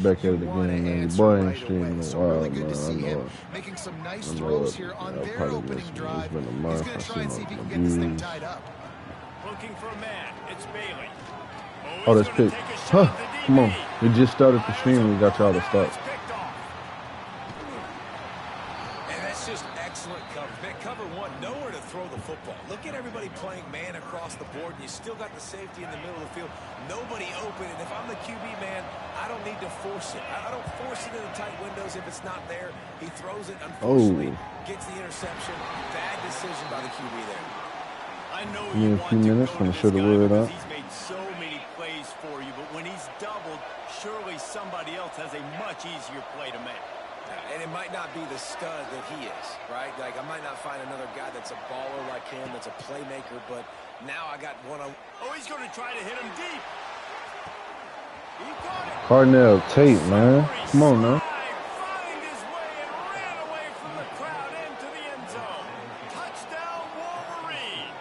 Back at You it want to again, man. Your answer boy ain't right streaming away. in a So while, really good to man. see him making some nice I throws know here on I'll their probably opening listen. It's drive. been a He's month. going I to see try and see if he my can get this thing views. tied up. Looking for a man. It's Bailey. Oh, that's pick. Huh. Come on. We just started the stream. We got y'all to start. And that's just excellent coverage. Man, cover one, nowhere to throw the football. Look at everybody playing man across the board, and you still got the safety in the middle of the field. Nobody open, and if I'm the QB, man, I don't need to force it. I don't force it in the tight windows if it's not there. He throws it, unfortunately, gets the interception. Bad decision by the QB there. I know Give me you a want few to minutes. go I'm to gonna show this the guy word because up. he's made so many plays for you, but when he's doubled, surely somebody else has a much easier play to make. And it might not be the stud that he is, right? Like, I might not find another guy that's a baller like him, that's a playmaker, but now I got one on. Oh, he's going to try to hit him deep. He got it. Carnell Tate, man. Come on now. Find his way and ran away from the crowd into the end zone. Touchdown, Wolverines.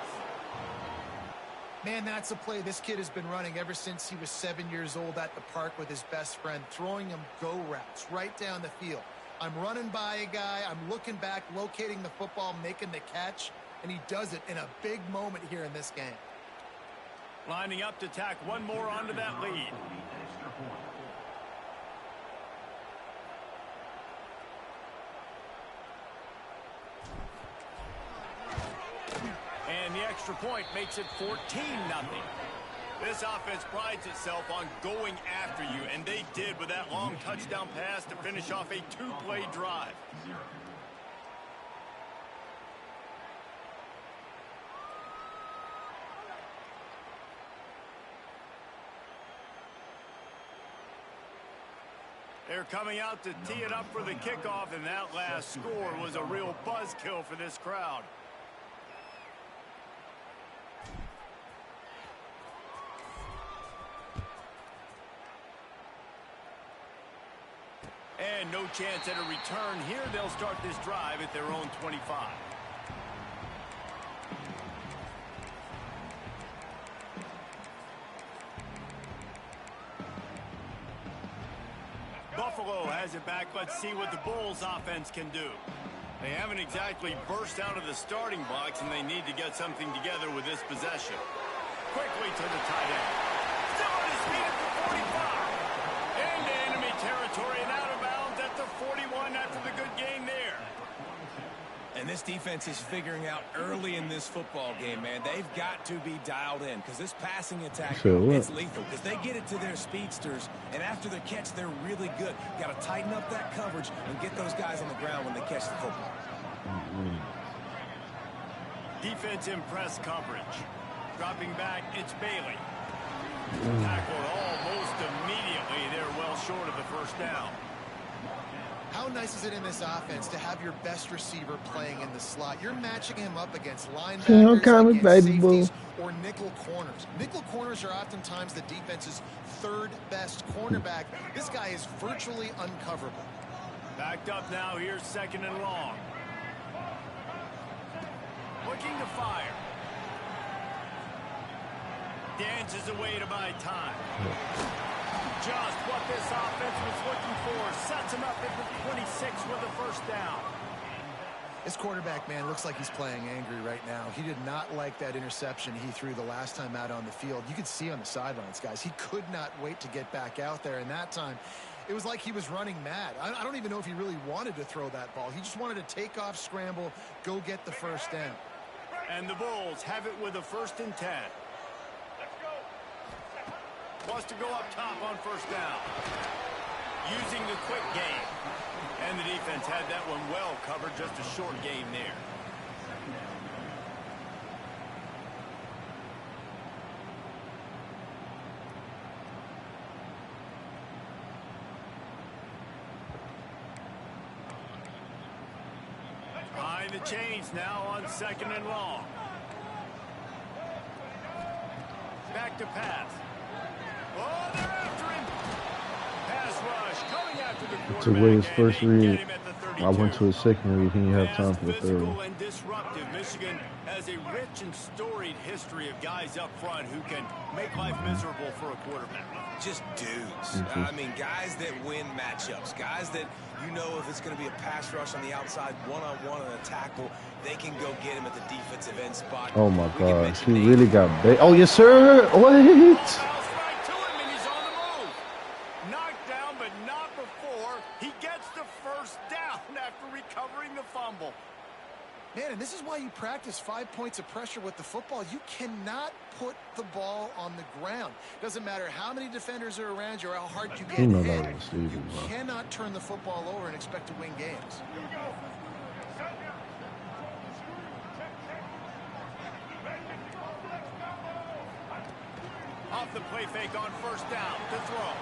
Man, that's a play this kid has been running ever since he was 7 years old at the park with his best friend, throwing him go routes right down the field. I'm running by a guy, I'm looking back, locating the football, making the catch, and he does it in a big moment here in this game. Lining up to tack one more onto that lead. And the extra point makes it 14-0. This offense prides itself on going after you, and they did with that long touchdown pass to finish off a two-play drive. They're coming out to tee it up for the kickoff, and that last score was a real buzzkill for this crowd. And no chance at a return here. They'll start this drive at their own 25. Buffalo has it back. Let's see what the Bulls offense can do. They haven't exactly burst out of the starting box, and they need to get something together with this possession. Quickly to the tight end. Still on his feet at the 45. Into enemy territory and out of bounds at the 41 after the good game there. And this defense is figuring out early in this football game, man. They've got to be dialed in because this passing attack, it's lethal because they get it to their speedsters, and after the catch, they're really good. Got to tighten up that coverage and get those guys on the ground when they catch the football. Defense in press coverage. Dropping back, it's Bailey. Tackled almost immediately. They're well short of the first down. How nice is it in this offense to have your best receiver playing in the slot? You're matching him up against linebackers, against safeties, or nickel corners. Nickel corners are oftentimes the defense's third best cornerback. This guy is virtually uncoverable. Backed up now. Here's second and long. Looking to fire. Dances away to buy time. Just what this offense was looking for. Sets him up at the 26 with a first down. This quarterback, man, looks like he's playing angry right now. He did not like that interception he threw the last time out on the field. You could see on the sidelines, guys, he could not wait to get back out there. And that time, it was like he was running mad. I don't even know if he really wanted to throw that ball. He just wanted to take off, scramble, go get the first down. And the Bulls have it with a 1st and 10. Wants to go up top on first down. Using the quick game. And the defense had that one well covered. Just a short game there. Behind the chains now on second and long. Back to pass. Oh, they're after him. Pass rush coming after the quarterback. Took away his first read. I went to his second read. He didn't have time for the third one. And disruptive. Michigan has has a rich and storied history of guys up front who can make life miserable for a quarterback. Just dudes. I mean, guys that win matchups. Guys that, you know, if it's going to be a pass rush on the outside, one-on-one on a tackle, they can go get him at the defensive end spot. Oh, my gosh. He really got big. Oh, yes, sir. What? Right to him, and he's on the move. Knocked down, but not before he gets the first down after recovering the fumble. Man, and this is why you practice 5 points of pressure with the football. You cannot put the ball on the ground. Doesn't matter how many defenders are around you or how hard you get hit. You cannot turn the football over and expect to win games. Off the play fake on first down to throw.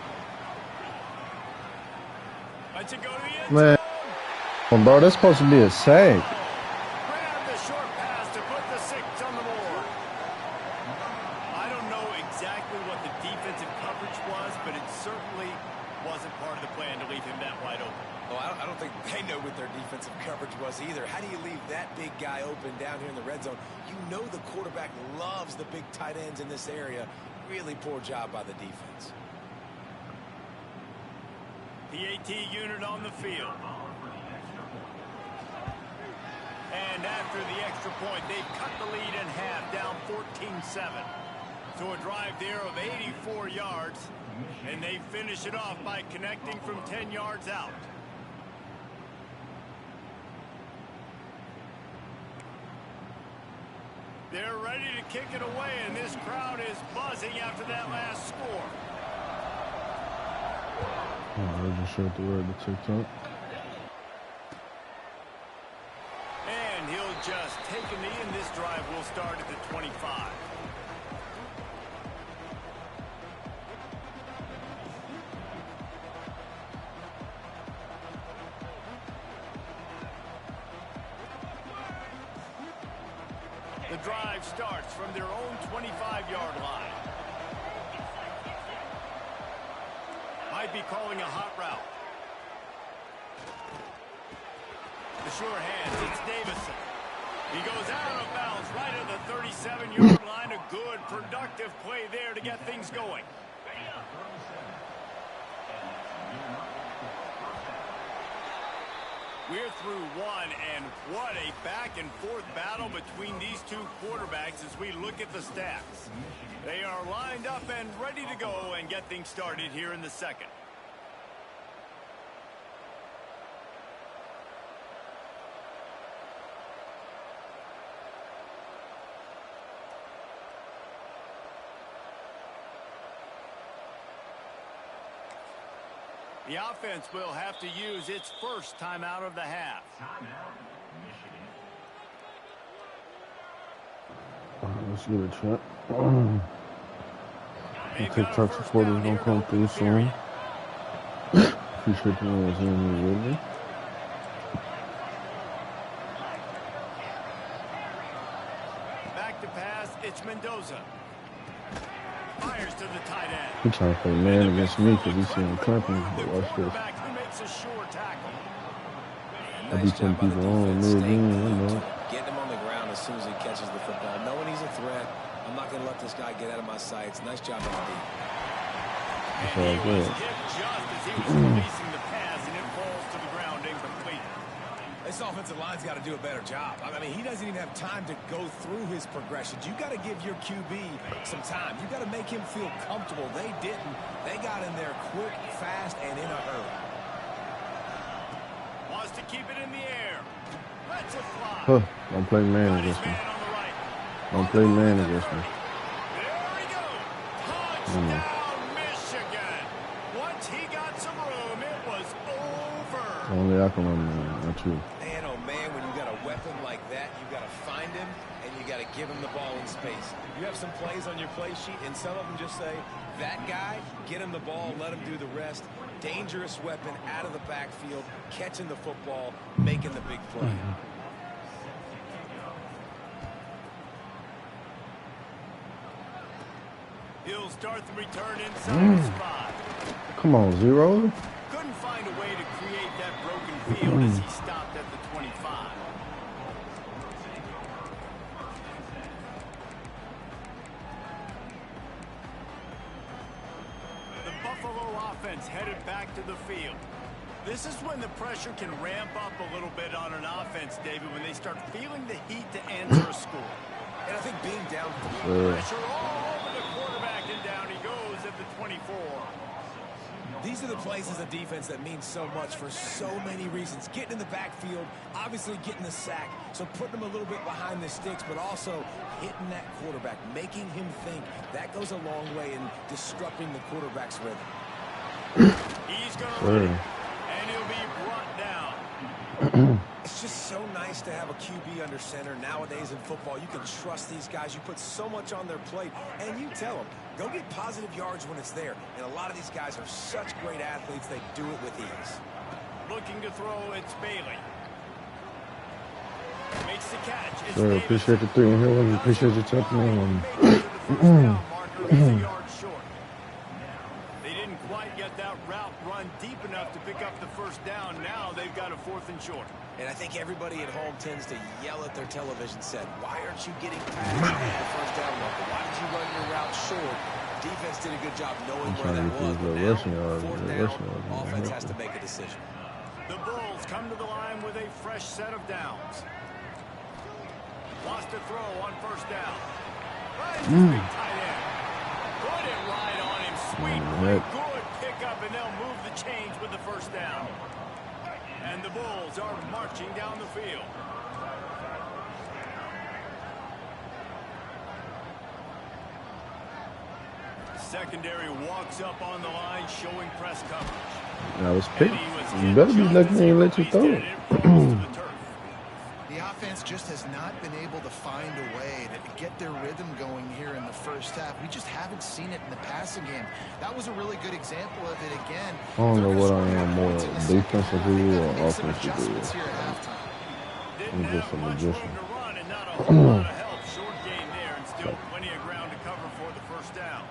Let's it go to the end zone. Man, bro, that's supposed to be a sack. Short pass to put the 6 on the board. I don't know exactly what the defensive coverage was, but it certainly wasn't part of the plan to leave him that wide open. Well, I don't think they know what their defensive coverage was either. How do you leave that big guy open down here in the red zone? You know the quarterback loves the big tight ends in this area. Really poor job by the defense. PAT unit on the field. And after the extra point, they've cut the lead in half, down 14-7. So a drive there of 84 yards, and they finish it off by connecting from 10 yards out. They're ready to kick it away, and this crowd is buzzing after that last score. I wasn't sure what the word to TikTok. Just take a knee, and this drive will start at the 25. The drive starts from their own 25-yard line. Might be calling a hot route. The sure hands, it's Davison. He goes out of bounds right at the 37-yard line. A good, productive play there to get things going. We're through one, and what a back-and-forth battle between these two quarterbacks as we look at the stats. They are lined up and ready to go and get things started here in the second. The offense will have to use its first timeout of the half. Let's give it a shot. TikTok supporters gonna come through soon. Appreciate the ones in here with me. Back to pass, it's Mendoza. Fires to the tight end. He's trying to play man against me because he's seeing clapping. But watch this. Who makes a sure tackle. I'll be putting people on me again. I know. Getting him on the ground as soon as he catches the football. Knowing he's a threat, I'm not going to let this guy get out of my sights. Nice job on the beat. That's all good. Hit just as he was releasing the pass, and it falls to the ground incomplete. This offensive line's got to do a better job. I mean, he doesn't even have time to go through his progressions. You got to give your QB some time. You got to make him feel comfortable. They didn't. They got in there quick, fast, and in a hurry. Wants to keep it in the air. Lets it fly. Huh. Don't play man against me. Don't play man against me. There we go. Touchdown, Michigan. Once he got some room, it was over. Only I can remember, not you. Man, oh man, when you got a weapon like that, you got to find him and you got to give him the ball in space. You have some plays on your play sheet, and some of them just say, that guy, get him the ball, let him do the rest. Dangerous weapon out of the backfield, catching the football, making the big play. He'll start the return inside the spot. Come on, Zero. Couldn't find a way to create that broken field as he stopped at the 25. offense headed back to the field. This is when the pressure can ramp up a little bit on an offense, David, when they start feeling the heat to answer a score. And I think being down... Pressure all over the quarterback, and down he goes at the 24. These are the plays as a defense that mean so much for so many reasons. Getting in the backfield, obviously getting the sack, so putting him a little bit behind the sticks, but also hitting that quarterback, making him think. That goes a long way in disrupting the quarterback's rhythm. He's going to run it, and he'll be brought down. It's just so nice to have a QB under center. Nowadays in football, you can trust these guys. You put so much on their plate, and you tell them, go get positive yards when it's there. And a lot of these guys are such great athletes, they do it with ease. Looking to throw, it's Bailey. Makes the catch. It's Sir, appreciate the 3 in here. We appreciate you tapping in. They didn't quite get that route run deep enough to pick up the first down. Now they've got a 4th and short. And I think everybody at home tends to yell at their television set, why aren't you getting past the first down marker? Why did you run your route short? Defense did a good job knowing where that was. But now, 4th down, offense has to make a decision. The Bulls come to the line with a fresh set of downs. Lost a throw on first down. Big tight end. Put it right on him. Sweet play. Good pickup, and they'll move the chains with the first down. And the Bulls are marching down the field. Secondary walks up on the line, showing press coverage. That was picked. You better be lucky they didn't let you throw it. The offense just has not been able to find a way to get their rhythm going here in the first half. We just haven't seen it in the passing game. That was a really good example of it again. I don't know what I am more, defensively or offensively. I'm just a magician. Short game there, and still plenty of ground to cover for the first down.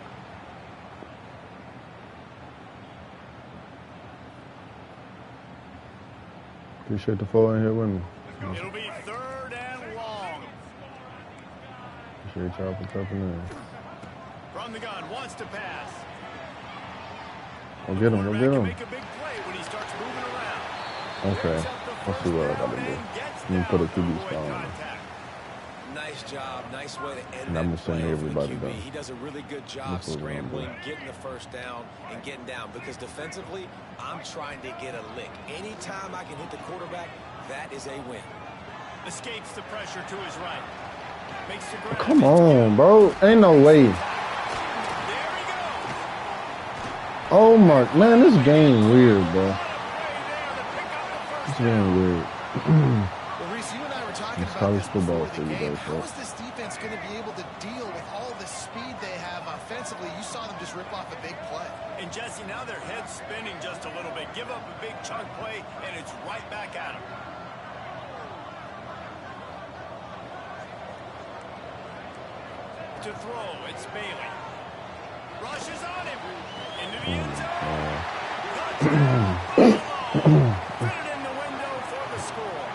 Appreciate the 4 in here with me. It'll be 3rd and long. Appreciate y'all for tapping in. From the gun, wants to pass. Go get him, go get him. Make a big play when he starts moving around. Okay, let's see what I gotta do. Let me put a QB spot on him. Nice job, nice way to end And I'm that gonna send play for the everybody QB. down. He does a really good job scrambling, getting the first down, and getting down. Because defensively, I'm trying to get a lick. Anytime I can hit the quarterback, that is a win. Escapes the pressure to his right. Makes the grab. Come on, bro. Ain't no way. There he goes. Oh my, man, this game weird, bro. This game weird. Well, Reese, you and I were talking It's about college this football before for the you game. guys, How right? is this defense going to be able to deal with all the speed they have offensively? You saw them just rip off a big play. And Jesse, now their head's spinning just a little bit. Give up a big chunk play, and it's right back at them. To throw, it's Bailey. Rushes on him. Into the end zone. Fit it in the window for the score.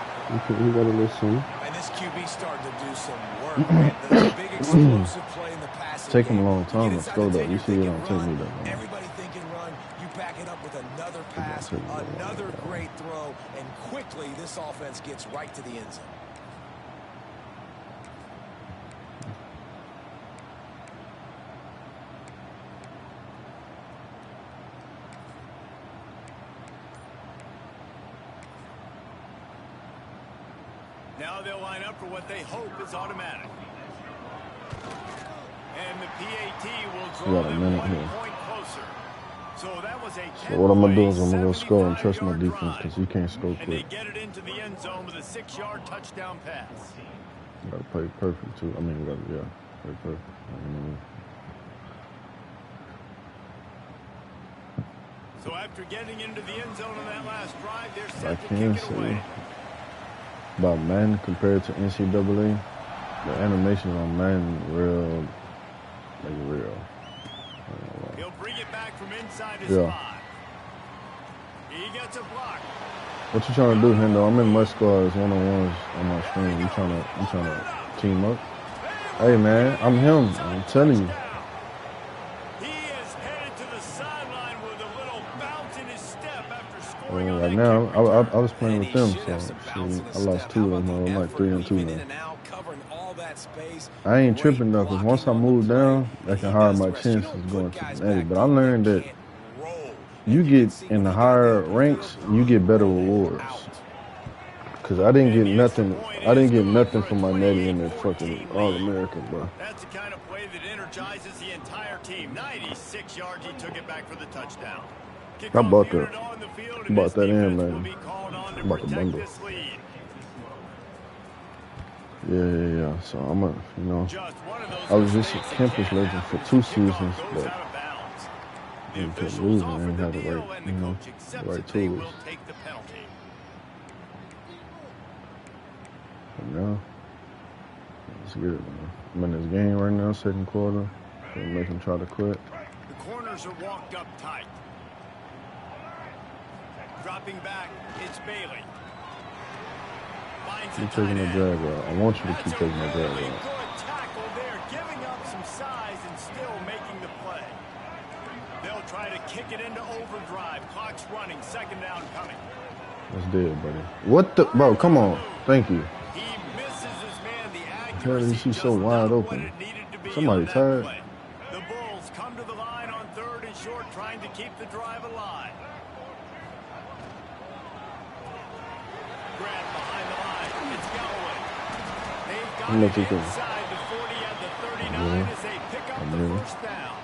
We gotta listen. And this QB starting to do some work. There's a big explosive play in the passing Take him game. a long time You to get score, inside though. the You 10, see, you're it don't thinking take me run. that long. Everybody thinking run. You back it up with another pass, take me that long, another yeah. great throw, and quickly this offense gets right to the end zone. Now they'll line up for what they hope is automatic. And the PAT will draw them 1 point closer. So that was a 10-play, So what I'm gonna do is I'm gonna go score and trust my defense because he can't score and they quick. get it into the end zone with a 6-yard touchdown pass. You gotta play perfect too. I mean, you gotta, yeah, play perfect. So after getting into the end zone on that last drive, they're I set to can kick it see away. about Madden compared to NCAA, the animations on Madden real, like real. He'll bring it back from inside his Yeah. 5. He gets a block. What you trying to do, Hendo? I'm in my squads, one-on-ones on my screen. You trying to team up? Hey man, I'm him. I'm telling you. He is headed to the sideline with a little Right now, I was playing And with he them, should so have some bounce in see, the I lost step. How 2 of about them. the I'm like effort 3-2 weaving in now. and out, covering all that space? I ain't Great tripping though, because once blocking I on the move play, down, and that can he higher does the my rest. You chances don't going put to the guys natty. back But I deep that learned that can't roll. you And you can get see in when the he got the higher open field, ranks, you get better roll rewards. out. Cause I didn't And get here's the nothing. point. I It is didn't get good nothing for a for my netty in that 28-14 fucking All lead. American, bro. That's the kind of play that energizes the entire team. 96 yards, he took it back for the touchdown. I Kickoff bought that. unit on the field, and this Bought that in, defense will man. be called on to I bought the protect bundle. this lead. Yeah. So I'm a, Just one of I those was just a mistakes that campus can legend happen for as 2 the kickoff seasons, goes but out of bounds. The we kept officials losing. I offer ain't the had the right, deal, and the coach accepts right that they tools. will take the penalty. But now, let's get it, man. I'm in this game right now, second quarter. Gonna make him try to quit. The corners are walked up tight. Dropping back, it's Bailey. Finds Keep the taking tight the end. drag route. I want you to keep That's a taking the drag really route. good tackle there, giving up some size and still making the play. They'll try to kick it into overdrive. Clock's running, second down coming. That's dead, buddy. What the? Bro, come on. Thank you. He misses his man. The Hell, accuracy is he just so wide not what open? it needed to be Somebody on that tired. play. The Bulls come to the line on 3rd and short, trying to keep the drive alive. Grab behind the line. It's Galloway. They've got How much it is it? inside the 40 at the 39 as they pick up the first down.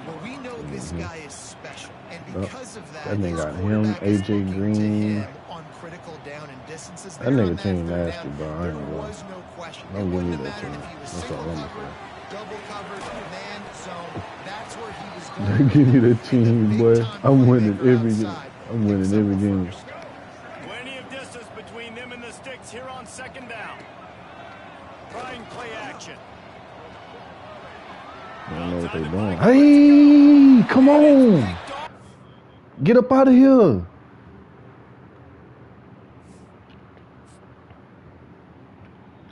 Well, we know this guy is special, and because of That that, nigga his got him, quarterback is AJ looking to Green. him on critical down and distances. That There nigga on that team 3rd nasty, down, bro. I there ain't gonna lie. was no question. Don't It give me wouldn't have that mattered team. if he was That's single all I'm covered, double covered, man zone. That's where he was saying. going. Give me the And the team, boy. big-time I'm winning playmaker every game. outside I'm winning picks up every a game. first. Plenty of distance between them and the sticks here on second down. Trying play action. I don't know what they doing. Hey, come on. Get up out of here. All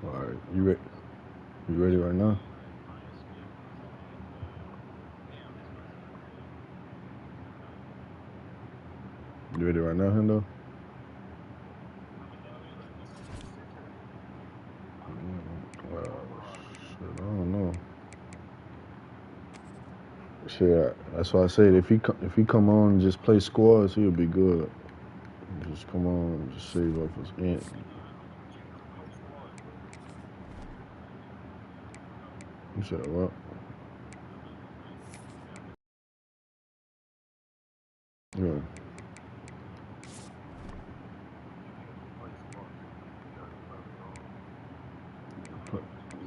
right, you ready? You ready right now? You ready right now, Hendo? Shit, I don't know. Shit, that's why I said if he come on and just play squads, he'll be good. Just come on and just save up his ant. You said what? Yeah.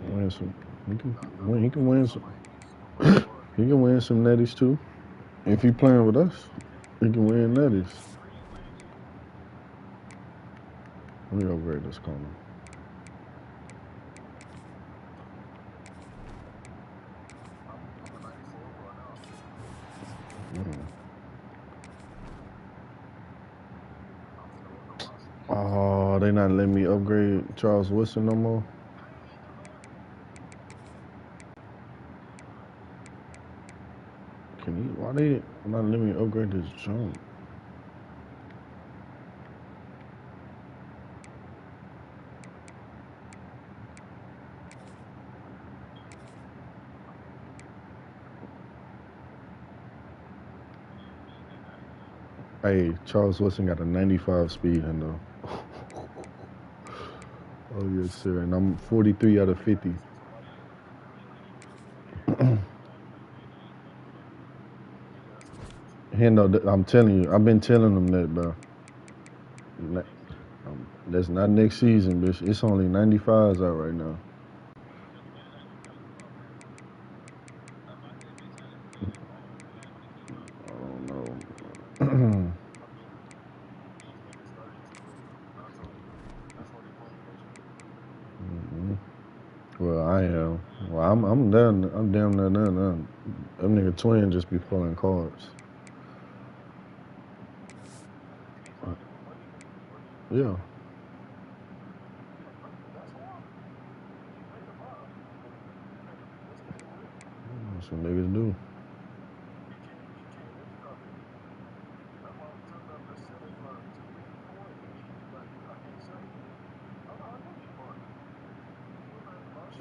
Win some. He can win. He can win some. He can win some netties too. If he playing with us, he can win netties. Let me upgrade this corner. Oh, they not letting me upgrade Charles Woodson no more. Can he? Why they not letting me upgrade this jump? Hey, Charles Woodson got a 95 speed, though. Oh yes, sir. And I'm 43 out of 50. Hendo, I'm telling you, I've been telling them that, bro. That's not next season, bitch. It's only 95s out right now. I don't know. Well, I am. Well, I'm done. I'm damn near done. That nigga Twin just be pulling cards. Yeah. That's what niggas do.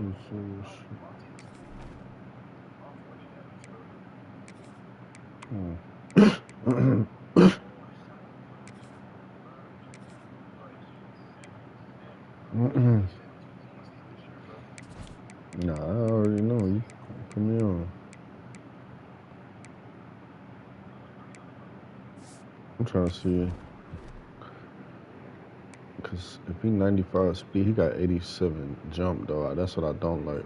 some serious shit. Nah, I already know. You put me on. I'm trying to see. Because if he 95 speed, he got 87 jump, though. That's what I don't like.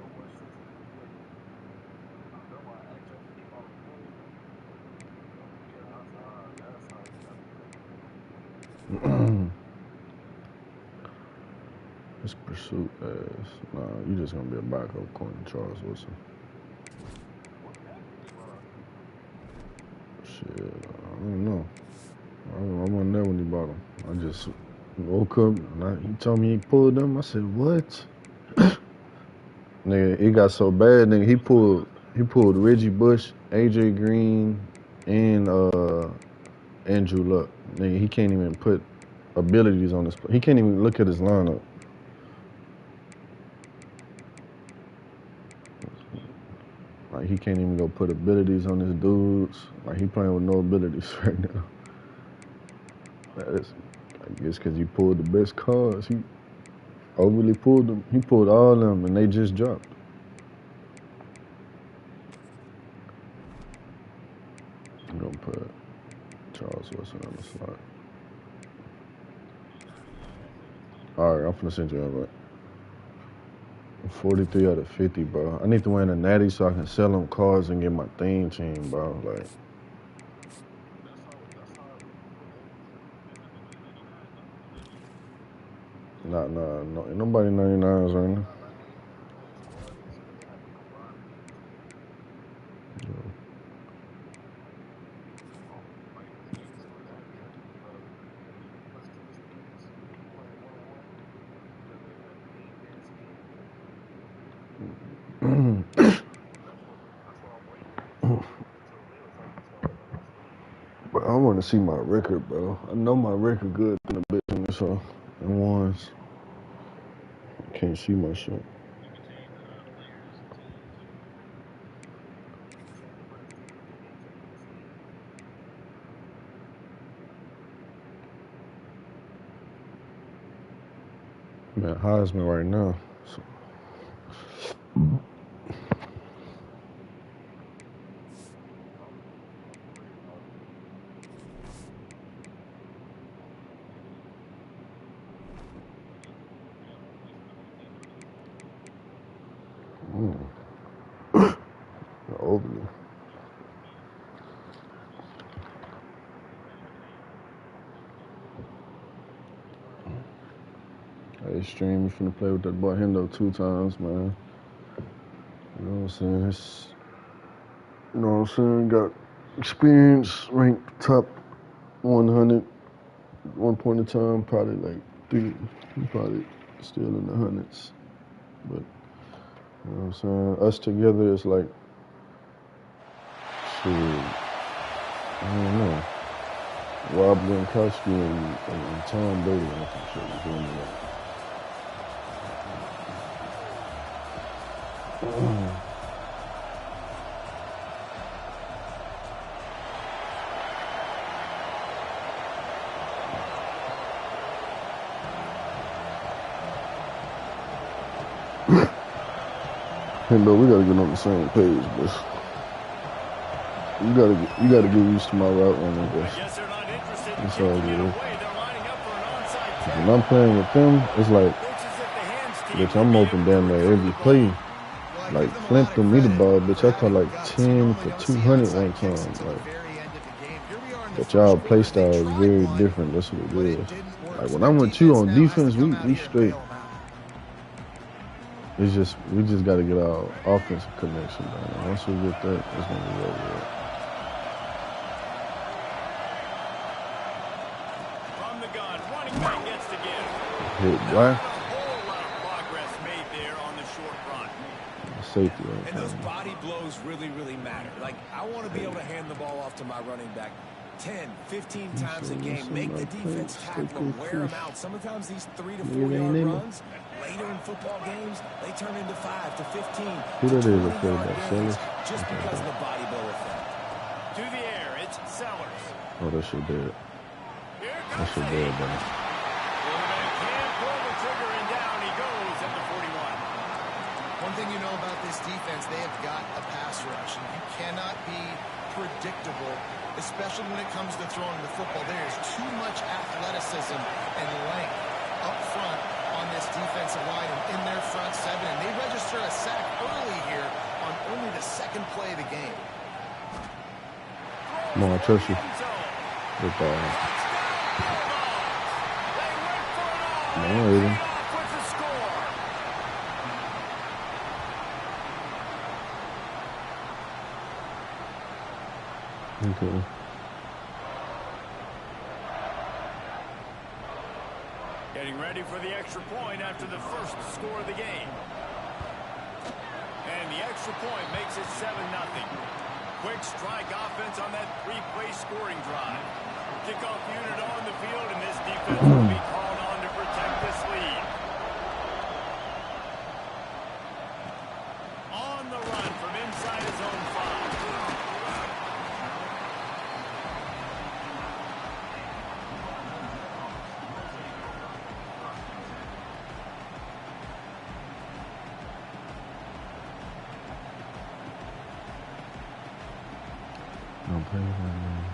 This pursuit ass. Nah, you just gonna be a backup according to Charles Wilson. Shit, I don't know. I wasn't there when he bought him. I just woke up and he told me he pulled them. I said, what? Nigga, it got so bad, nigga, he pulled Reggie Bush, AJ Green, and Andrew Luck. Nigga, he can't even put abilities on his. He can't even look at his lineup. Like, he can't even go put abilities on his dudes. Like, he playing with no abilities right now. That's, I guess because he pulled the best cards. He overly pulled them. He pulled all of them, and they just dropped. I'm going to put Charles Wilson on the slot. All right, I'm finna send you over. 43 out of 50, bro. I need to win a natty so I can sell them cards and get my theme team, bro. Like, no, ain't nobody 99s right now. But I want to see my record, bro. I know my record good in the bitch, so and ones. Can't see my shit. Man, Heisman right now. So. Overly. Hey, Stream, you finna play with that boy Hendo 2 times, man. You know what I'm saying? You know what I'm saying? Got experience, ranked top 100 one point in time, probably like probably still in the hundreds. But, you know what I'm saying? Us together is like, shit, I don't know. Rob Gronkowski and Tom Brady and some shit was doing that. Hey, bro, we gotta get on the same page, bro. You gotta get used to my route running, bro. It's all good. When I'm playing with them, it's like, bitch, I'm open down there every play. Like, Flint threw me the ball, bitch. I caught like 10 for 200 one time. Like, but y'all play style is very different. That's what it is. Like, when I'm with you on defense, we straight. It's just, we just got to get our offensive connection down. Once we get that, it's going to be over with. From the gun, running back gets to give. Hit black. A whole lot of progress made there on the short run. Safety right And those body blows really, really matter. Like, I want to be able to hand the ball off to my running back 10, 15 times a game. Make the defense tackle them, wear them out. Sometimes these 3 to 4 yard runs, Later in football games, they turn into 5 to 15 Who to that is? 20-yard gains Sellers? just because of the body blow effect. To the air, it's Sellers. Oh, that shit dead. Here That comes shit the dead, hit. bro. Quarterback can't pull the trigger, and down he goes at the 41. One thing you know about this defense, they have got a pass rush, and you cannot be predictable, especially when it comes to throwing the football. There is too much athleticism and length up front on this defensive line and in their front seven, and they register a sack early here on only the second play of the game. Come on, I trust you. Good ball. They went for it all. No, And Aiden. paid off with the score. Okay. Getting ready for the extra point after the first score of the game. And the extra point makes it 7-0. Quick strike offense on that three-play scoring drive. Kickoff unit on the field, and this defense will be called on to protect this lead. On the run from inside his own 5. No play right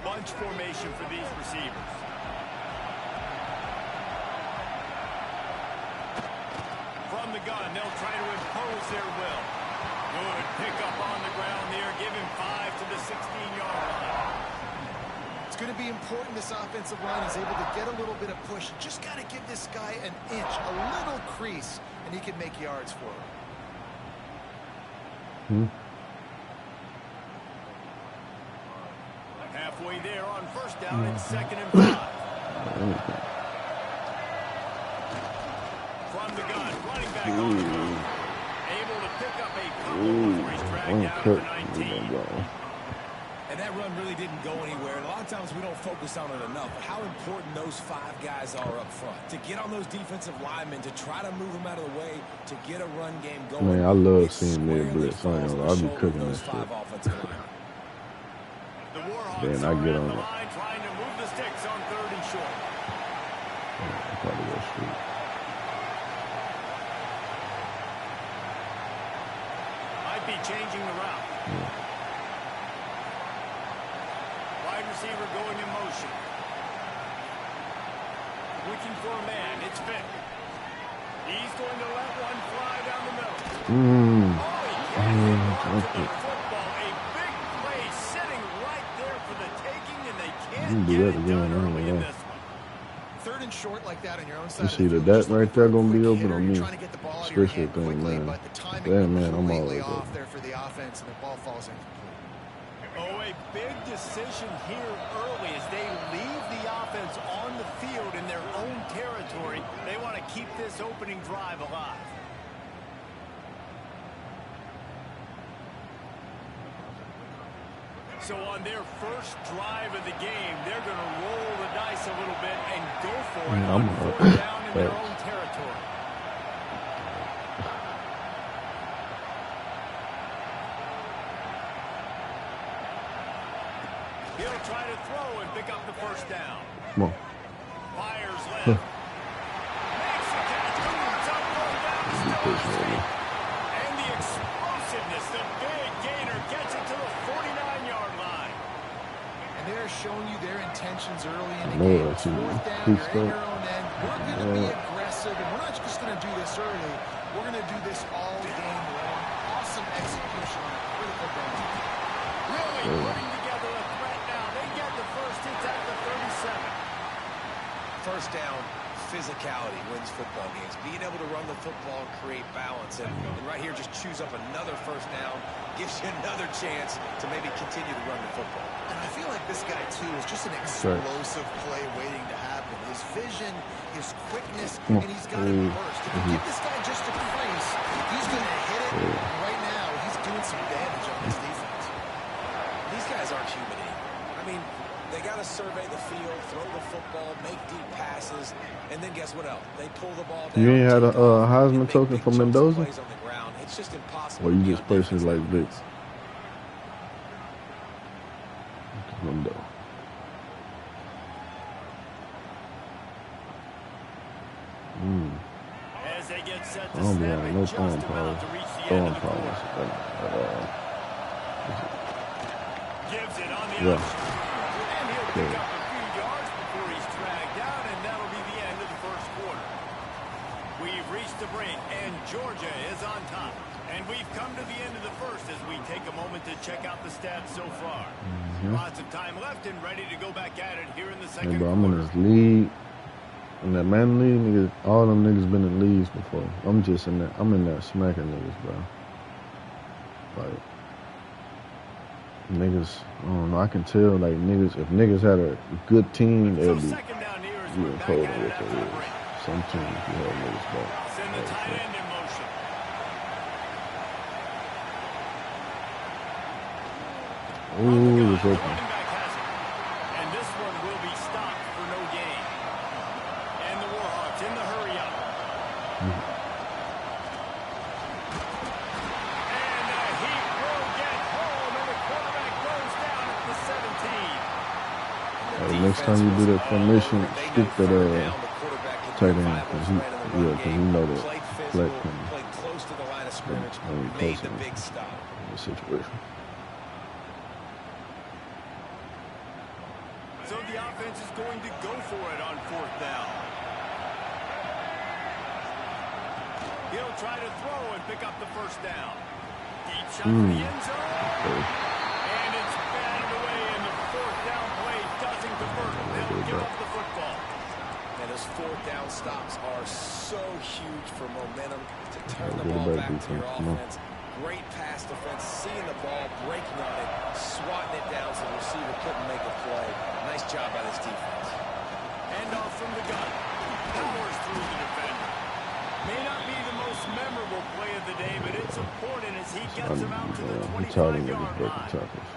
Bunch formation for these receivers. From the gun, they'll try to impose their will. Good pickup on the ground there. Give him 5 to the 16-yard line. It's going to be important this offensive line is able to get a little bit of push. Just got to give this guy an inch, a little crease, and he can make yards for him. Halfway there on first down, it's 2nd and 5. From the gun, running back on the move. Able to pick up a couple before he's dragged down to the 19. And that run really didn't go anywhere. And a lot of times we don't focus on it enough. But how important those 5 guys are up front. To get on those defensive linemen, to try to move them out of the way, to get a run game going. Man, I love It seeing mid blitz. squarely falls on the I'll be shoulder of cooking those this 5 shit. offensive linemen. The Warhawks Then I are get at on the it. line trying to move the sticks on 3rd and short. Probably go shoot. Might be changing the route. Wide receiver going in motion. Looking for a man. It's Vick. He's going to let one fly down the middle. Oh, he can't hang on to the football. A big play sitting right there for the taking, and they can't do get that it again, done I don't early in know. this one. 3rd and short like that on your own side. You of see the that field, just right looking there for a gonna be quick open hitter. on You're me. trying to get the ball out of your Special hand thing, quickly, man. but the timing Damn, man, I'm all completely over off that. there for the offense, and the ball falls incomplete. Oh, a big decision here early as they leave the offense on the field in their own territory. They want to keep this opening drive alive. So on their first drive of the game, they're going to roll the dice a little bit and go for it on 4th down in their own territory. He'll try to throw and pick up the first down. Come on. Fires left. Makes the catch. Comes up, going down. Still straight. And the explosiveness, the big gainer gets it to the 49-yard line. And they're showing you their intentions early in the No, game. that's It's 4th down, easy. you're in your own end. We're going to be aggressive, and we're not just going to do this early. We're going to do this all game long. Awesome execution on a critical down. Really putting together a threat now. They get the first. It's at the 37. First down, physicality wins football games. Being able to run the football and create balance. And right here, just choose up another first down. Gives you another chance to maybe continue to run the football. And I feel like this guy, too, is just an explosive play waiting to happen. His vision, his quickness, and he's got a burst. If you give this guy just a crease, he's going to hit it. And right now, he's doing some damage on this defense. These guys aren't human. I mean, They got to survey the field, throw the football, make deep passes, and then guess what else? They pull the ball down. You ain't had a Heisman token for Mendoza? It's just impossible. Or you just personally like Vic? Mendoza. As they get set I to don't be snap on it no just throwing about powers. to reach the end Throwing of the quarter. powers at all. Gives it on the Yeah. option. And he'll pick up a few yards before he's dragged out, and that'll be the end of the first quarter. We've reached the break, and Georgia is on top. And we've come to the end of the first as we take a moment to check out the stats so far. Lots of time left and ready to go back at it here in the second Hey, bro, quarter. I'm in this league. In that man league, niggas, all them niggas been in leagues before. I'm just in that. I'm in that smacking niggas, bro. Like niggas, I don't know. I can tell, like niggas. If niggas had a good team, they'd be second down here as even we're back colder at what it after they the is. break. Some teams you have niggas back. Send the tight end in motion. Ooh, it's The open. running back has it. And this one will be stopped for no gain. And the Warhawks in the hurry up. And he will get home, and the quarterback goes down at the 17. Hey, next time you do that formation, stick that tight end, cause he know that Fleck can played close to the line of scrimmage, made made the big stop. in the situation. So the offense is going to go for it on fourth down. He'll try to throw and pick up the first down. Deep shot for the end zone. And it's batted away, and the fourth down play doesn't convert. They'll give up the football. And those fourth down stops are so huge for momentum to turn the Good ball back back to your defense, come on. offense. Great pass defense, seeing the ball, breaking on it, swatting it down so the receiver couldn't make a play. Nice job by this defense. Hand off from the gun. Powers through the defender. May not be the most memorable play of the day, but it's important as he gets him out to the I'm tired of niggas 25-yard breaking line. tackles.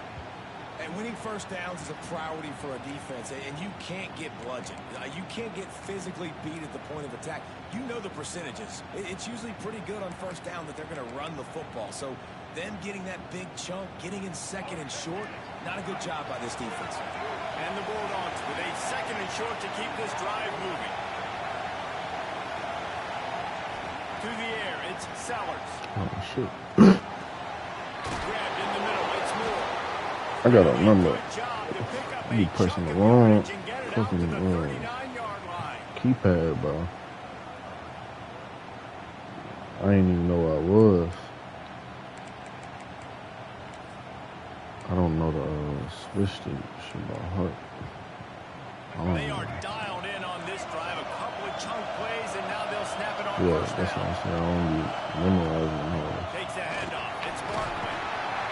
And winning first downs is a priority for a defense, and you can't get bludgeoned. You can't get physically beat at the point of attack. You know the percentages. It's usually pretty good on first down that they're going to run the football. So them getting that big chunk, getting in second and short, not a good job by this defense. And the Bulldogs with a second and short to keep this drive moving. To the air, it's Sellers. Oh shit! Grabbed in the middle, it's Moore. I gotta remember. Good job to pick up I be a pressing chunk the of wrong yardage and get it out to the fucking 39-yard line. keypad, bro. I didn't even know where I was. I don't know the switch to shit by heart. They are dialed in on this drive. A couple of chunk plays, and now they'll snap it on Yeah, first that's what down. I'm saying. I don't be memorizing all. Takes a handoff. It's Barkley.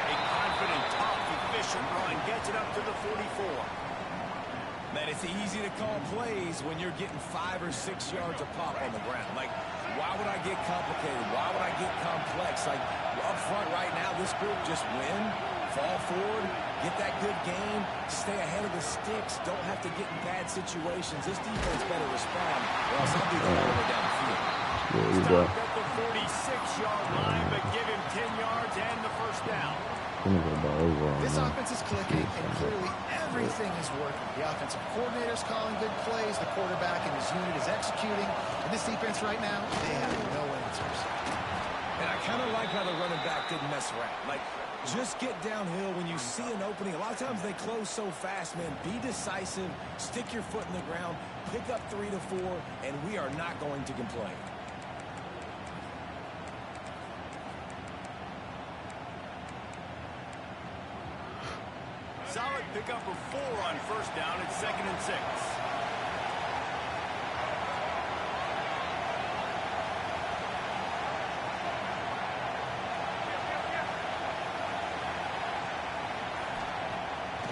A confident, tough, efficient run. Gets it up to the 44. Man, it's easy to call plays when you're getting 5 or 6 yards a pop on the ground. Like, why would I get complicated? Why would I get complex? Like, up front right now, this group just win, fall forward, get that good game, stay ahead of the sticks, don't have to get in bad situations. This defense better respond, or else I'll be going all the way down the field. Yeah, you got. Stopped at the 46-yard line, but give him 10 yards and the first down. This offense is clicking, and clearly everything is working. The offensive coordinator's calling good plays. The quarterback and his unit is executing. And this defense right now, they have no answers. And I kind of like how the running back didn't mess around. Like, just get downhill when you see an opening. A lot of times they close so fast, man. Be decisive, stick your foot in the ground, pick up 3 to 4, and we are not going to complain. Solid pickup of 4 on first down. It's 2nd and 6.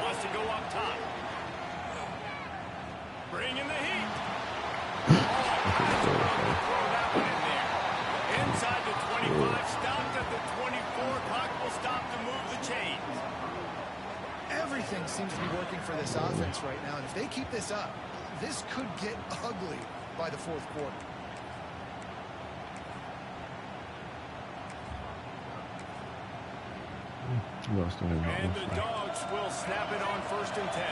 Wants to go up top. Bring in the heat. Throw that one in there. Inside the 25, stopped at the 24. Clock will stop to move the chains. Every everything seems to be working for this offense right now. And if they keep this up, this could get ugly by the fourth quarter. And the Dogs will snap it on 1st and 10.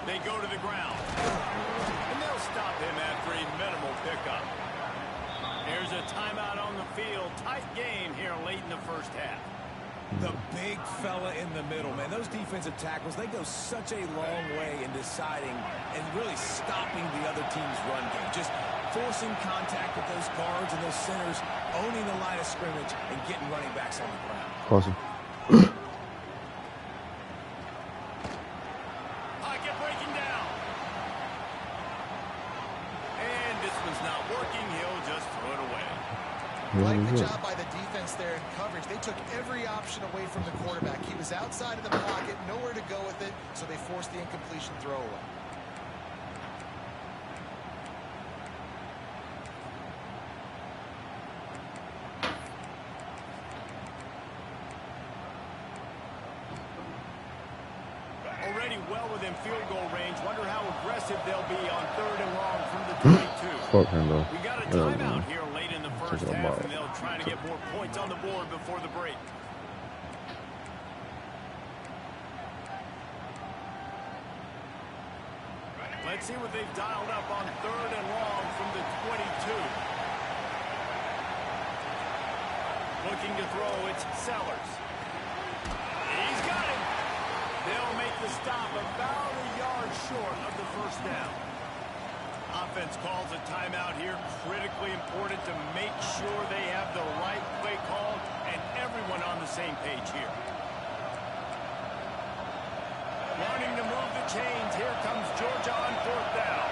They go to the ground. And they'll stop him after a minimal pickup. There's a timeout on the field. Tight game here late in the first half. The big fella in the middle, man. Those defensive tackles, they go such a long way in deciding and really stopping the other team's run game. Just forcing contact with those guards and those centers, owning the line of scrimmage, and getting running backs on the ground. Awesome. Pocket breaking down. And this one's not working. He'll just throw it away. Like the job by the defense there in coverage. They took every option away from the quarterback. He was outside of the pocket, nowhere to go with it, so they forced the incompletion throw away. Already well within field goal range. Wonder how aggressive they'll be on 3rd and long from the 22. Fuck him, though. We got a timeout here late in the first half, and they'll try to get more points on the board before the break. Let's see what they've dialed up on 3rd and long from the 22. Looking to throw, it's Sellers. He's got him. They'll make the stop about a yard short of the first down. Offense calls a timeout here. Critically important to make sure they have the right play call and everyone on the same page here. Wanting to move the chains. Here comes Georgia on 4th down.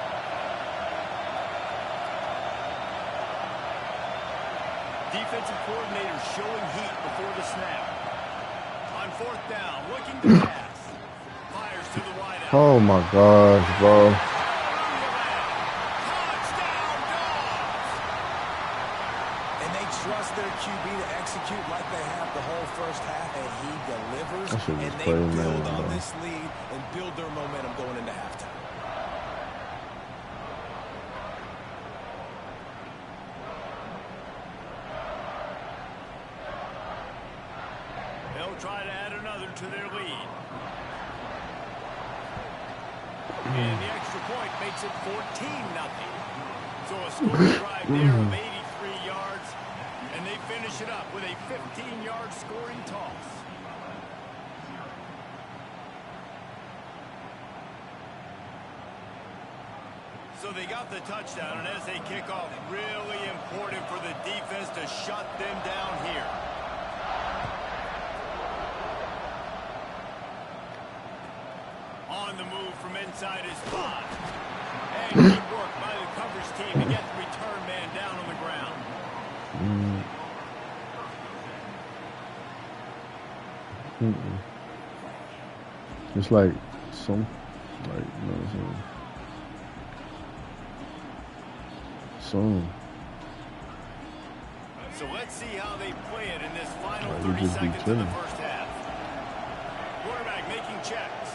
Defensive coordinator showing heat before the snap. On 4th down, looking to pass. Fires to the wideout. Oh my gosh, bro. Trust their QB to execute like they have the whole first half, and he delivers, and they build on this lead and build their momentum going into halftime. They'll try to add another to their lead. And the extra point makes it 14-0. So a scoring drive there of 83 yards. And they finish it up with a 15-yard scoring toss. So they got the touchdown, and as they kick off, really important for the defense to shut them down here. On the move from inside his 5. And good work by the coverage team to get the return man down on the ground. It's like some, like, you know what I'm saying? Some. So let's see how they play it in this final 30 seconds of the first half. Quarterback making checks.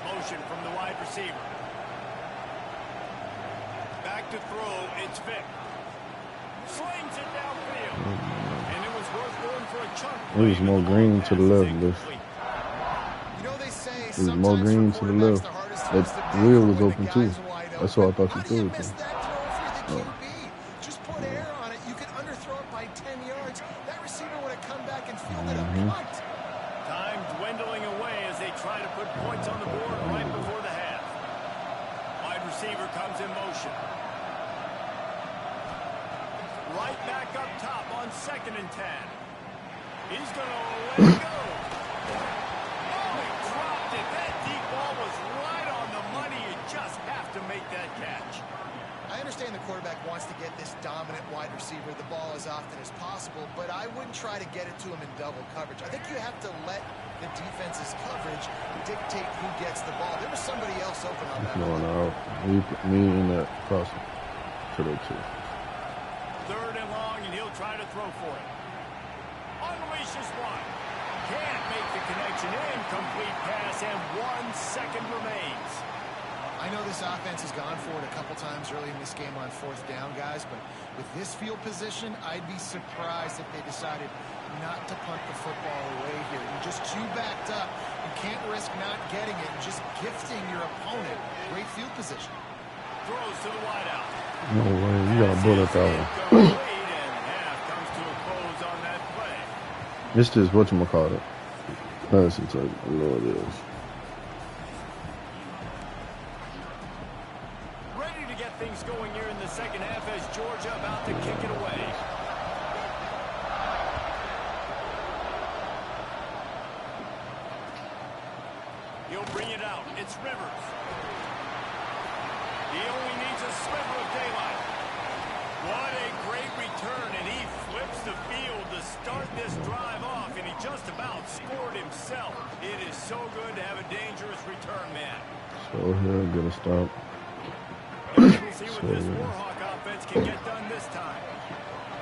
Motion from the wide receiver. Back to throw, it's Vic. Slings it downfield. And it was worth going for a chunk. It was more green to the left. You know, they say it was more green to the left. That wheel was open too. That's what I thought you threw it to. Just put air on it. You could underthrow it by 10 yards. That receiver would have come back and fielded a punt. Time dwindling away as they try to put points on the board right before the half. Wide receiver comes in motion. Right back up top on 2nd and 10. He's going to let it go. Oh, he dropped it. That deep ball was right on the money. You just have to make that catch. I understand the quarterback wants to get this dominant wide receiver the ball as often as possible, but I wouldn't try to get it to him in double coverage. I think you have to let the defense's coverage dictate who gets the ball. There was somebody else open on that. Me in that crossing to the 2. 3rd and long, and he'll try to throw for it. Unleashes It's an incomplete pass, and 1 second remains. I know this offense has gone for it a couple times early in this game on 4th down, guys, but with this field position, I'd be surprised if they decided not to punt the football away here. You're just too backed up. You can't risk not getting it and just gifting your opponent great field position. Throws to the wideout. No way. You got a bullet that one. And half comes to a close on that play. It's just whatchamacallit. That's it. I know it is. Ready to get things going here in the second half as Georgia about to kick it away. He'll bring it out. It's Rivers. He only needs a sliver of daylight. What a great return, and he flips the field to start this drive off, and he just about scored himself. It is so good to have a dangerous return man. So here, get a stop. We'll see what this Warhawk offense can get done this time.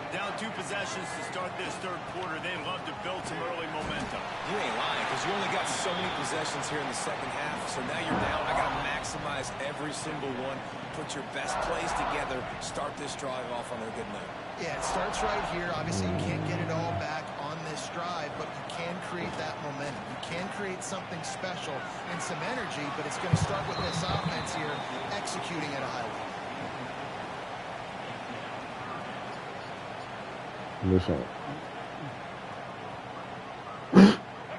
Down 2 possessions to start this third quarter. They love to build some early momentum. You ain't lying, because you only got so many possessions here in the second half. So now you're down. I got to maximize every single one. Put your best plays together. Start this drive off on a good note. Yeah, it starts right here. Obviously, you can't get it all back on this drive, but you can create that momentum. You can create something special and some energy, but it's going to start with this offense here executing at a high level. Listen.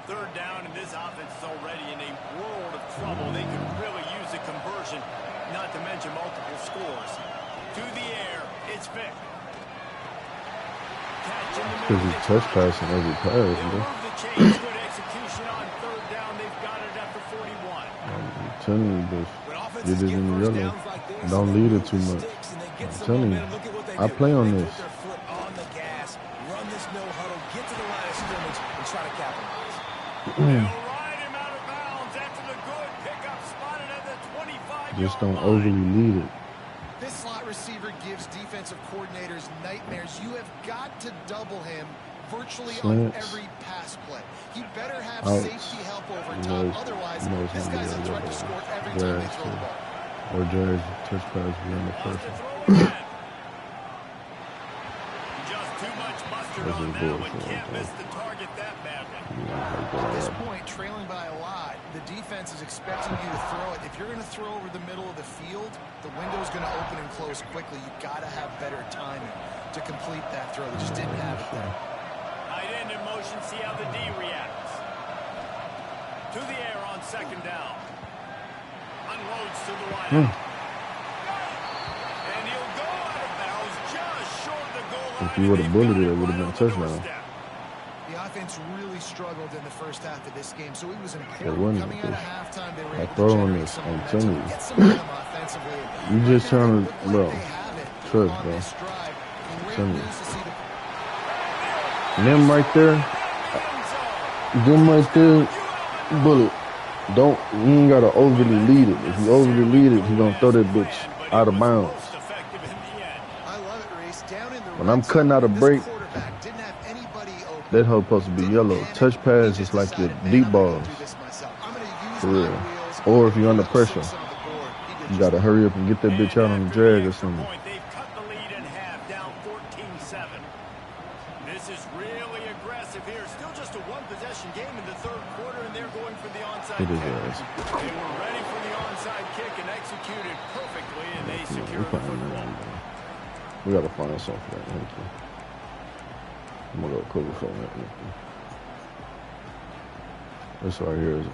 Third down, and this offense is already in a world of trouble. They could really use a conversion, not to mention multiple scores. To the air, it's Vick. Catch in the middle. Because he's touch passing every pass. They'll move the chains. Good execution on third down. They've got it at the 41. I'm telling you this. It is in the yellow. Don't lead it too much. I'm telling you. I play on this. Get to the line of scrimmage and try to capitalize. They'll ride him out of bounds after the good pickup spotted at the 25-yard Just don't line. overly lead it. This slot receiver gives defensive coordinators nightmares. You have got to double him virtually on every pass play. He better have safety help over top. Otherwise, this guy's a threat to score every time they throw the ball. Or Jared's touch pass being the person. On that one, can't miss the target that badly. At this point, trailing by a lot, the defense is expecting you to throw it. If you're going to throw over the middle of the field, the window's going to open and close quickly. You've got to have better timing to complete that throw. They just didn't have it there. Tight end in motion, see how the D reacts. To the air on second down. Unloads to the wideout. And he'll go out of bounds just short of the goal line. If you would have bullied it, it would have been a touchdown. The offense really struggled in the first half of this game, so it was important. Coming out of halftime, they were able to generate some momentum, get some rhythm offensively. You just trying to, bro, trust, bro. Them right there, bullet. You ain't gotta overly lead it. If you overly lead it, you gonna throw that bitch out of bounds. When I'm cutting out a break, that hoe supposed to be yellow. Touch pass is like your deep balls. For real. Or if you're under pressure, you gotta hurry up and get that bitch out on the drag or something. They've cut the lead in half, down 14-7. This is really aggressive here. Still just a one-possession game in the third quarter, and they're going for the onside kick. They were ready for the onside kick and executed perfectly, and they secured the football. We gotta find something for that. I'm gonna go cover for that. This right here is.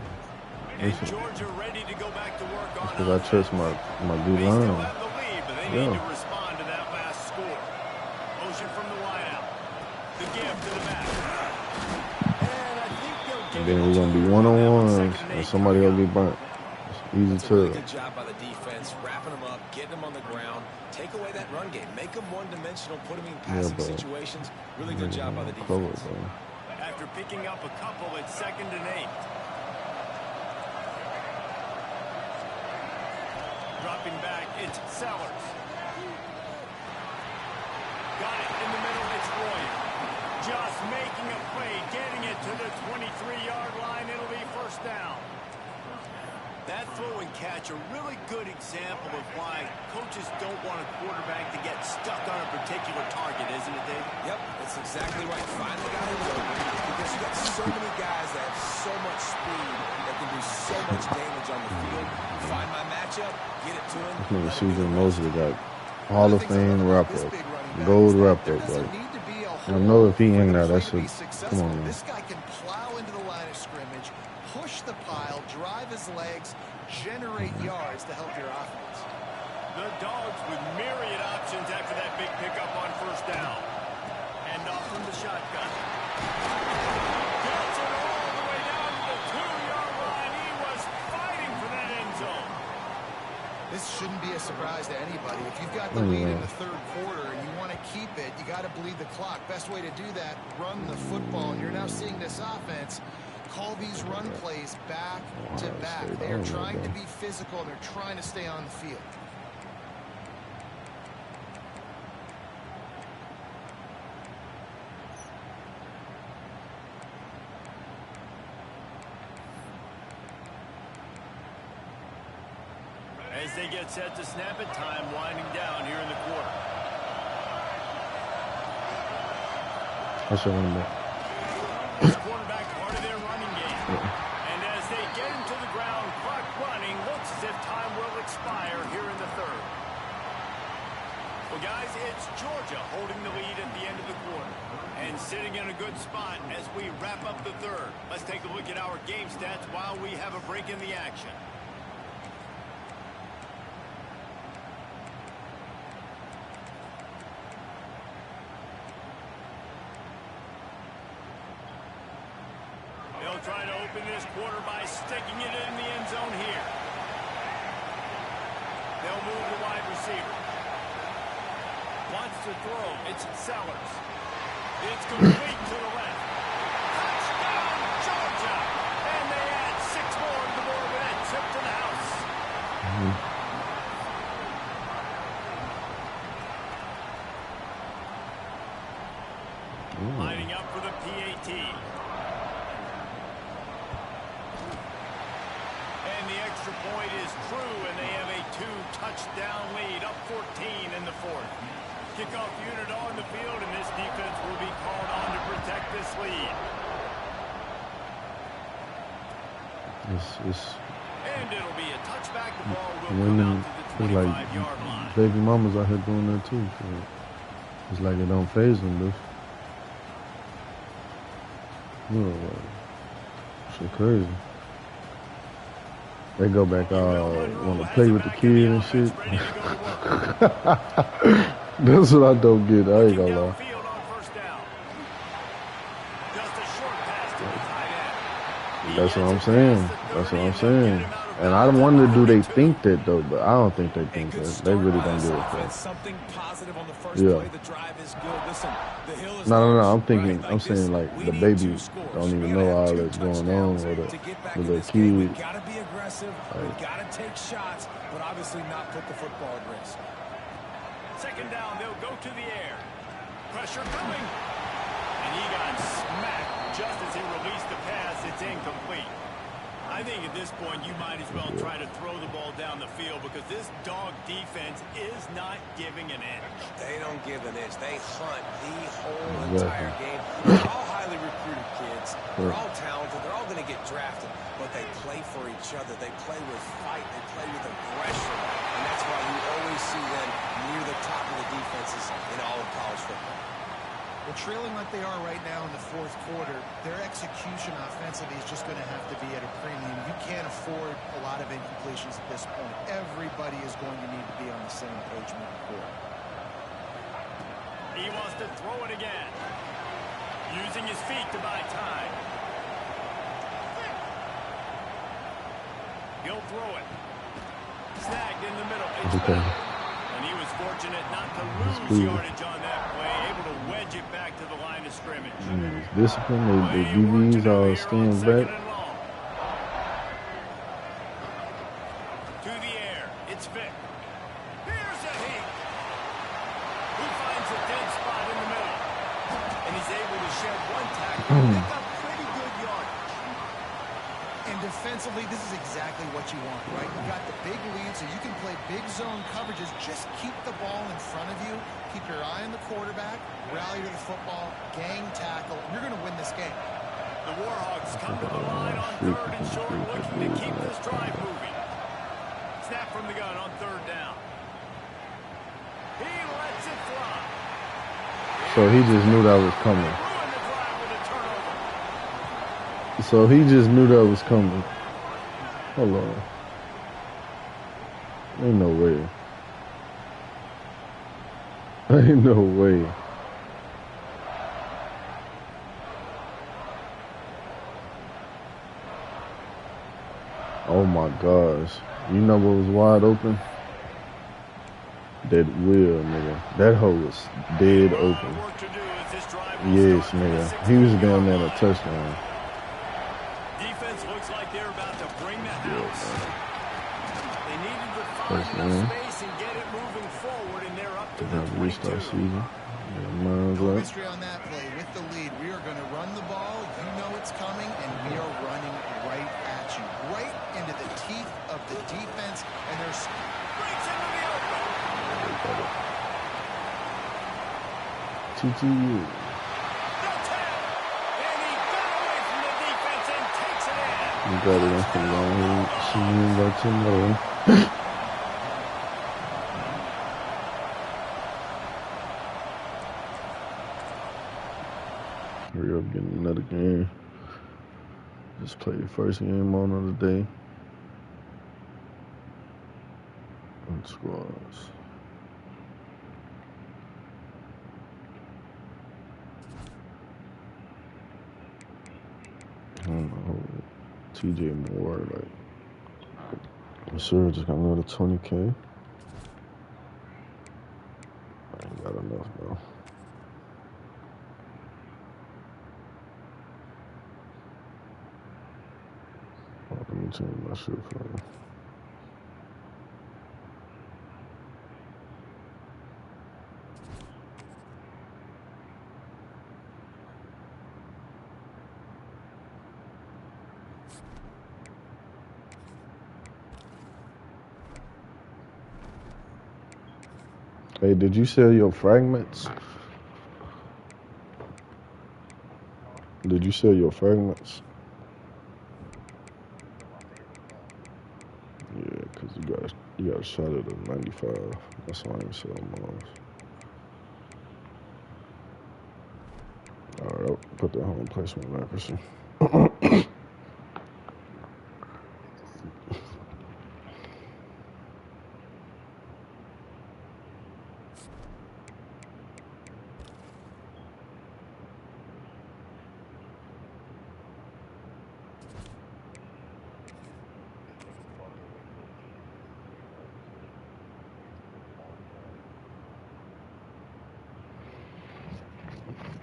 And Georgia ready to go back to work on because I trust my D line. They still have the lead, but they need to respond to that last score. Motion from the wideout. The give to the back. And then we're gonna be one-on-ones, and somebody will get burnt. It's easy to. Really good job by the defense, wrapping them up, getting them on the ground. Take away that run game, make them one-dimensional, put them in passing situations. Really good job by the defense. After picking up a couple, it's 2nd and 8. Dropping back, it's Sellers. Got it in the middle, it's Royer. Just making a play, getting it to the 23-yard line. It'll be It's a really good example of why coaches don't want a quarterback to get stuck on a particular target, isn't it, Dave? Yep, that's exactly right. Find the guy who's open because you got so many guys that have so much speed that can do so much damage on the field. Find my matchup, get it to him. I think Susan Mosley got Hall of Fame wrap-up, gold wrap-up. Like, I know if he in there, that should, come on, man. This guy can plow into the line of scrimmage, push the pile, drive his legs, generate yards to help your offense. The Dogs with myriad options after that big pickup on first down. And off from the shotgun. Gets it all the way down to the 2-yard line. He was fighting for that end zone. This shouldn't be a surprise to anybody. If you've got the lead in the third quarter and you want to keep it, you got to bleed the clock. Best way to do that, run the football. And you're now seeing this offense call these run plays back to back. They are trying to be physical, and they're trying to stay on the field. As they get set to snap it, time winding down here in the quarter. I should want to know. Quarterback part of their running game. And as they get him to the ground, clock running, looks as if time will expire here in the third. Well, guys, it's Georgia holding the lead at the end of the quarter and sitting in a good spot as we wrap up the third. Let's take a look at our game stats while we have a break in the action. They'll try to open this quarter by sticking it in the end zone here. They'll move the wide receiver. Wants to throw. It's Sellers. It's complete to the left. Touchdown, Georgia! And they add 6 more to the board with that tip to the house. Lining up for the PAT. And the extra point is true, and they have a 2-touchdown lead, up 14 in the fourth. Kickoff unit on the field, and this defense will be called on to protect this lead. And it'll be a touchback. The ball will come out to the 25-yard line. Baby mamas out here doing that too. So it's like it don't faze them, dude. Shit crazy. They go back, want to play with the kid and shit. That's what I don't get. I ain't gonna lie. That's what I'm saying. That's what I'm saying. And I wonder, do they think that though? But I don't think they think that. They really don't do it. Yeah. No. I'm thinking. I'm saying like the baby don't even know all that's going on, or the little kid. Gotta be aggressive. We gotta take shots, but obviously not put the football at risk. Second down, they'll go to the air. Pressure coming. And he got smacked just as he released the pass. It's incomplete. I think at this point you might as well try to throw the ball down the field because this dog defense is not giving an inch. They don't give an inch. They hunt the whole entire game. They're all highly recruited kids. They're all talented. They're all going to get drafted. But they play for each other. They play with fight. They play with aggression. And that's why you always see them near the top of the defenses in all of college football. Well, trailing like they are right now in the fourth quarter, their execution offensively is just going to have to be at a premium. You can't afford a lot of incompletions at this point. Everybody is going to need to be on the same page moving forward. He wants to throw it again. Using his feet to buy time. He'll throw it. Snagged in the middle. It's and he was fortunate not to lose yardage on that play, able to wedge it back to the line of scrimmage. Discipline, the DBs are staying back. To the air, it's Vick. Here's a heat. Who finds a dead spot in the middle. And he's able to shed one tackle and pick up pretty good yardage. And defensively, this is exactly what you want, right? You got the big lead, so you can play big zone coverages. Just keep the ball in front of you. Keep your eye on the quarterback. Rally to the football. Gang tackle. You're going to win this game. The Warhawks come to the line on 3rd and short, looking to keep this drive moving. Snap from the gun on 3rd down. He lets it fly. So he just knew that was coming. So he just knew that was coming. Hold on. Ain't no way. Ain't no way. Oh my gosh. You know what was wide open? That wheel, nigga. That hole was dead open. Yes, nigga. He was down there in a touchdown. Defense looks like they're about to bring the house. They needed to find enough space and get it moving forward, and they're up to the 22. Season. No mystery on that play. With the lead, we are going to run the ball. You know it's coming, and we are running right at you. Right into the teeth of the defense, and there's breaks into the open. TTU. You got it off the line. See you by tomorrow. Hurry up, get another game. Just play your first game on of the day. And squads. I don't know. TJ Moore, like, I'm sure just got another 20K. I ain't got enough, though. Let me change my shit for you. Hey, did you sell your fragments? Did you sell your fragments? Yeah, because you got a shot at a 95. That's why I ain't selling mine. Alright, I'll put that home placement accuracy.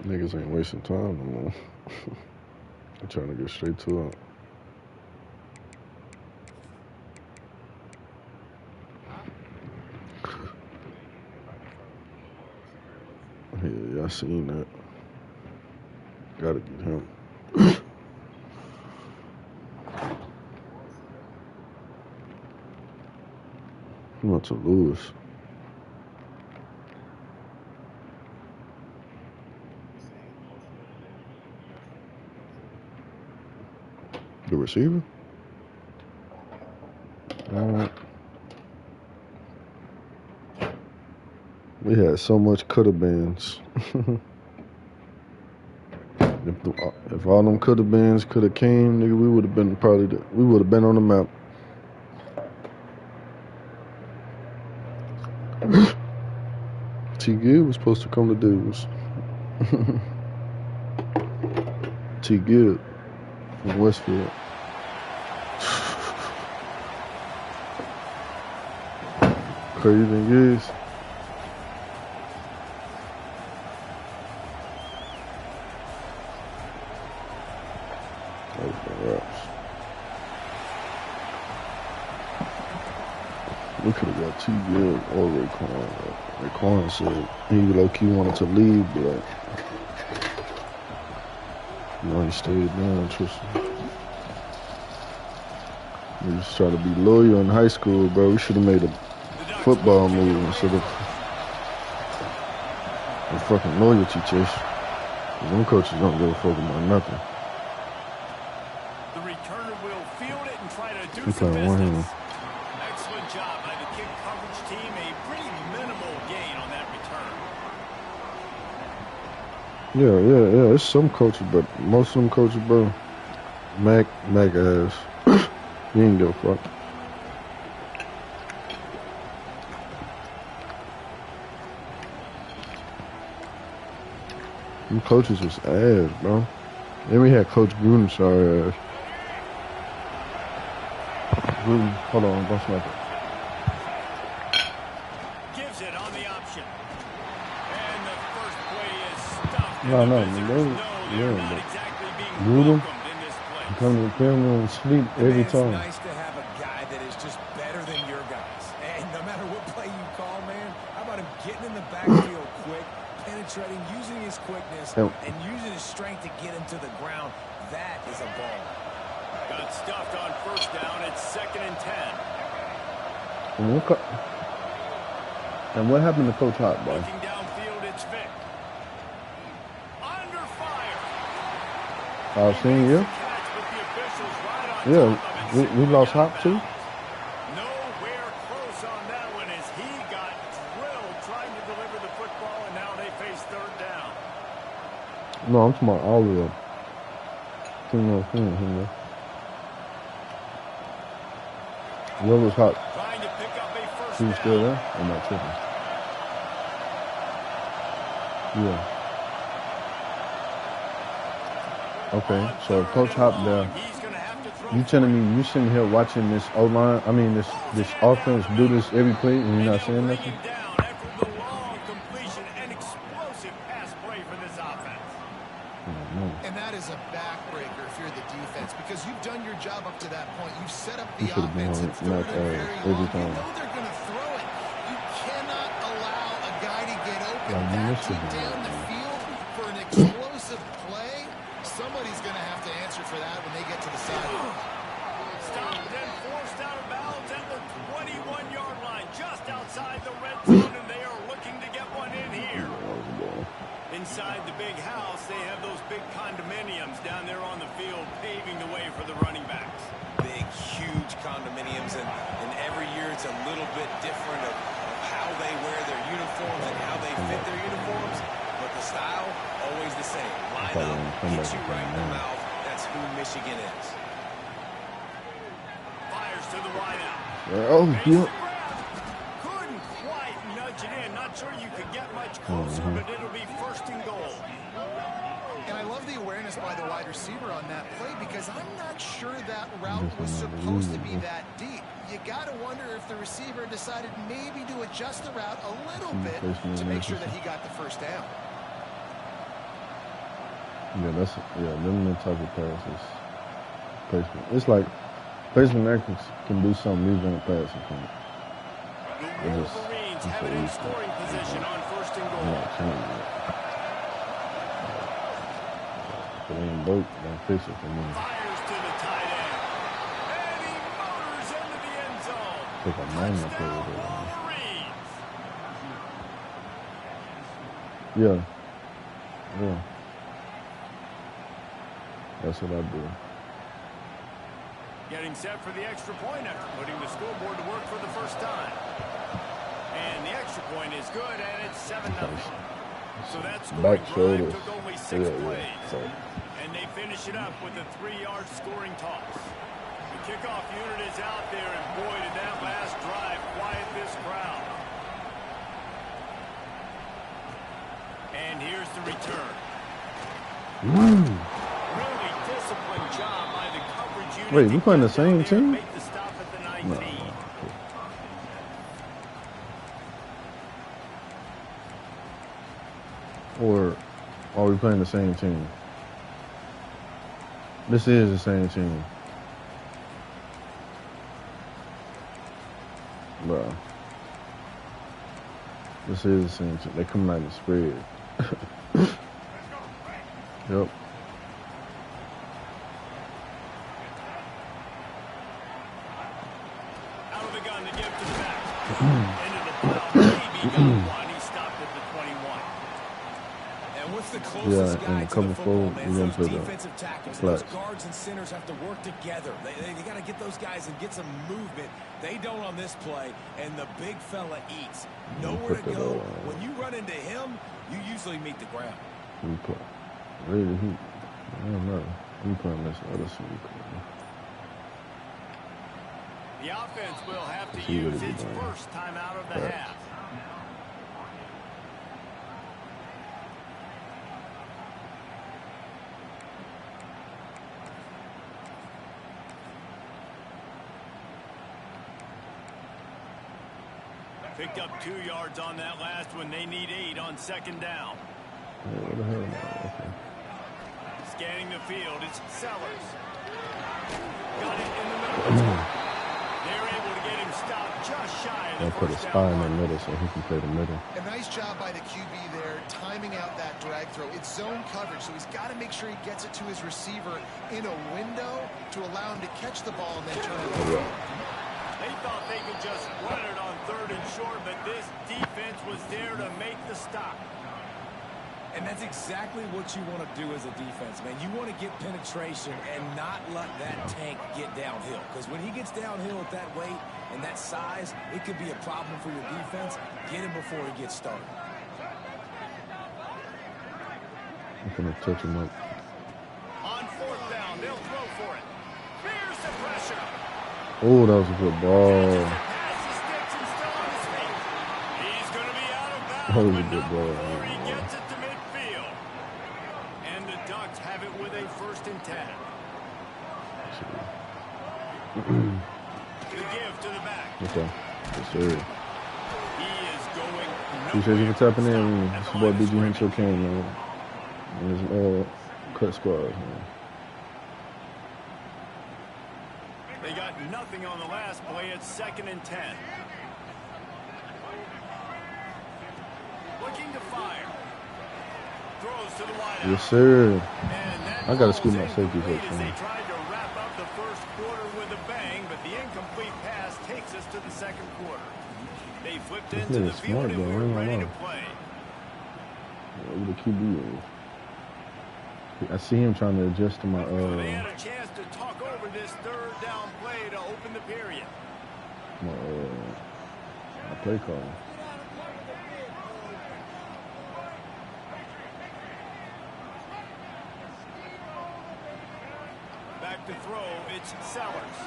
Niggas ain't wasting time no more. I'm trying to get straight to it. Yeah, I seen that. Gotta get him. He went to Lewis. The receiver? We had so much coulda beens. If all them coulda beens coulda came, nigga, we would have been we would have been on the map. T. Gibb was supposed to come to Davis. T. Gibb from Westfield. Crazy thing is, we could have got T. Gibb or Raekwon. Raekwon said he low-key wanted to leave, but he stayed down, Tristan. We just try to be loyal in high school, bro. We should have made a football move instead of a fucking loyalty chase. Cause them coaches don't give a fuck about nothing. The returner will field it and try to do He some playing one business. hand. Excellent job by the kick coverage team. A pretty minimal gain on that return. Yeah. It's some coaches, but most of them coaches, bro, Mac ass. He ain't give a fuck. Them coaches was ass, bro. Then we had Coach Gruden, sorry ass. Gruden, hold on, don't snap it. Gives it on the option. And the first play is stuffed. No, And the man, visitors they- know yeah, they're not but exactly being Gruden, welcomed in this place. Come to the film room and sleep every It's time. nice to have a guy that is just better than your guys. And no matter what play you call, man, how about him getting in the backfield quick, penetrating, using his quickness, Yep. and using his strength to get him to the ground. That is a ball. Got stuffed on first down. It's 2nd and 10. And what happened to Coach Hot, boy? Looking downfield, it's Vic. Under fire. I've seen you. Catch with the officials right on Yeah, top of it. we lost Hop too. Nowhere close on that one as he got drilled trying to deliver the football, and now they face 3rd down. No, I'm talking about all of them. Where was Hot? Trying to pick up a first He was down. still there? I'm not tripping. Yeah. Okay, so Coach Hop there. He's gonna have to throw You telling me you sitting here watching this O-line, this offense do this every play and you're not saying bring nothing? him down after the long completion and explosive pass play for this offense. And that is a backbreaker if you're the defense because you've done your job up to that point. You've set up You the should have been offense on in 3rd Mac and very every long. You time. know they're going to throw it. You cannot allow a guy to get open Yeah, that this should deep be down right, the man. field for an explosive play. Somebody's going to have to answer for that when they get to the sideline. Stopped and forced out of bounds at the 21-yard line, just outside the red zone, and they are looking to get one in here. Inside the big house, they have those big condominiums down there on the field, paving the way for the running backs. Big, huge condominiums, and every year it's a little bit different of how they wear their uniforms and how they fit their uniforms, but the style, always the same. Line up, hit you right in the mouth. That's who Michigan is. Fires to the wideout. Oh, Makes the yeah. grab. Couldn't quite nudge it in. Not sure you could get much closer, but it'll be 1st and goal. And I love the awareness by the wide receiver on that play because I'm not sure that route was supposed to be that deep. You got to wonder if the receiver decided maybe to adjust the route a little bit to make sure that he got the first down. Yeah, them the type of passes. Placement. It's like placement actors can do something even in passing. The Wolverines have it in scoring position on 1st and I'm goal. not changing it. If it ain't broke, don't fix it for me. Fires to the tight end. And he motors into the end zone. I think I'm mine up Touchdown, over there. Wolverines. Yeah. That's what I do. Getting set for the extra point after putting the scoreboard to work for the first time. And the extra point is good, and it's 7-0. So that scoring Back drive shoulders. took only 6 Yeah. plays. So, And they finish it up with a 3-yard scoring toss. The kickoff unit is out there, and boy, did that last drive quiet this crowd. And here's the return. Really disciplined job by the coverage unit. Wait, we playing the to get down same there and team? make the stop at the 19. or are we playing the same team? This is the same team. Bro. This is the same team. They coming out and spread. Yep. the gun to give to the back. Into the pile, maybe got one. He stopped at the 21. And what's the closest guy to the football, man? Those play defensive tackles, those guards and centers have to work together. They got to get those guys and get some movement. They don't on this play, and the big fella eats. Nowhere to go. When you run into him, you usually meet the ground. Really, I don't know. I'm playing this other side. The offense will have to use its first timeout of the half. Picked up 2 yards on that last one. They need 8 on second down. What the hell am I? Okay. Scanning the field, it's Sellers. Got it in the middle. They're able to get him stopped just shy of the I'll put a spy in the middle so he can play the middle. A nice job by the QB there, timing out that drag throw. It's zone coverage, so he's got to make sure he gets it to his receiver in a window to allow him to catch the ball and then turn it over. They thought they could just run it on 3rd and short, but this defense was there to make the stop. And that's exactly what you want to do as a defense, man. You want to get penetration and not let that tank get downhill. Because when he gets downhill at that weight and that size, it could be a problem for your defense. Get him before he gets started. I'm going to touch him up. On 4th down, they'll throw for it. Here's the pressure. Oh, that was a good ball. He's going to be out of bounds. That was a good ball. He gets it to midfield. And the Ducks have it with a 1st and 10. The give to the back. Okay. Yes, sir. He is going. Appreciate you for tapping in. It's your boy BG Henshaw King, man. And his cut squad, man. They got nothing on the last play. It's 2nd and 10. Looking to fire. Throws to the wideout. Yes, sir. I got to scoot my safety up. They tried to wrap up the 1st quarter with a bang, but the incomplete pass takes us to the 2nd quarter. They flipped into the field and we're ready to play. Over the QB. I see him trying to adjust to my They had a chance to talk over this 3rd down play to open the period. My play call. Back to throw, it's Sellers.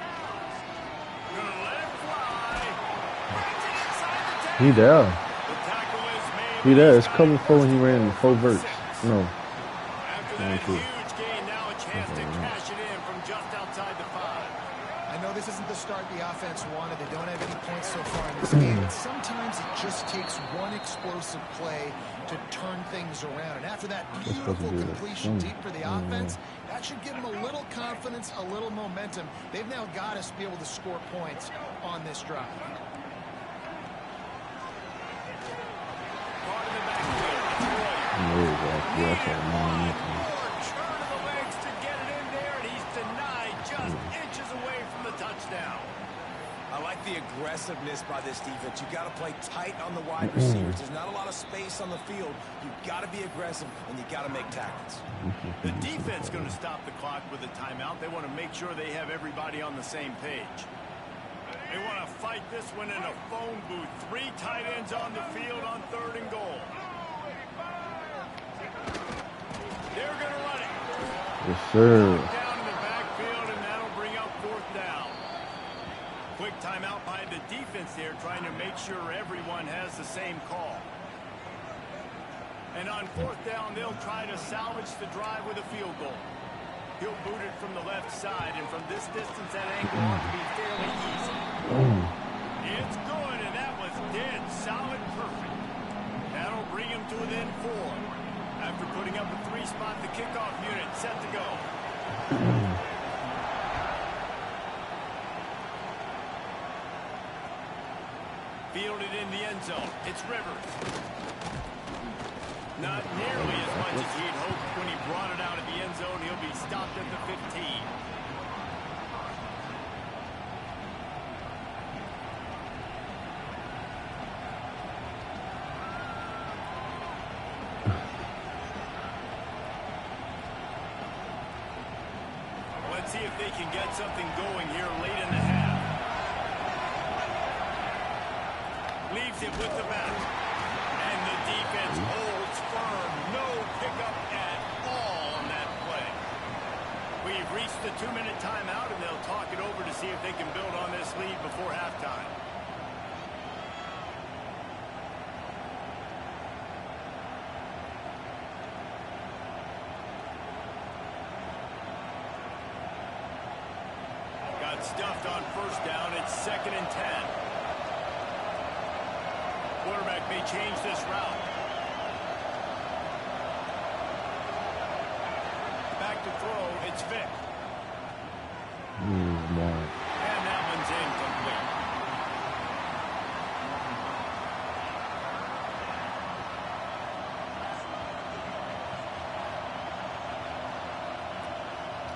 Gonna let it fly. He there. The tackle is made. He there. It's coming forward. He ran 4 verts. No. After that huge gain, now a chance to cash it in from just outside the 5. I know this isn't the start the offense wanted. They don't have any points so far in this game. And sometimes it just takes one explosive play to turn things around. And after that beautiful completion deep for the offense, that should give them a little confidence, a little momentum. They've now got us to be able to score points on this drive. Part of the backfield. Turn of the legs to get it in there, and he's denied just inches away from the touchdown. I like the aggressiveness by this defense. You got to play tight on the wide receivers. There's not a lot of space on the field. You got to be aggressive, and you got to make tackles. The defense going to stop the clock with a timeout. They want to make sure they have everybody on the same page. They want to fight this one in a phone booth. 3 tight ends on the field on 3rd and goal. They're going to run it. Yes, sir. Down in the backfield, and that'll bring up 4th down. Quick timeout by the defense there, trying to make sure everyone has the same call. And on 4th down, they'll try to salvage the drive with a field goal. He'll boot it from the left side, and from this distance, that angle ought to be fairly easy. It's good, and that was dead solid perfect. That'll bring him to within 4. After putting up a 3-spot, the kickoff unit set to go. Fielded in the end zone. It's Rivers. Not nearly as much as he'd hoped when he brought it out of the end zone. He'll be stopped at the 15. Let's see if they can get something going here late in the half. Leaves it with the back. And the defense holds firm. No pickup at all on that play. We've reached the 2-minute timeout, and they'll talk it over to see if they can build on this lead before halftime. Got stuffed on first down. It's 2nd and 10. Quarterback may change this route. Back to throw. It's Vic. Man. And that one's incomplete.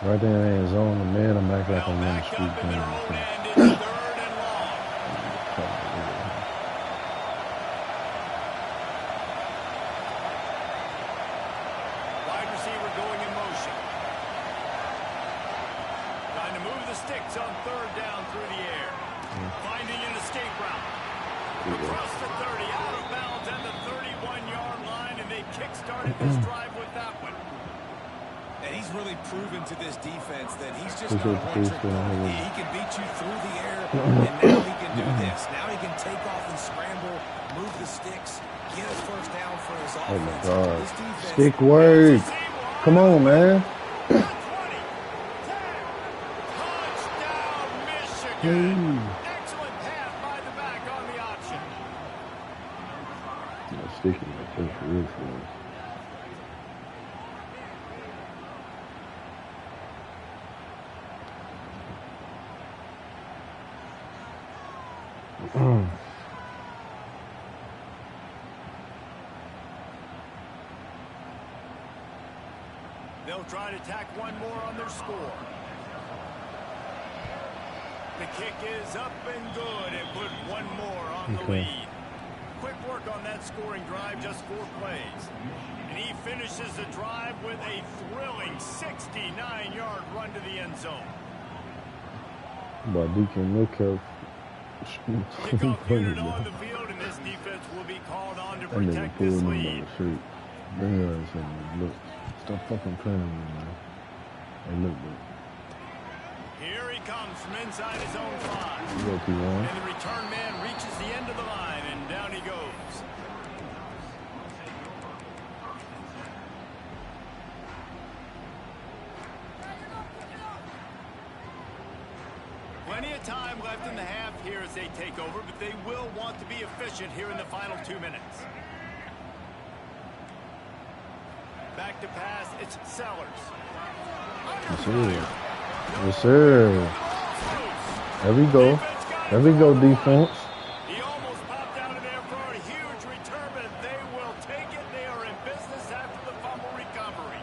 Right there in his zone, the man, I'm acting like I'm on the street. Up in their own end, it's 3rd and long. Wide receiver going in motion. Trying to move the sticks on 3rd down through the air. Finding an escape route. Across the 30, out of bounds at the 31-yard line, and they kick-started this drive with that one. And he's really proven to this defense that he's just not a one-trick pony. He can beat you through the air, and now he can do this. Now he can take off and scramble, move the sticks, get a first down for his offense. Oh, my God. This defense, Stick work. Come on, man. Touchdown, Michigan. Excellent pass by the back on the option. Sticky, that's real for us. They'll try to tack one more on their score. The kick is up and good and put one more on the lead. Quick work on that scoring drive, just 4 plays. And he finishes the drive with a thrilling 69-yard run to the end zone. But Deacon, look how Kickoff unit on the field, and this defense will be called on to protect this lead. Bring your ass in. Look, stop fucking playing with me, man. Hey, look. Here he comes from inside his own 5. And the return man reaches the end of the line, and down he goes. Plenty of time left in the half here as they take over, but they will want to be efficient here in the final 2 minutes. Back to pass, it's Sellers. Yes, sir. There we go. There we go, defense. He almost popped out of there for a huge return, but they will take it. They are in business after the fumble recovery.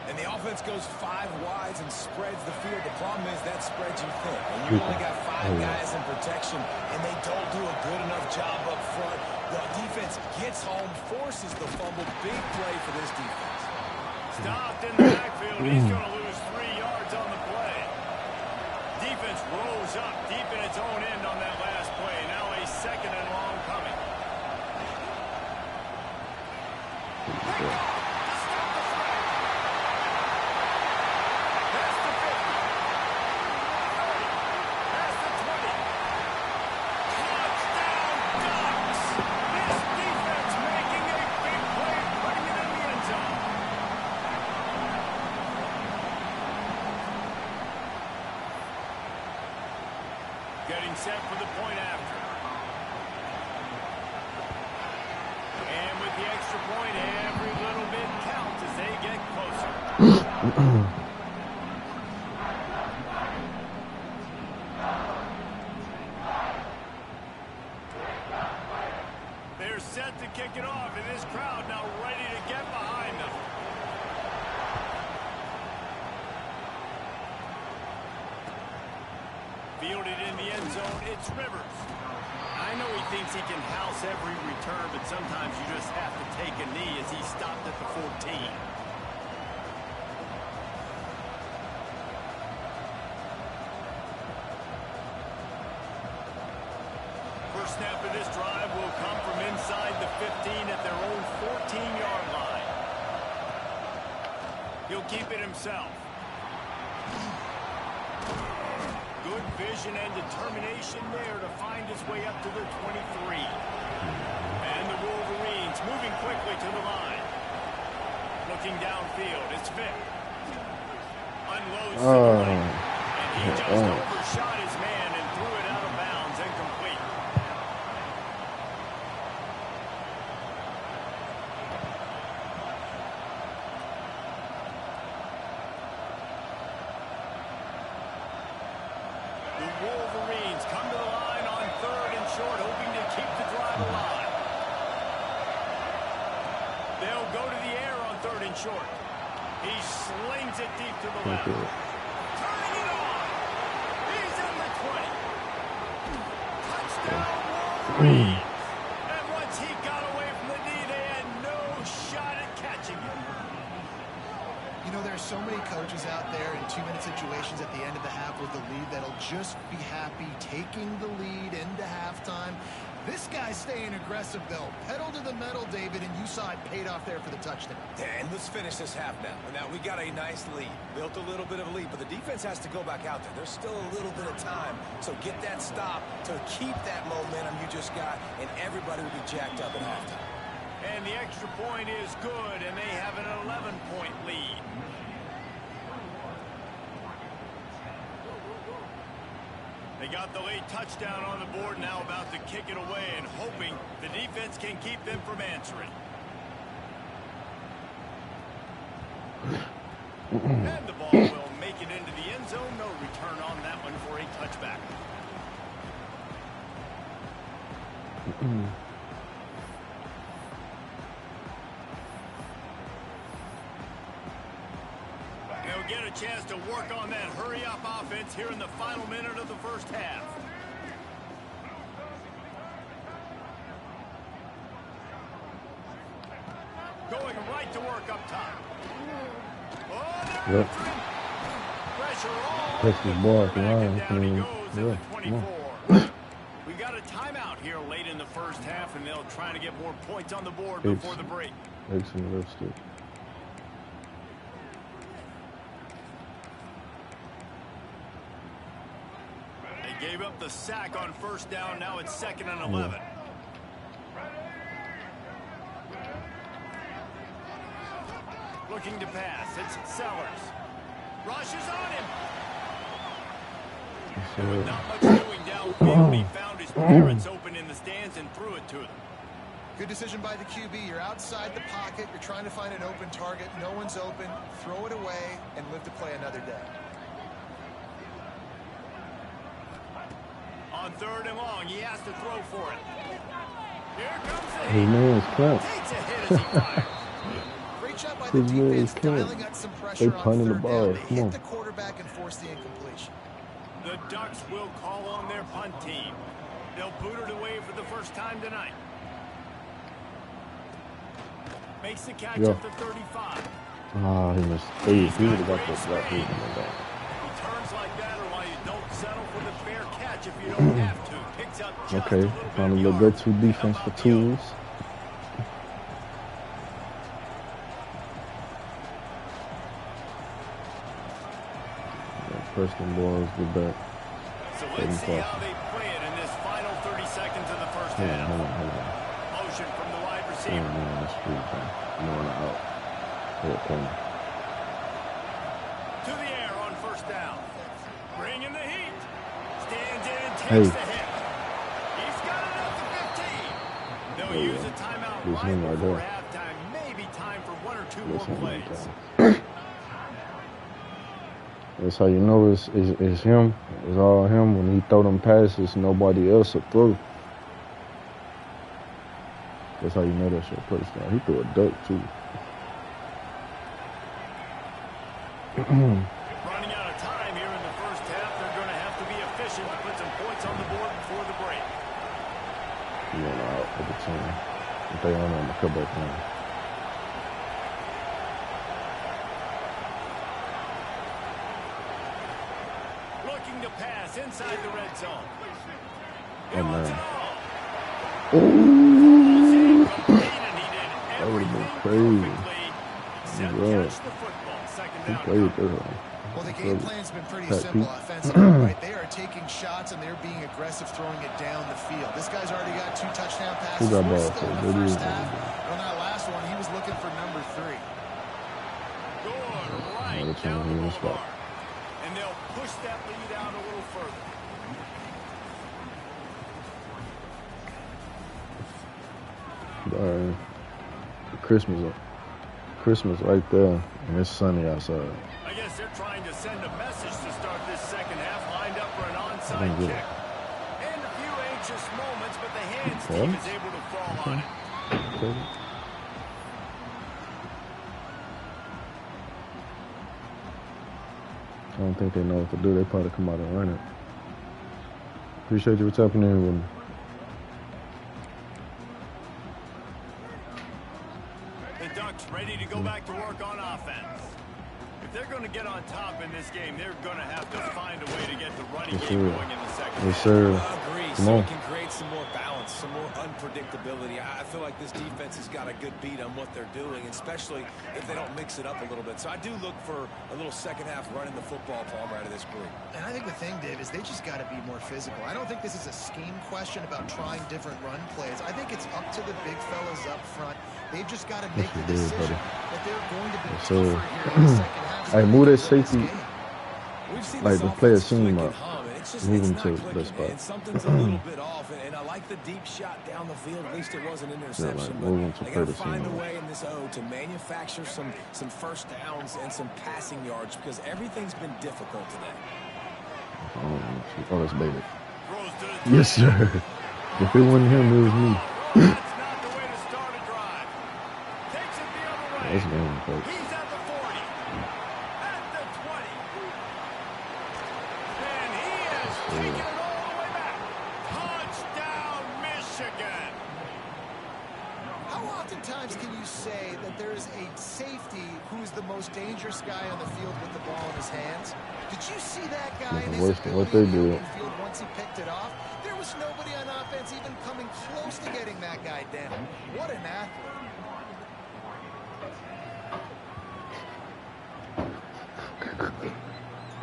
And the offense goes 5 wides and spreads the field. The problem is that spreads you thin. And you only got 5 guys in protection, and they don't do a good enough job up front. The defense gets home, forces the fumble. Big play for this defense. Stopped in the backfield. He's going to lose 3 yards on the play. Defense rose up deep in its own end on that last play. Now a 2nd and long coming. Getting set for the point after. And with the extra point, every little bit counts as they get closer. They're set to kick it off, and this crowd now ready to get behind them. Fielded in the end zone, it's Rivers. I know he thinks he can house every return, but sometimes you just have to take a knee as he stopped at the 14. first snap of this drive will come from inside the 15 at their own 14-yard line. He'll keep it himself. Good vision and determination there to find his way up to the 23. And the Wolverines moving quickly to the line. Looking downfield, it's Vick. Unloads to the lane. And he just overshot his man and threw it out of bounds, incomplete. The Wolverines come to the line on 3rd and short, hoping to keep the drive alive. They'll go to the air on 3rd and short. He slings it deep to the left. Turning it on. He's in the 20. Touchdown, Wolverines. And once he got away from the knee, they had no shot at catching him. You know, there's so many coaches out there in 2-minute situations at the end of the half with the lead that'll just be happy taking the lead into halftime. This guy's staying aggressive, though. Pedal to the metal, David, and you saw it paid off there for the touchdown. And let's finish this half now. Now, we got a nice lead. Built a little bit of a lead, but the defense has to go back out there. There's still a little bit of time. So get that stop to keep that momentum you just got, and everybody will be jacked up at halftime. And the extra point is good, and they have an 11-point lead. They got the late touchdown on the board, now about to kick it away and hoping the defense can keep them from answering. And the ball will make it into the end zone. No return on that one for a touchback. They'll get a chance to work on that hurry-up offense here in the final minute of the first half. Going right to work up top. Oh, yep. Pressure all Takes his ball back and down he goes at the 24. We got a timeout here late in the first half, and they'll try to get more points on the board before the break. Excellent lipstick. They gave up the sack on first down. Now it's 2nd and 11. Looking to pass. It's Sellers. Rushes on him. And with not much doing downfield, he found his parents open in the stands and threw it to them. Good decision by the QB. You're outside the pocket. You're trying to find an open target. No one's open. Throw it away and live to play another day. On 3rd and long, he has to throw for it. Here comes the His man is cut. Takes a hit as he fires. Great job by the defense dialing up some pressure on punting the 3rd ball. down. They hit the quarterback and force the incompletion. The Ducks will call on their punt team. They'll boot it away for the first time tonight. Makes the catch at the 35. Ah, he missed. He would have got that block. He Returns like that are why you don't settle for the fair catch if you don't have to. Picks up just okay, found a little go-to defense for tools. First and balls, get back. So let's see how they play it in this final 30 seconds of the first half. Hold on. Motion from the wide receiver. That's pretty fun. No one out. To the air on first down. Bringing the heat. Stands in and takes the hit. He's got it at the 15. They'll use a timeout right before halftime. Maybe time for 1 or 2 more plays. That's how you know it's him. It's all him. When he throw them passes, nobody else will throw. That's how you know that's your touchdown. He threw a duck, too. Running out of time here in the first half. They're going to have to be efficient to put some points on the board before the break. You know, out at the team. If they on the cutback line. Looking to pass inside the red zone. Oh, man. Ooh. That would have been crazy. He played that. Well, the game plan's been pretty simple offensively, right? They are taking shots and they're being aggressive, throwing it down the field. This guy's already got 2 touchdown passes. Who got We're ball still in for? the first half. On that last one, he was looking for number 3. Going right down the boulevard. And they'll push that lead out a little further. Christmas right there, and it's sunny outside. I guess they're trying to send a message to start this second half, lined up for an onside kick. And a few anxious moments, but the hands team is able to fall on it. Okay. I don't think they know what to do. They probably come out and run it. Appreciate you for tapping in with me. The Ducks ready to go back to work on offense. If they're going to get on top in this game, they're going to have to find a way to get the running game going in the second half. Yes, sir. I agree. So we can create some more balance, some more unpredictability. I feel like this defense has got a good beat on what they're doing, especially if they don't mix it up a little bit. So I do look for a little second half running the football Palmer out of this group. And I think the thing, Dave, is they just got to be more physical. I don't think this is a scheme question about trying different run plays. I think it's up to the big fellas up front. They've just got to make the decision that they're going to be tougher here in the second half. I move that safety, like the player seem up. Moving to the spot. And something's a little bit off, and I like the deep shot down the field. At least it was an interception. Yeah, like but they got to find a way in this O to manufacture some first downs and some passing yards because everything's been difficult today. Oh, that's baby. Yes, sir. If it wasn't him, it was me. That's not the way to start a drive. Takes it the other way. That's game, folks. He's at the 40. At the 20. And he has taken it all the way back. Touchdown, Michigan. How oftentimes can you say that there is a safety who's the most dangerous guy on the field with the ball in his hands? Did you see that guy in his Worse than what they do. field once he picked it off? There was nobody on offense even coming close to getting that guy down. What an athlete.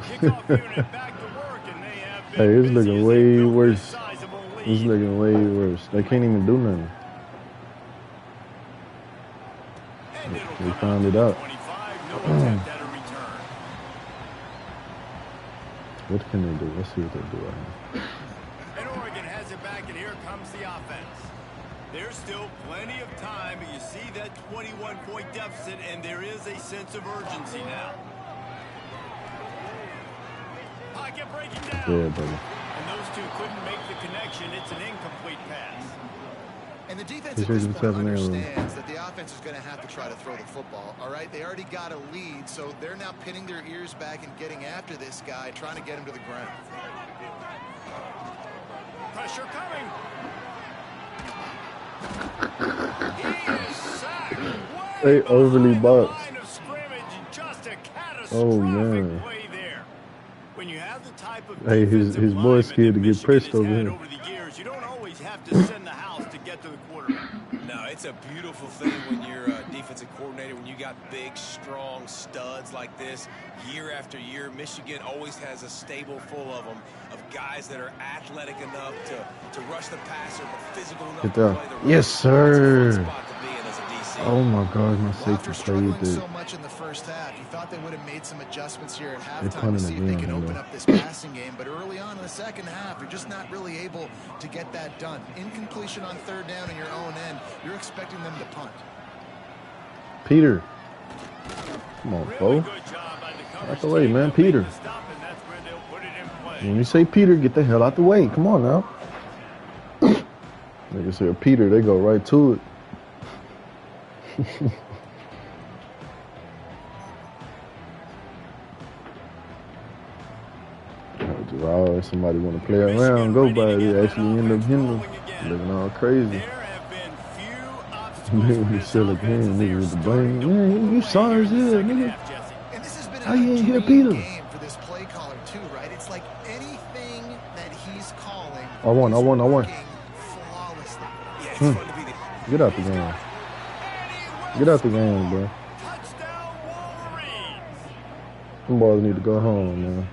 Kickoff unit back to work, and they have been Hey, it's busy looking as way they build worse. this sizable lead. It's looking way worse. They can't even do nothing. And it'll We come found out it to out. 25, no attempt at a return. What can they do? Let's see what they do right now. And Oregon has it back, and here comes the offense. There's still plenty of time, but you see that 21-point deficit, and there is a sense of urgency now. Pocket breaking down. Yeah, buddy. And those two couldn't make the connection. It's an incomplete pass. And the defense at this point understands that the offense is going to have to try to throw the football, all right? They already got a lead, so they're now pinning their ears back and getting after this guy, trying to get him to the ground. Pressure coming. He is sacked. They overly boxed. Line of scrimmage, just a catastrophic Oh, man. play there. When you have the type of Hey, his boy's scared to get pressed over here. over the years, you don't always have to send the house to get to the quarterback. No, it's a beautiful thing when you're a defensive coordinator, when you got big, strong studs like this. Year after year, Michigan always has a stable full of them, of guys that are athletic enough to rush the passer, but physical enough to play the run. Yes, sir. It's a fun spot to be in as a DC. Oh my God, my Well, safety after played struggling it. so much in the first half, you thought they would have made some adjustments here at halftime punted to see if they again, can open though. up this passing game. But early on in the second half, you're just not really able to get that done. Incompletion on third down in your own end, you're expecting them to punt. Peter. Come on, Really Bo. good job by the coverage Out the way, team man. to make Peter. the stop, and that's where they'll put it in play. When you say Peter, get the hell out the way. Come on now. Niggas say Peter, they go right to it. Always somebody want to play around, go by it. They actually end up hitting them. Looking all crazy. There have been few obstacles for Nigga, this still a offense game. as they Nigga are with the starting blame. to Man, pull you away sorry here as in the hell, second nigga. half, Jesse. And this has been How an you ain't hear intriguing Peter? game for this play caller too, right? It's like anything that he's calling I won. is working flawlessly. it's fun to be the... Get out the game. Get out the game, bro. Touchdown, Wolverines. Them boys need to go home, man.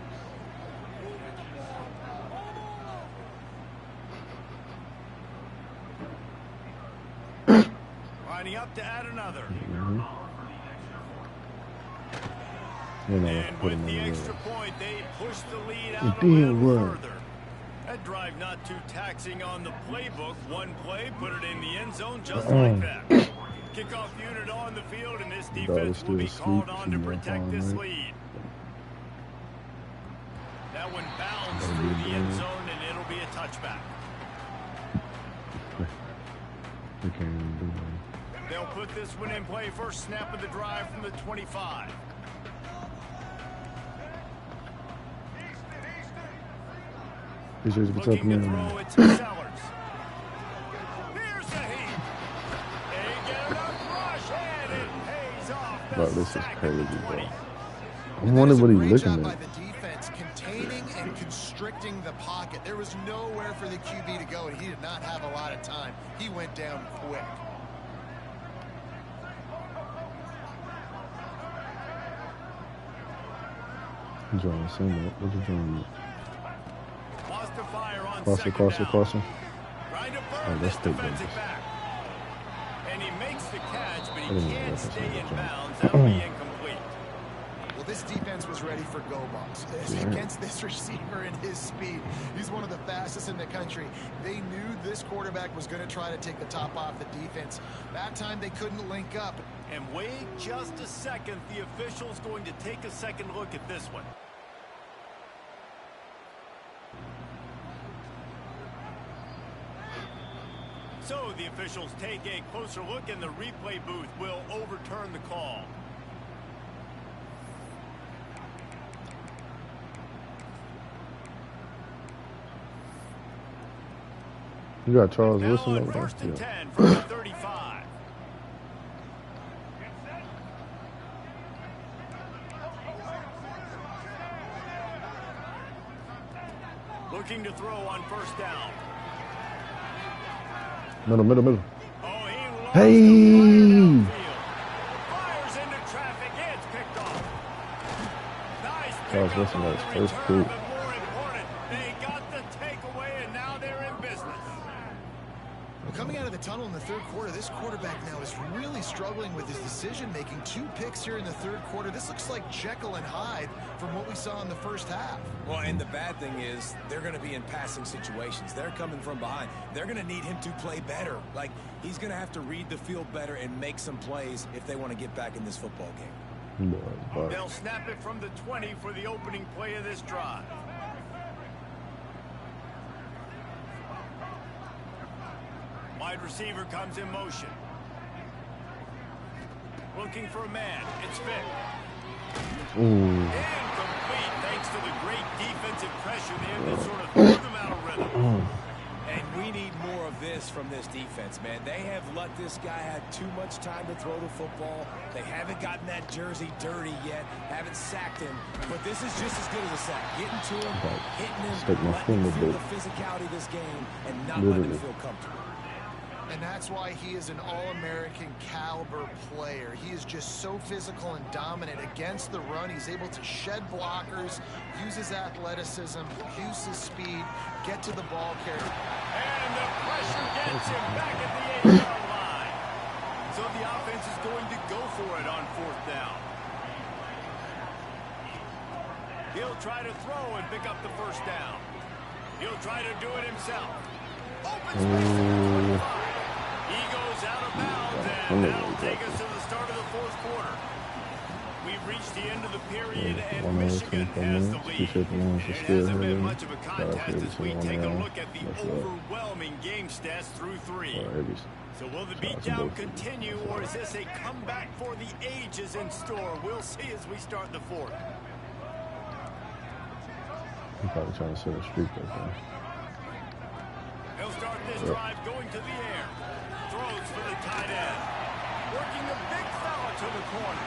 Lining up to add another. And with the extra point, they push the lead out a little further. That drive not too taxing on the playbook. One play, put it in the end zone just like that. Kickoff unit on the field, and this defense will be called on to protect this lead. That one bounds through the end zone, and it'll be a touchback. They'll put this one in play. First snap of the drive from the 25. Looking to throw it to Sellers. Here's the heat. They get enough rush, and it pays off. Bro, this is crazy, bro. I wonder what he's looking by at. the defense, containing and constricting the pocket. There was nowhere for the QB to go, and he did not have a lot of time. He went down quick. He's trying to send it. What's he trying to do? Lost to fire on Crossing. Trying to Oh, burn that's this the defensive dangerous. back. And he makes the catch, but I he didn't know can't that's stay what in I'm bounds. That'll be incomplete. Well, this defense was ready for go box. Against this receiver and his speed, he's one of the fastest in the country. They knew this quarterback was going to try to take the top off the defense. That time they couldn't link up. And wait just a second. The official's going to take a second look at this one. So the officials take a closer look, and the replay booth will overturn the call. You got Charles Now Wilson on over there? first and Yeah. 10 from the 35. Looking to throw on first down. Middle. Oh, he lost Hey! the fire downfield. Fires into traffic. It's picked off. Nice Charles pickup Wilson on got his the first return, pick. but more important, they got the takeaway, and now they're in business. Well, coming out of the tunnel in the third quarter, this quarterback now is really struggling with his decision-making. 2 picks here in the third quarter. This looks like Jekyll and Hyde from what we saw in the first half. Well, and the bad thing is they're going to be in passing situations. They're coming from behind. They're going to need him to play better. Like, he's going to have to read the field better and make some plays if they want to get back in this football game. They'll snap it from the 20 for the opening play of this drive. Wide receiver comes in motion. Looking for a man. It's Vick. Incomplete thanks to the great defensive pressure. They have to sort of throw them out of rhythm. And we need more of this from this defense, man. They have let this guy have too much time to throw the football. They haven't gotten that jersey dirty yet, haven't sacked him. But this is just as good as a sack. Getting to him, hitting him, letting him feel the physicality of this game, and not letting him feel comfortable. And that's why he is an All-American caliber player. He is just so physical and dominant against the run. He's able to shed blockers, use his athleticism, use his speed, get to the ball carrier. And the pressure gets him back at the 8-yard line. So the offense is going to go for it on fourth down. He'll try to throw and pick up the first down. He'll try to do it himself. Open space to the 25. He goes out of bounds, and that'll take us to the start of the fourth quarter. We've reached the end of the period, and Michigan has the lead. It hasn't been much of a contest as we take a look at the overwhelming game stats through 3. So will the beatdown continue, or is this a comeback for the ages in store? We'll see as we start the fourth. I'm probably trying to set a streak right there. He'll start this drive going to the air. Throws for the tight end. Working the big fella to the corner.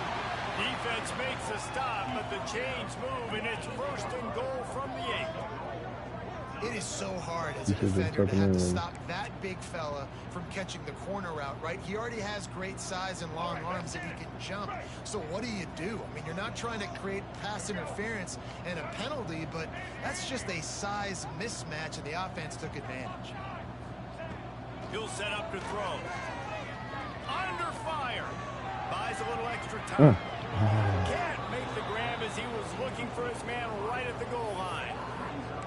Defense makes a stop, but the chains move, and it's first and goal from the 8. It is so hard as a defender to have to stop that big fella from catching the corner route, right? He already has great size and long arms and he can jump. So what do? I mean, you're not trying to create pass interference and a penalty, but that's just a size mismatch, and the offense took advantage. He'll set up to throw. Under fire. Buys a little extra time. Can't make the grab as he was looking for his man right at the goal line.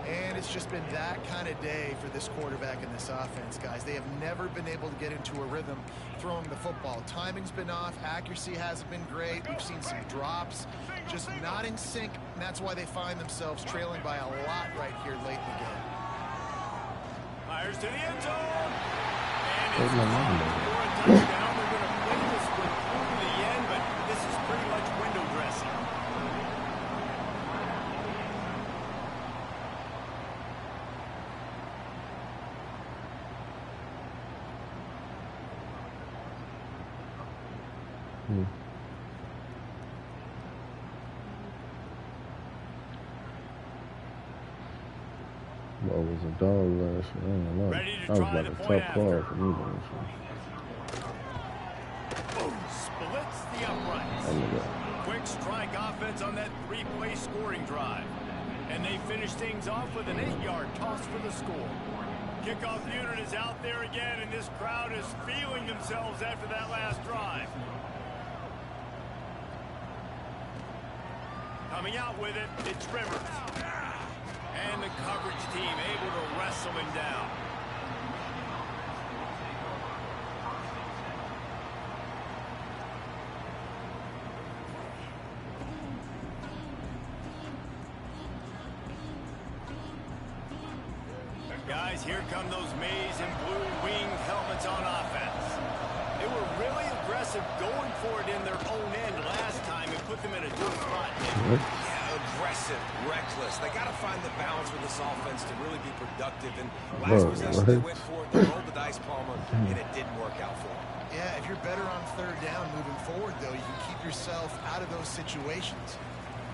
And it's just been that kind of day for this quarterback and this offense, guys. They have never been able to get into a rhythm throwing the football. Timing's been off. Accuracy hasn't been great. We've seen some drops, just not in sync, and that's why they find themselves trailing by a lot right here late in the game. Fires to the end zone. And it's for a touchdown. They're going to play this one through the end, but this is pretty much window dressing. Well, it was a dog last year. I don't know. That was like a tough call for me. Boom, splits the uprights. Quick strike offense on that three-play scoring drive. And they finish things off with an 8-yard toss for the score. Kickoff unit is out there again, and this crowd is feeling themselves after that last drive. Coming out with it, it's Rivers. And the coverage team able to wrestle him down. Guys, here come those maize and blue winged helmets on offense. They were really aggressive going for it in their own end last time and put them in a good spot. Yeah, aggressive, reckless. They got to find the balance with this offense to really be productive. And last possession they went for it, they rolled the dice, Palmer, and it didn't work out for them. Yeah, if you're better on third down moving forward, though, you can keep yourself out of those situations.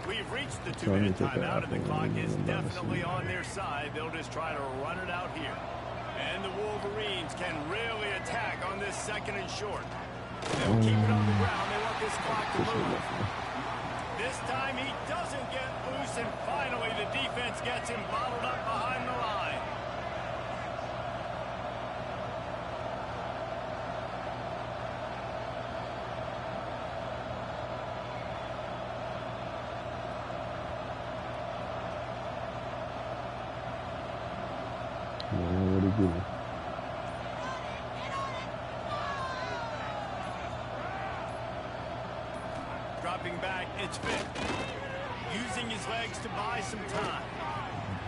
We've reached the 2-minute timeout, and the clock is definitely on their side. They'll just try to run it out here. And the Wolverines can really attack on this second and short. They'll keep it on the ground. They want this clock to move. This time he doesn't get loose, and finally the defense gets him bottled up behind the line. Dropping back, it's Vick. Using his legs to buy some time.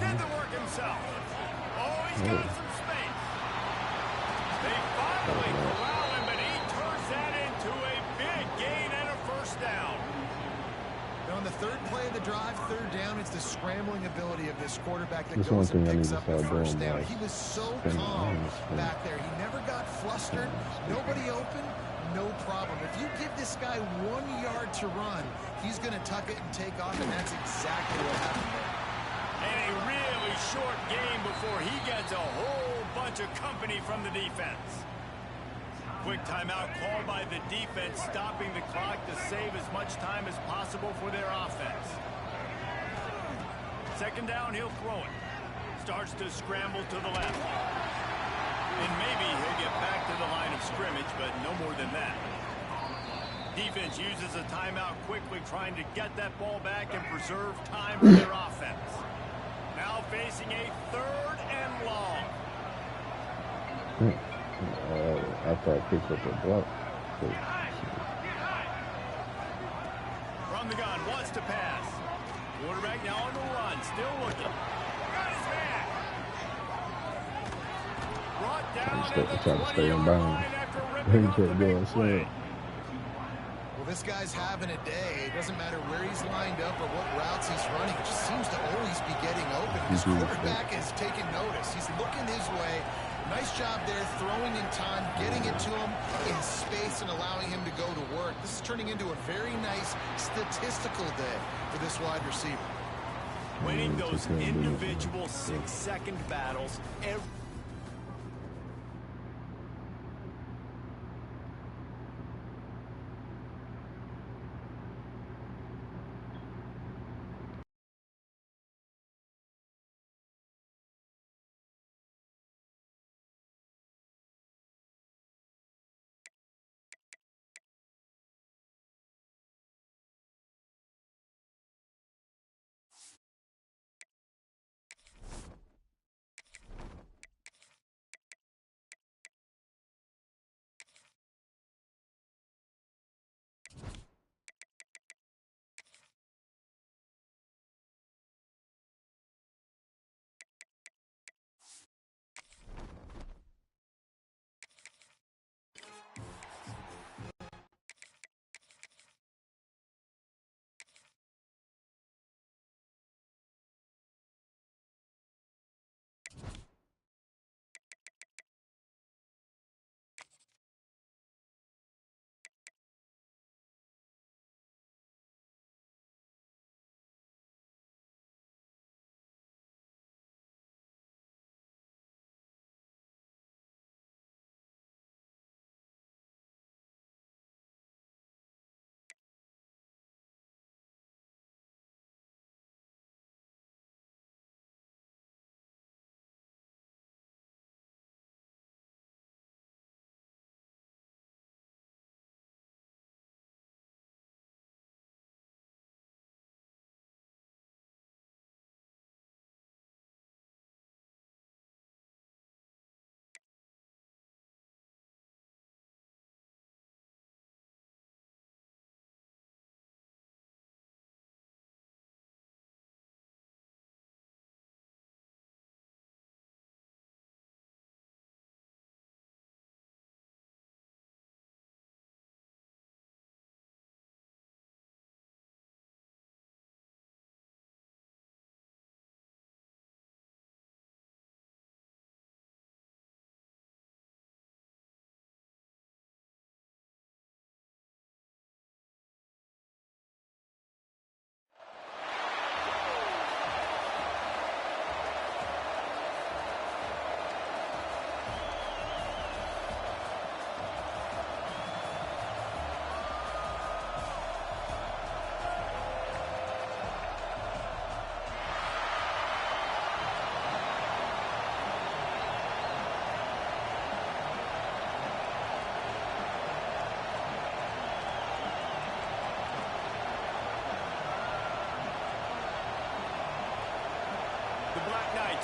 Did the work himself. Oh, he's got some space. They finally corral him, but he turns that into a big gain and a first down. Now, on the third play of the drive, third down, it's the scrambling ability of this quarterback that goes and picks up the first down. He was so calm back there. He never got flustered. Nobody open. No problem. If you give this guy 1 yard to run, he's going to tuck it and take off, and that's exactly what happened there. And a really short game before he gets a whole bunch of company from the defense. Quick timeout called by the defense, stopping the clock to save as much time as possible for their offense. Second down, he'll throw it. Starts to scramble to the left. And maybe he'll get back to the line of scrimmage, but no more than that. Defense uses a timeout quickly, trying to get that ball back and preserve time for their offense. Now facing a third and long. After I picked up the block. From the gun, wants to pass. Quarterback now on the run, still looking. Got his man. Brought down at the 20-yard line after ripping off the big play. Well, this guy's having a day. It doesn't matter where he's lined up or what routes he's running. It just seems to always be getting open. His quarterback is taking notice. He's looking his way. Nice job there, throwing in time, getting it to him in space and allowing him to go to work. This is turning into a very nice statistical day for this wide receiver. Winning those individual 6-second battles every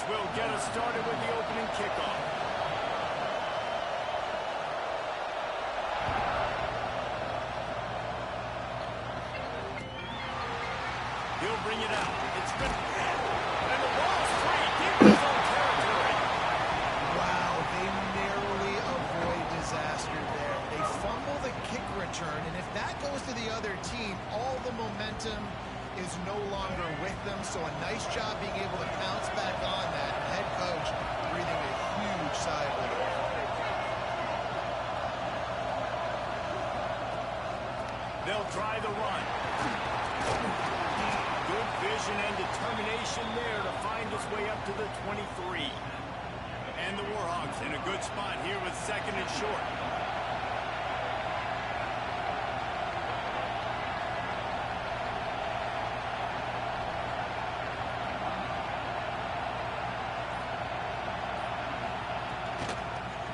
will get us started with the opening kickoff. He'll bring it out. It's been hit. And the ball's free. Deep in his own territory. Wow, they narrowly avoid disaster there. They fumble the kick return, and if that goes to the other team, all the momentum is no longer with them, so a nice job being able to pounce back on that. And head coach breathing a huge sigh of relief. They'll try the run. Good vision and determination there to find his way up to the 23. And the Warhawks in a good spot here with 2nd and short.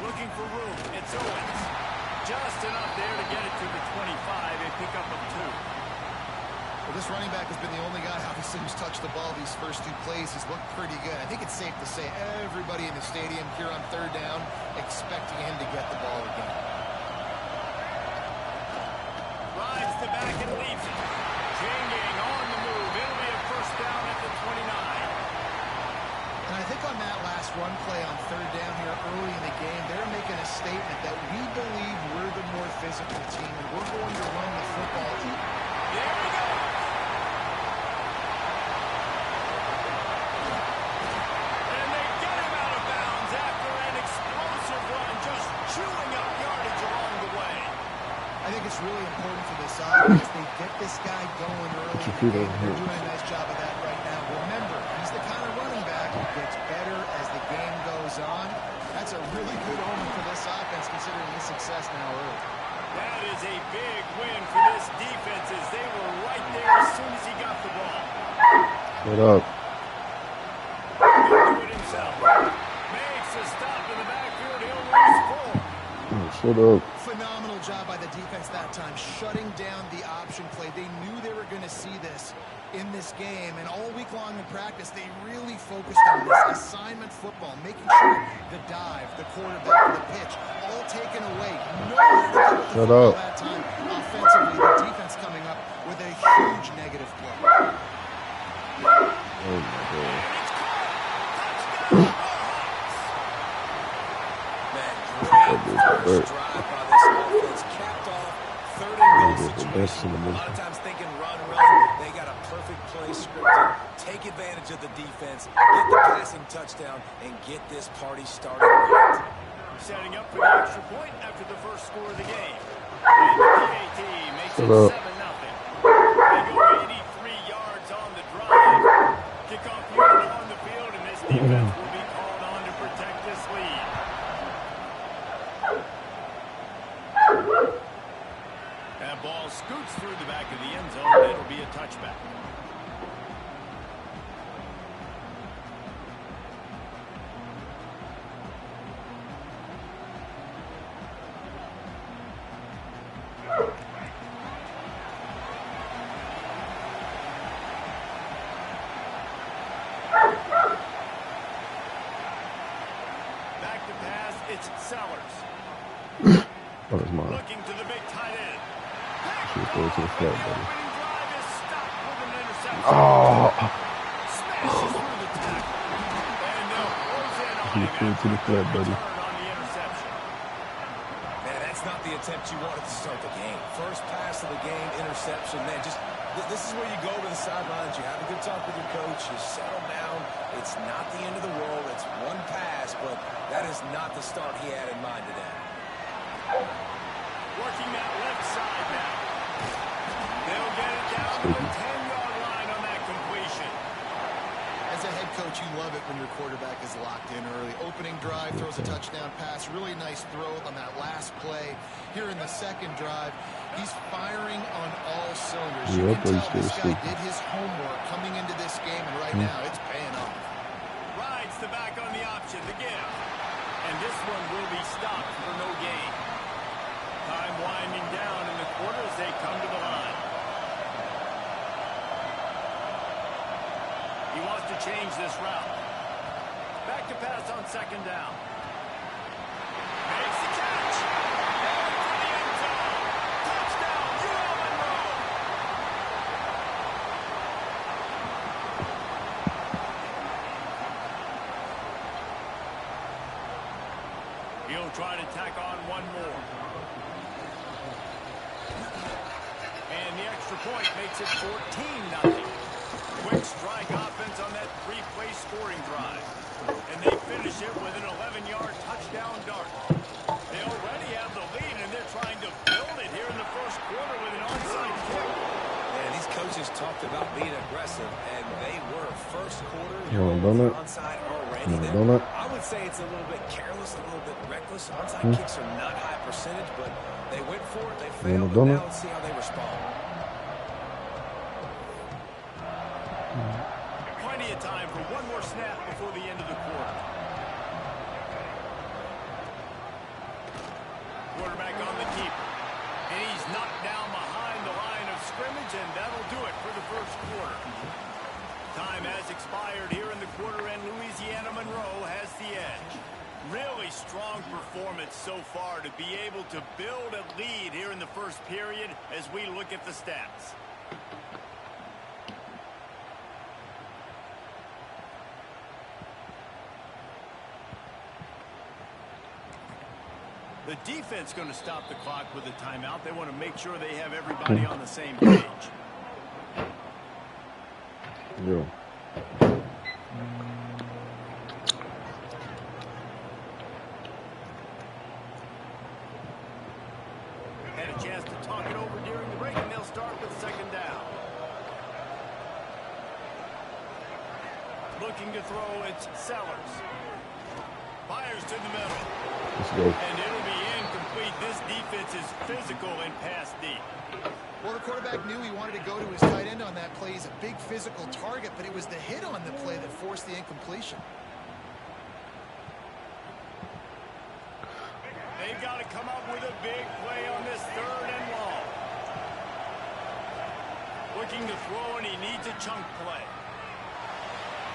Looking for room. It's Owens. Just enough there to get it to the 25. A pickup of 2. Well, this running back has been the only guy, obviously, who's touched the ball these first 2 plays. He's looked pretty good. I think it's safe to say everybody in the stadium here on 3rd down expecting him to get the ball again. Rides the back and leaves it. Changing on the move. It'll be a 1st down at the 29. And I think on that last run play on 3rd down here early in the game, they're making a statement that we believe we're the more physical team and we're going to run the football. There we go. And they get him out of bounds after an explosive run, just chewing up yardage along the way. I think it's really important for this offense. They get this guy going early in the game. They're doing a nice job of that right now. Remember, gets better as the game goes on. That's a really good omen for this offense, considering his success now early. That is a big win for this defense, as they were right there as soon as he got the ball. Shut up. He'll do it himself. Makes a stop in the backfield. He'll lose 4. Oh, shut up. Phenomenal job by the defense that time, shutting down the option play. They knew they were going to see this in this game, and all week long in practice, they really focused on this assignment football, making sure the dive, the quarterback, the pitch, all taken away. Nowhere to go with the football that time. Offensively, the defense coming up with a huge negative play. Oh, my God. First drive by this offense, capped off third and goal situation. A lot of times thinking run. They got a perfect play scripted. Take advantage of the defense, get the passing touchdown, and get this party started right. Setting up for the extra point after the first score of the game. And the PAT makes it 7-0. They go 83 yards on the drive. Kickoff unit on the field, and this defense will be called on to protect this lead. That ball scoots through the back of the end zone, and it'll be a touchback. Back to pass, it's Sellers. That was mine. Looking to the big tight end. Should throw it to the flat, buddy. Oh. Should throw it to the flat, buddy. Man, that's not the attempt you wanted to start the game. First pass of the game, interception. Man, just this is where you go to the sidelines. You have a good talk with your coach. You settle down. It's not the end of the world. It's one pass, but that is not the start he had in mind today. Working that left side now. They'll get it down to the 10-yard line on that completion. As a head coach, you love it when your quarterback is locked in early. Opening drive, throws a touchdown pass. Really nice throw on that last play. Here in the second drive, he's firing on all cylinders. You can tell this guy did his homework coming into this game, and right now it's paying off. Rides the back on the option, the give. And this one will be stopped for no gain. Time winding down in the quarter as they come to the line. He wants to change this route. Back to pass on second down. Makes the catch. And for the end zone. Touchdown, UL Monroe. He'll try to tack on one more. And the extra point makes it 14-0. Quick strike offense on that three-play scoring drive. And they finish it with an 11-yard touchdown dart. They already have the lead, and they're trying to build it here in the first quarter with an onside kick. Man, these coaches talked about being aggressive, and they were first quarter. Onside already. I would say it's a little bit careless, a little bit reckless. Onside kicks are not high percentage, but they went for it, they failed, and now let's see how they respond. Plenty of time for one more snap before the end of the quarter. Quarterback on the keeper. And he's knocked down behind the line of scrimmage, and that'll do it for the first quarter. Time has expired here in the quarter, and Louisiana Monroe has the edge. Really strong performance so far to be able to build a lead here in the first period as we look at the stats. The defense going to stop the clock with a timeout. They want to make sure they have everybody on the same page. Yeah. Had a chance to talk it over during the break, and they'll start with second down. Looking to throw, it's Sellers. Fires to the middle. Let's go. And it'll be incomplete. This defense is physical and pass deep. Well, the quarterback knew he wanted to go to his tight end on that play. He's a big physical target, but it was the hit on the play that forced the incompletion. They've got to come up with a big play on this 3rd and long. Looking to throw, and he needs a chunk play.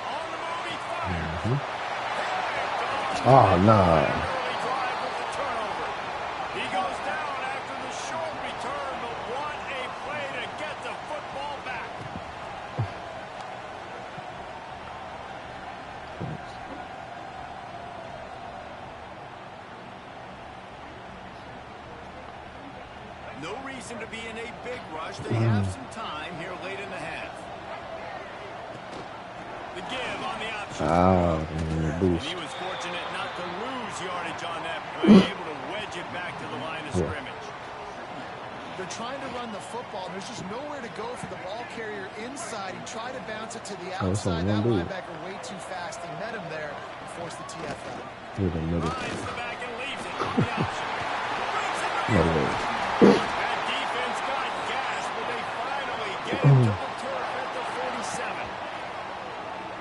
On the move, he fires. Ah, nah. He goes down after the short return, but what a play to get the football back. No reason to be in a big rush. They have some time here late in the half. The give on the option. Boost. He was fortunate not to lose yardage on that play, able to wedge it back to the line of scrimmage. They're trying to run the football. There's just nowhere to go for the ball carrier inside. He tried to bounce it to the outside. That linebacker way too fast. He met him there and forced the TF out. Finds the back and leaves it on the option. That defense got gas, but they finally get him to the turf at the 47.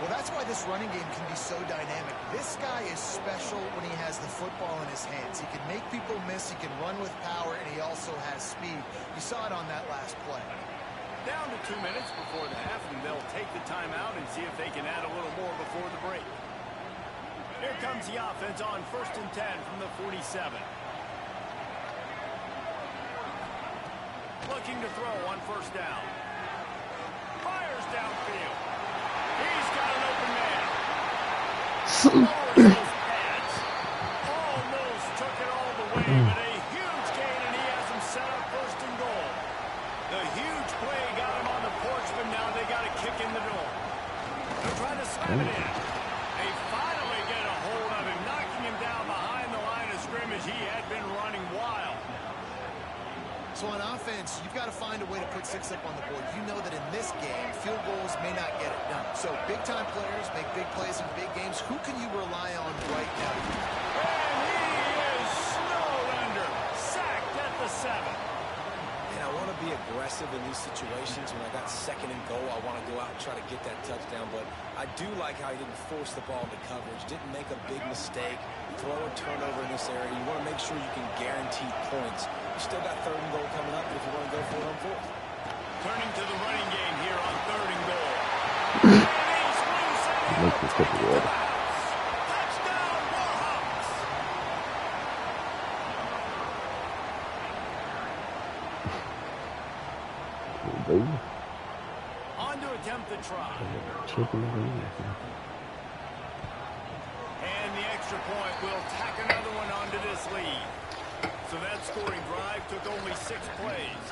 Well, that's why this running game can be so dynamic. This guy is special when he has the football in his hands. He can make people miss, he can run with power, and he also has speed. You saw it on that last play. Down to 2 minutes before the half, and they'll take the timeout and see if they can add a little more before the break. Here comes the offense on 1st and 10 from the 47. Looking to throw on 1st down. Fires downfield. He's got an open man. Lowers those pads. Almost took it all the way, but a huge gain, and he has him set up 1st and goal. The huge play got him on the porch, but now they got a kick in the door. They're trying to slam it in. They finally get a hold of him, knocking him down behind the line of scrimmage. He had been running wild. So on offense, you've got to find a way to put 6 up on the board. You know that in this game, field goals may not get it done. So big-time players make big plays in big games. Who can you rely on right now? And he is snowed under. Sacked at the 7. And I want to be aggressive in these situations. When I got 2nd and goal, I want to go out and try to get that touchdown. But I do like how he didn't force the ball into coverage, didn't make a big mistake, throw a turnover in this area. You want to make sure you can guarantee points. You still got 3rd and goal coming up if you want to go for it on 4th. Turning to the running game here on 3rd and goal. Touchdown, Warhawks! On to attempt the try. And the extra point will tack another one onto this lead. So that scoring drive took only 6 plays.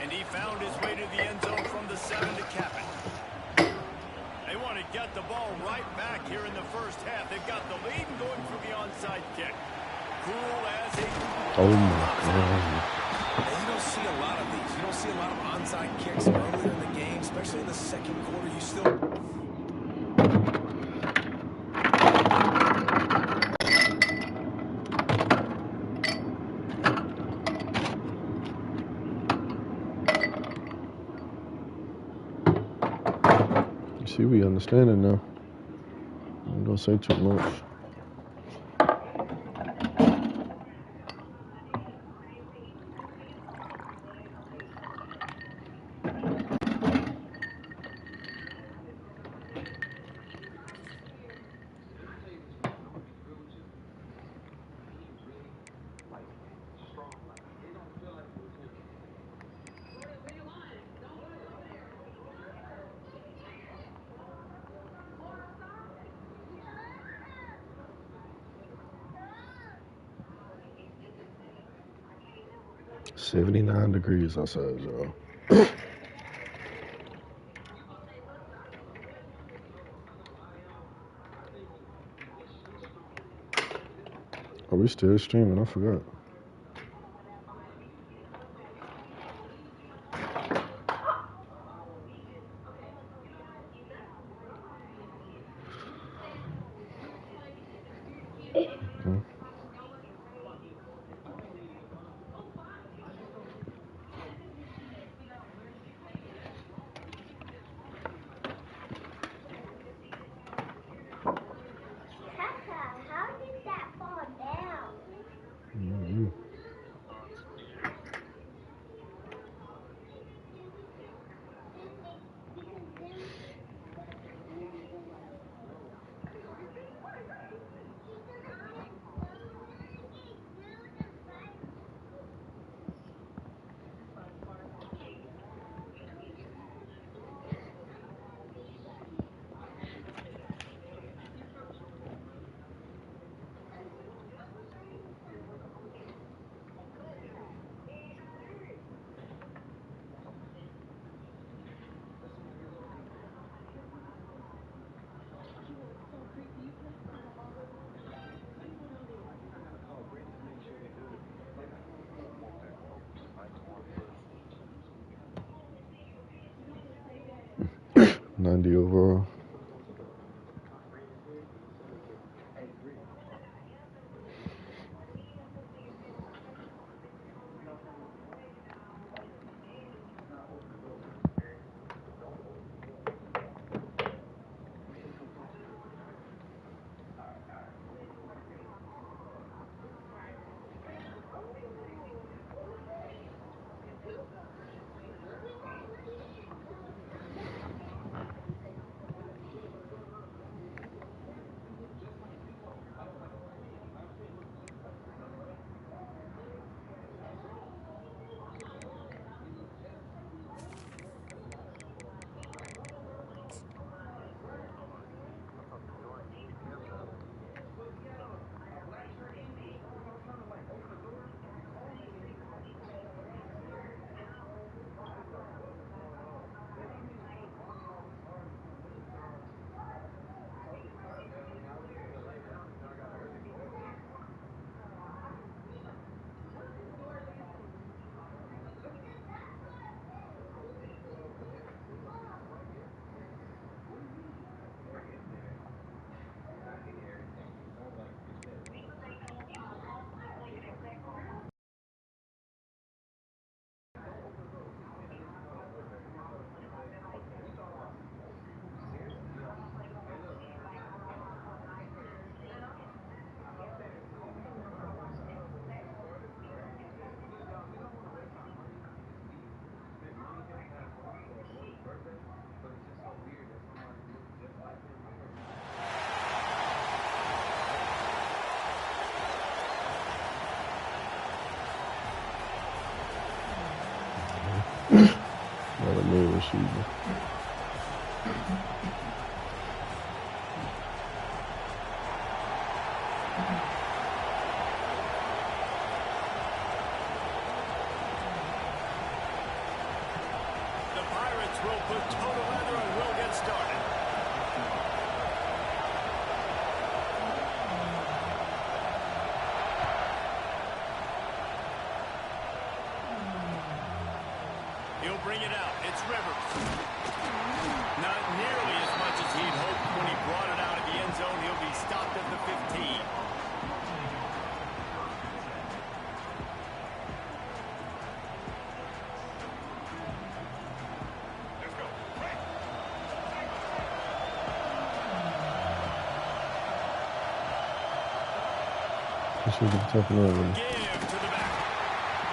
And he found his way to the end zone from the 7 to cap it. They want to get the ball right back here in the 1st half. They've got the lead and going for the onside kick. Cool as a... Oh, my God. And you don't see a lot of these. You don't see a lot of onside kicks earlier in the game, especially in the 2nd quarter. You still... See, we understand it now. I'm gonna say too much. $79 degrees outside, y'all. Are we still streaming? I forgot. 90 overall. Not a new receiver. The Pirates will put total leather and will get started. He'll bring it out. It's Rivers. Not nearly as much as he'd hoped when he brought it out of the end zone. He'll be stopped at the 15. This should be tough enough. Give to the back.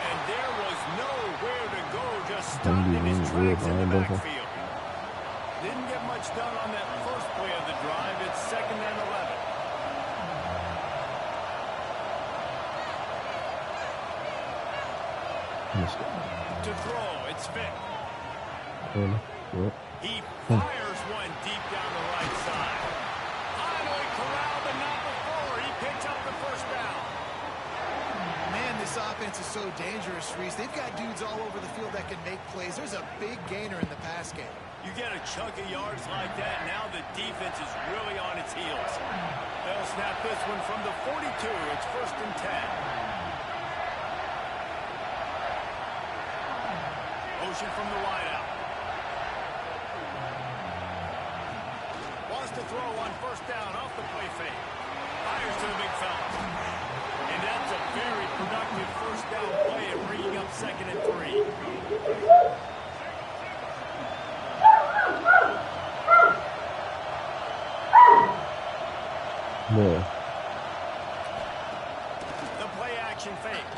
And there was nowhere to go. Just stopped in his tracks in the backfield. Didn't get much done on that first play of the drive. It's 2nd and 11. To throw, it's Vick. He fires one deep down the right side. Finally corralled, but not before. He picks up the first down. Man, this offense is so dangerous, Reese. They've got dudes all over the field that can make plays. There's a big gainer in the pass game. You get a chunk of yards like that, now the defense is really on its heels. They'll snap this one from the 42. It's 1st and 10. Motion from the wideout. Wants to throw on 1st down off the play fake. Fires to the big fella. And that's a very productive 1st down play and bringing up 2nd and 3. Yeah. The play action fake.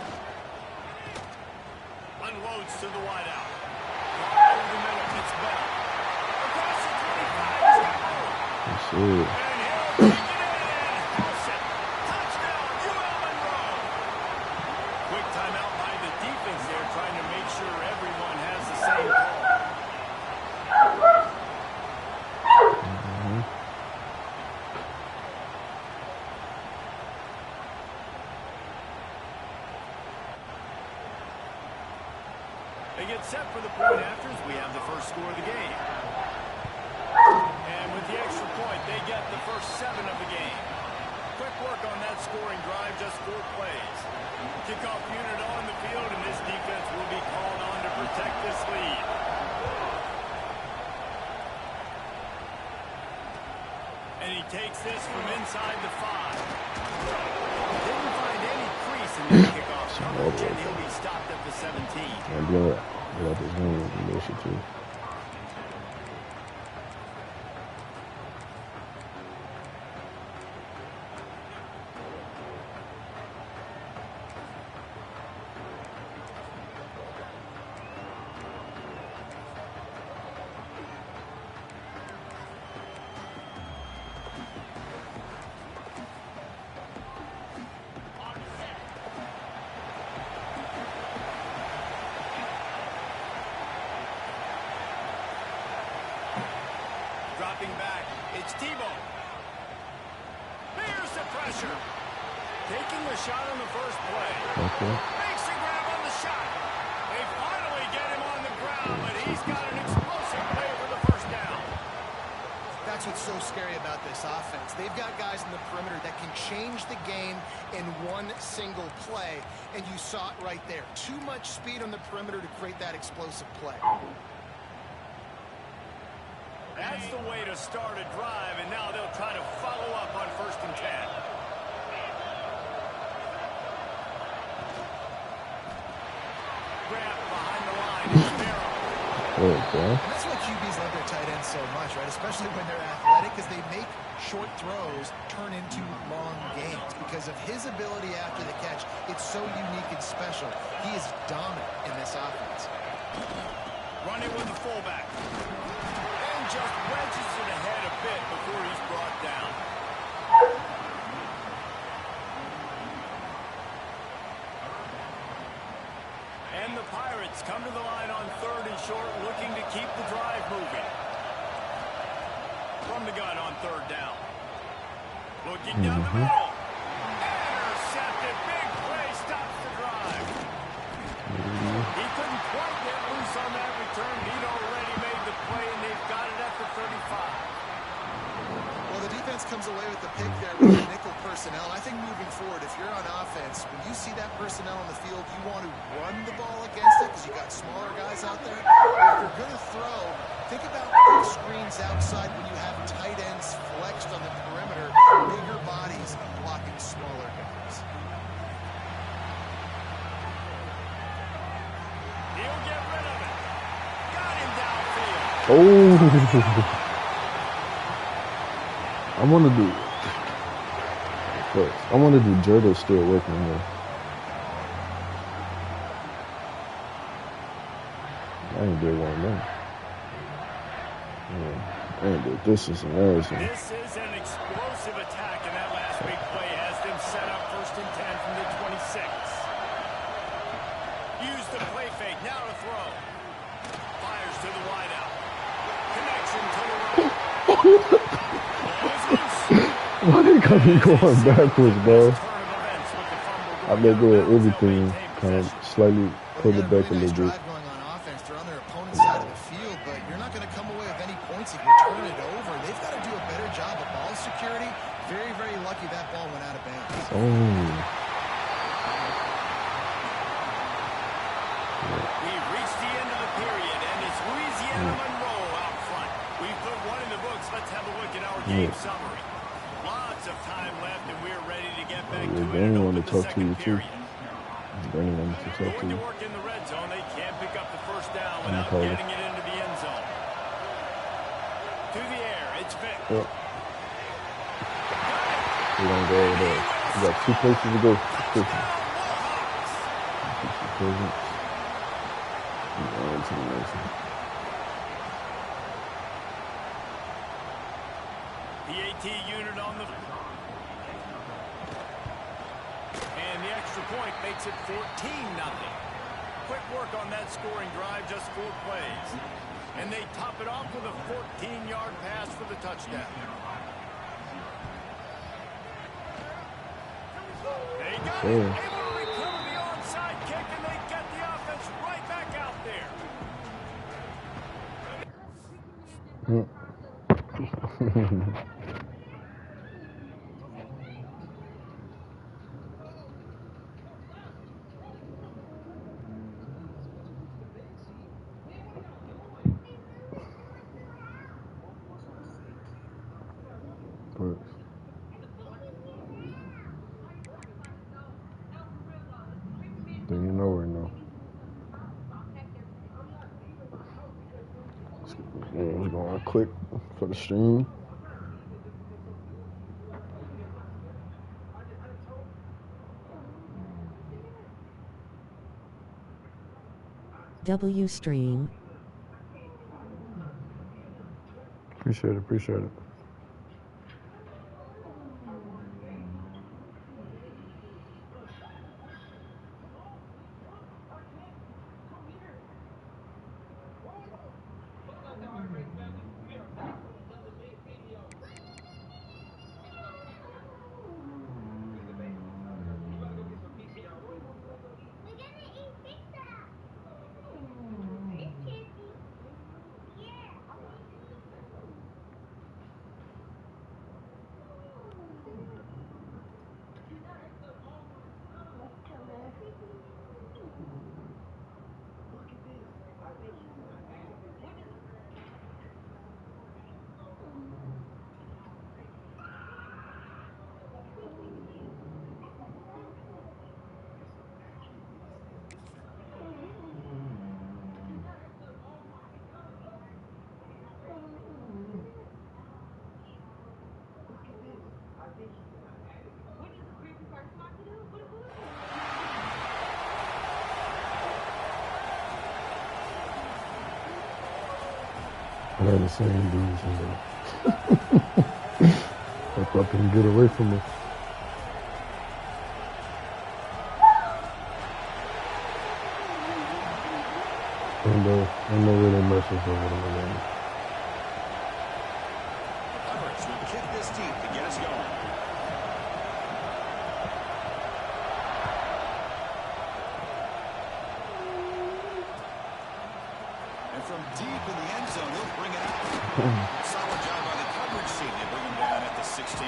Unloads to the wideout. Over the middle, it's Bell. Across the 25. Let's see it. And he'll take it in. House it. Touchdown, UL Monroe. Quick timeout by the defense there, trying to make sure everyone has the same call. They get set for the point after as we have the first score of the game. And with the extra point, they get the first 7 of the game. Quick work on that scoring drive, just 4 plays. Kickoff unit on the field, and this defense will be called on to protect this lead. And he takes this from inside the 5. Didn't find any crease in that kickoff coverage, and he'll be stopped at the 17. I'm glad I got this game with Militia too. Dropping back, it's Tebow. There's the pressure. Taking the shot on the first play. Okay. Makes the grab on the shot. They finally get him on the ground, but he's got an explosive play for the first down. That's what's so scary about this offense. They've got guys in the perimeter that can change the game in one single play, and you saw it right there. Too much speed on the perimeter to create that explosive play. That's the way to start a drive, and now they'll try to follow up on 1st and 10. Grab behind the line. It's Barrow. Okay. That's why QBs love their tight ends so much, right? Especially when they're athletic, because they make short throws turn into long gains. Because of his ability after the catch, it's so unique and special. He is dominant in this offense. Running with the fullback. Just wedges it ahead a bit before he's brought down. And the Pirates come to the line on 3rd and short, looking to keep the drive moving. From the gun on 3rd down. Looking down the middle. Intercepted. Big play stops the drive. He couldn't quite get loose on that return. He'd already made the play, and they've got it at the 35. Well, the defense comes away with the pick there with the nickel personnel. I think moving forward, if you're on offense, when you see that personnel on the field, you want to run the ball against it because you got smaller guys out there. But if you're going to throw, think about quick screens outside when you have tight ends flexed on the perimeter, bigger bodies blocking smaller guys. He'll get rid of it. Got him downfield. Oh. I want to do, but I want to do Jordan still working there. I ain't did one of them. Yeah, I ain't did. This is embarrassing. This is an explosive attack, and that last big play has them set up 1st and 10 from the 26. Use the play fake, now to throw. Fires to the wideout. Connection to the right. Why they got me going backwards, bro? I let go of everything, kind of slightly pull it back a little bit. Going on offense, they're on their opponent's side of the field, but you're not going to come away with any points if you turn it over. They've got to do a better job of ball security. Very, very lucky that ball went out of bounds. Oh. We've reached the end of the period, and it's Louisiana Monroe out front. We've put one in the books. Let's have a look at our game summary. Lots of time left, and we're ready to get back to it and open the second period. Going to work in the red zone. They can't pick up the first down without getting it into the end zone. To the air, it's Vic. Yep. We're going to go over there. We got 2 places to go. PAT unit on the... And the extra point makes it 14-0. Quick work on that scoring drive, just 4 plays. And they top it off with a 14-yard pass for the touchdown. They got it. Able to recover the onside kick, and they get the offense right back out there. quick for the stream. W stream. Appreciate it. They're the same dudes. If I can get away from it. I know where they mess with over them. Roberts will kick this deep to get us going. And from deep in the end zone, he'll bring it out. Solid job by the coverage team. They bring him down at the 16.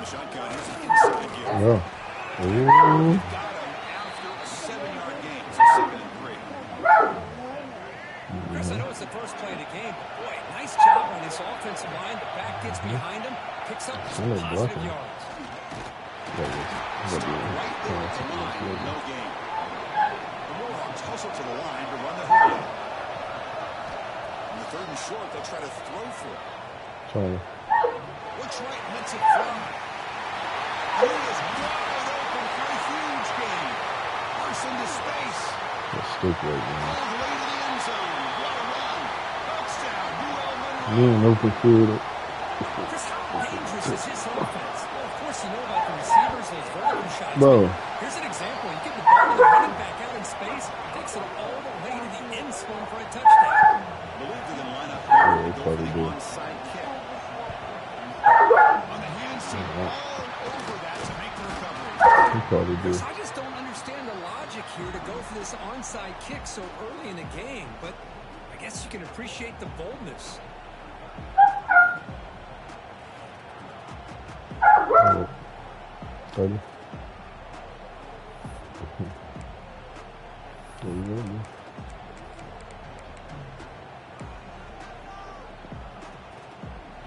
Shotgun is the inside give. Yeah. Got him after a 7-yard gain. So 7-3. Chris, I know it's the first play of the game, but boy, nice job on this offensive line. The back gets behind him, picks up some positive yards. Right there at the line, no gain. The Warhawks hustle to the line to run the Julio. On the 3rd and short, they'll try to throw for it. Sorry. Looks right, hits it from. He is wide open for a huge gain. Bursts into space. That's stupid right now. All the way to the end zone. What a run. Touchdown. UL Monroe. You ain't open field. Chris, how dangerous is this offense? Well, of course, you know about the receivers, those vertical shots. Bro. Here's an example. You get the ball to the running back out in space, takes it all the way to the end zone for a touchdown. I believe they're going to line up here Yeah, to they go for probably the do. onside kick. On the hands team, all over that to make the recovery. He probably do. Chris, I just don't understand the logic here to go for this onside kick so early in the game, but I guess you can appreciate the boldness. Oh. 30. There you go, man.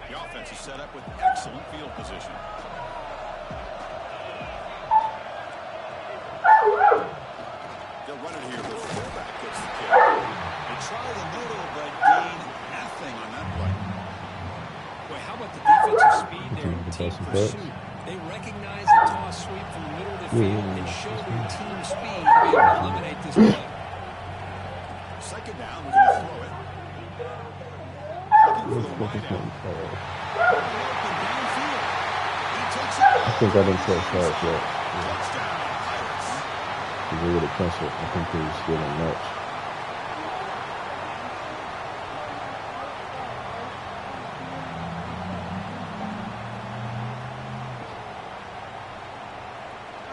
The offense is set up with excellent field position. They'll run it here. The fullback gets the kick. They try the middle, but gain nothing on that play. Boy, how about the defensive speed there in team pursuit? They recognize the toss sweep from the middle of the field and show their team speed to be able to eliminate this play. 2nd down, we're going to throw it. Looking for the wideout. Open downfield. He takes it. I think I didn't touch shots yet. Touchdown, Pirates. Because they would have canceled. I think they were still in match.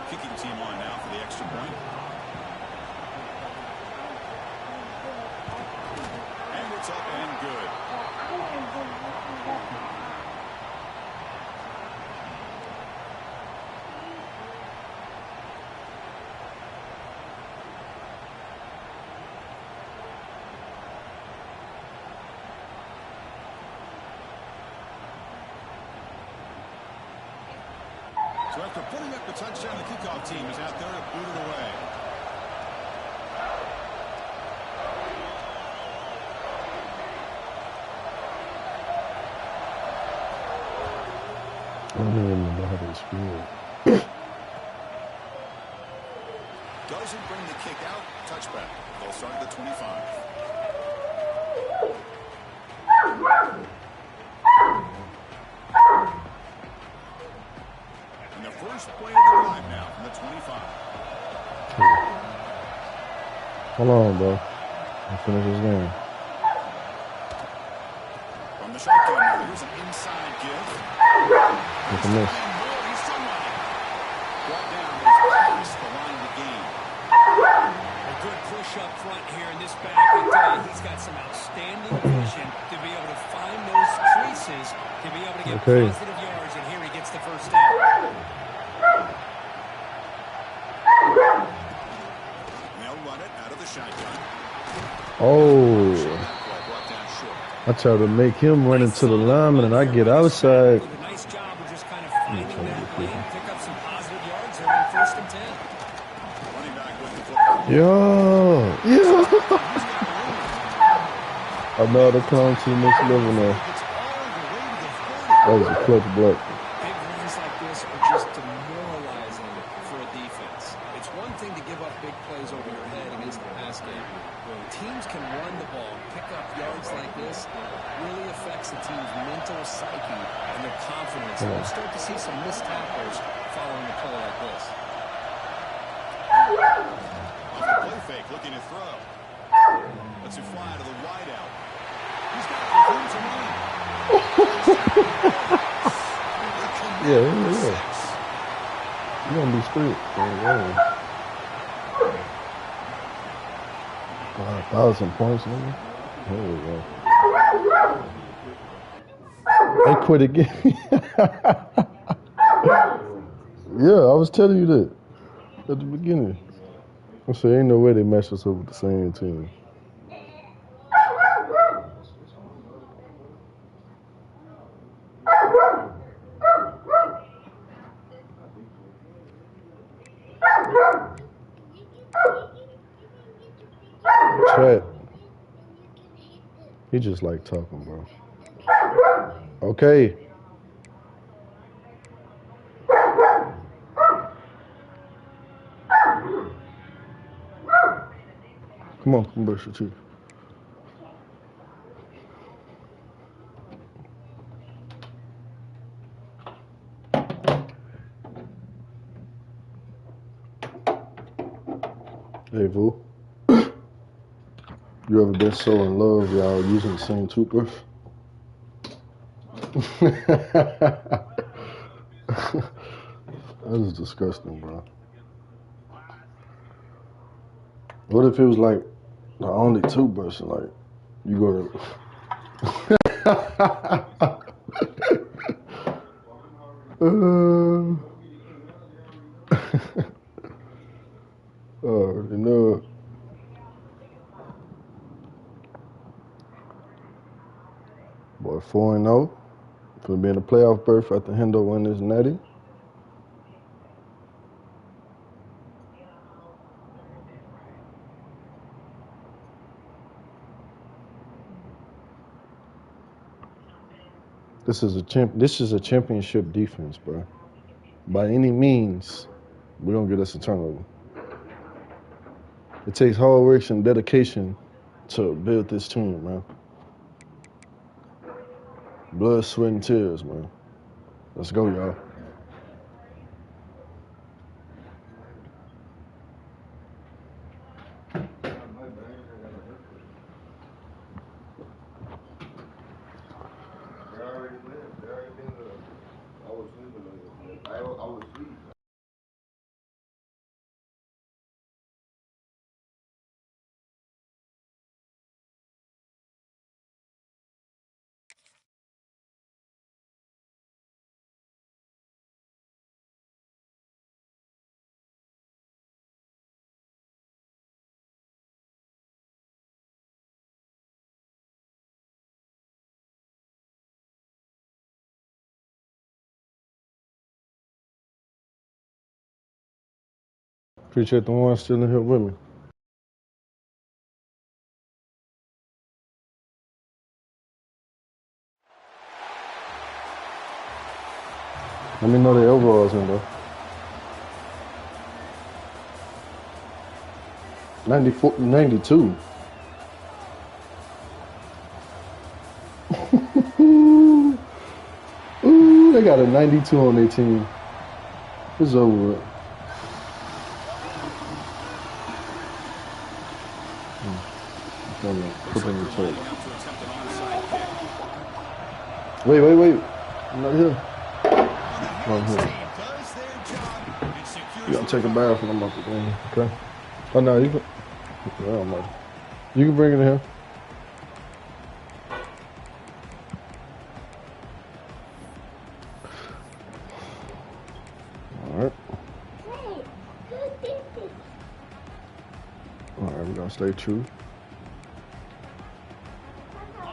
Kicking team on now for the extra point. And it's up and good. So after putting up the touchdown, the kickoff team is out there to boot it away. I don't even know how to score. Doesn't bring the kick out. Touchback. They'll start at the 25. And the first play of the drive now from the 25. Hold on, bro. I'll finish this game. From the shotgun, now here's an inside give. It's a miss. He's still running. Brought down as past the line of the game. A good push up front here in this back. I tell you, he's got some outstanding vision to be able to find those creases, to be able to get positive yards, and here he gets the first down. They'll run it out of the shotgun. Oh. I try to make him run into the lineman, and I get outside. Nice job of just kind of finding that lane, pick up some positive yards there on 1st and 10. Running back with the football. Yeah. I know they're coming to the next level now. That was a clutch block. Big runs like this are just demoralizing for a defense. It's one thing to give up big plays over your head against the pass game. When teams can run the ball, pick up yards like this, it really affects the team's mental psyche and their confidence. And we'll start to see some missed tackles following a play like this. Off the play fake, looking to throw. Lets it fly to the wide out. He's got room to run. Yeah. You're gonna be straight. 5,000 points, nigga. There we go. They quit again. Yeah, I was telling you that at the beginning. I said, ain't no way they match us up with the same team. Chat. He just like talking, bro. Okay. Come on, come brush your teeth. Hey, Vu. You ever been so in love y'all using the same toothbrush? That is disgusting, bro. What if it was like the only toothbrush and like you go to you know. Boy, 4-0. For being a playoff berth after Hendo win this natty. This is a championship defense, bro. By any means, we're gonna get us a turnover. It takes hard work and dedication to build this team, man. Blood, sweat, and tears, man. Let's go, y'all. Appreciate the one still in here with me. Let me know the overalls in though. 94, 92. Ooh, they got a 92 on their team. It's over with. Put in the check. Wait. I'm not here. I'm here. You gotta take a bath when I'm out the game, okay? Oh no, you can. Oh my. You can bring it in here. Alright. Alright, we're gonna stay true.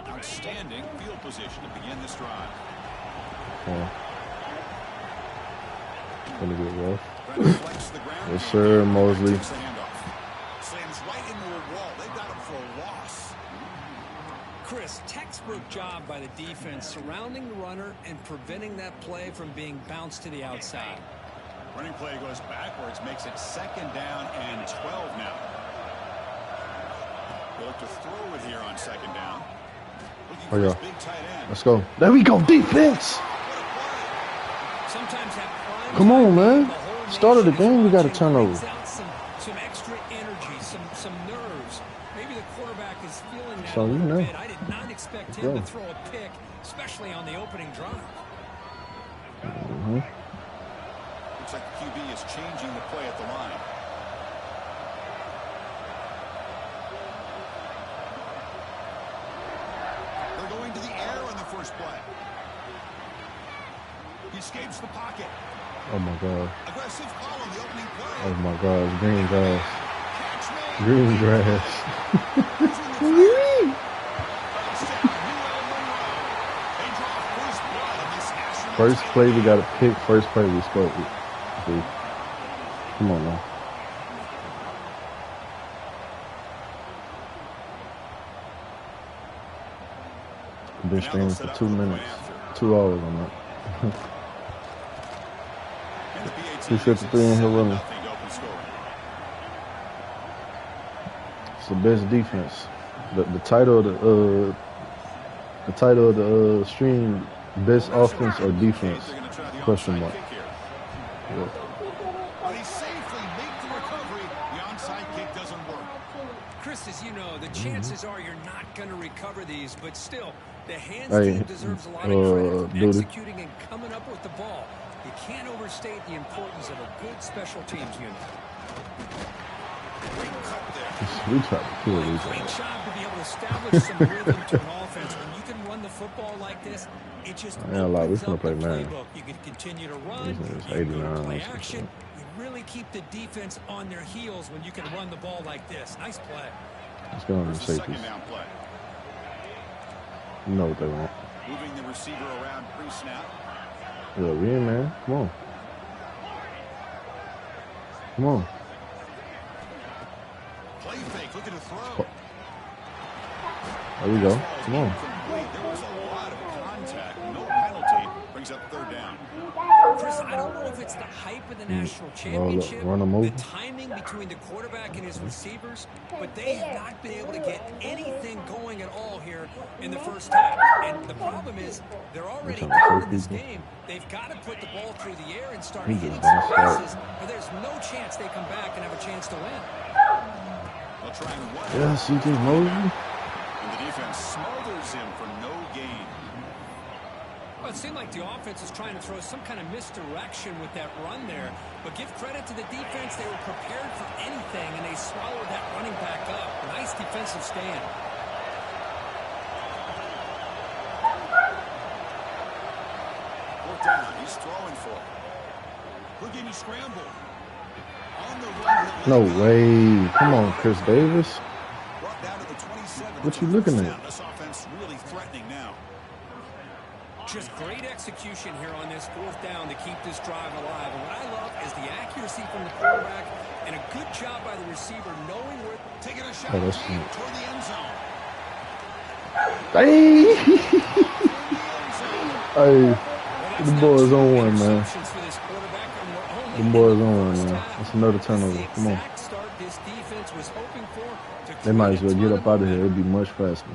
Outstanding field position to begin this drive. Gonna get rough. Yes, sir, Mosley. Slams right into a wall. They got him for a loss. Chris, textbook job by the defense surrounding the runner and preventing that play from being bounced to the outside. Running play goes backwards, makes it 2nd down and 12 now. They'll look to throw it here on 2nd down. Oh yeah. Let's go. There we go. Defense. Sometimes that come on, man. Start of the game, we got to turn over. Some extra energy, some nerves. Maybe the quarterback is feeling that so, a little you know. bit. I did not expect him to throw a pick, especially on the opening drive. Looks like the QB is changing the play at the line. They're going to the air on the first play. He escapes the pocket. Oh my God. Aggressive call on the opening play. Oh my God. Green grass. Green grass. First play we got a pick. First play we scored. See? Come on now. I've been streaming for 2 minutes. 2 hours on that. 253 in here with me. It's the best defense. The title of the stream, best offense or defense? Question mark. Yeah. Chris, as you know, the chances are you're not going to recover these, but still, the hands team deserves a lot of credit for executing and coming up with the ball. You can't overstate the importance of a good special teams unit. Great cut there. We try to kill these Great guys. job to be able to establish some rhythm to an offense. When you can run the football like this, it just opens up the playbook. You can continue to run, you can go to play action. You really keep the defense on their heels when you can run the ball like this. Nice play. Let's go on the safeties. You know what they want. Moving the receiver around pre-snap. Yeah, we in, man. Come on. Come on. Play fake, looking to throw. There we go. Come on. There was a lot of contact. No penalty. Brings up 3rd down. Chris, I don't know if it's the hype of the national championship, the timing between the quarterback and his receivers, but they have not been able to get anything going at all here in the first half. And the problem is they're already down in this game. They've got to put the ball through the air and start hitting some passes, or there's no chance they come back and have a chance to win. They'll try and run. Yeah, CJ Mosley. And the defense smothers him for no gain. Well, it seemed like the offense was trying to throw some kind of misdirection with that run there. But give credit to the defense. They were prepared for anything, and they swallowed that running back up. Nice defensive stand. Fourth down. He's throwing for it. Houdini scramble. On the run. No way. Come on, Chris Davis. Brought down to the 27. What you looking at? This offense really threatening now. Just great execution here on this 4th down to keep this drive alive. And what I love is the accuracy from the quarterback and a good job by the receiver knowing where. Taking a shot that's deep toward the end zone. Hey, hey, the boys on one, man. The boys on one, man. That's another turnover. Come on. They might as well get up out of here. It'd be much faster.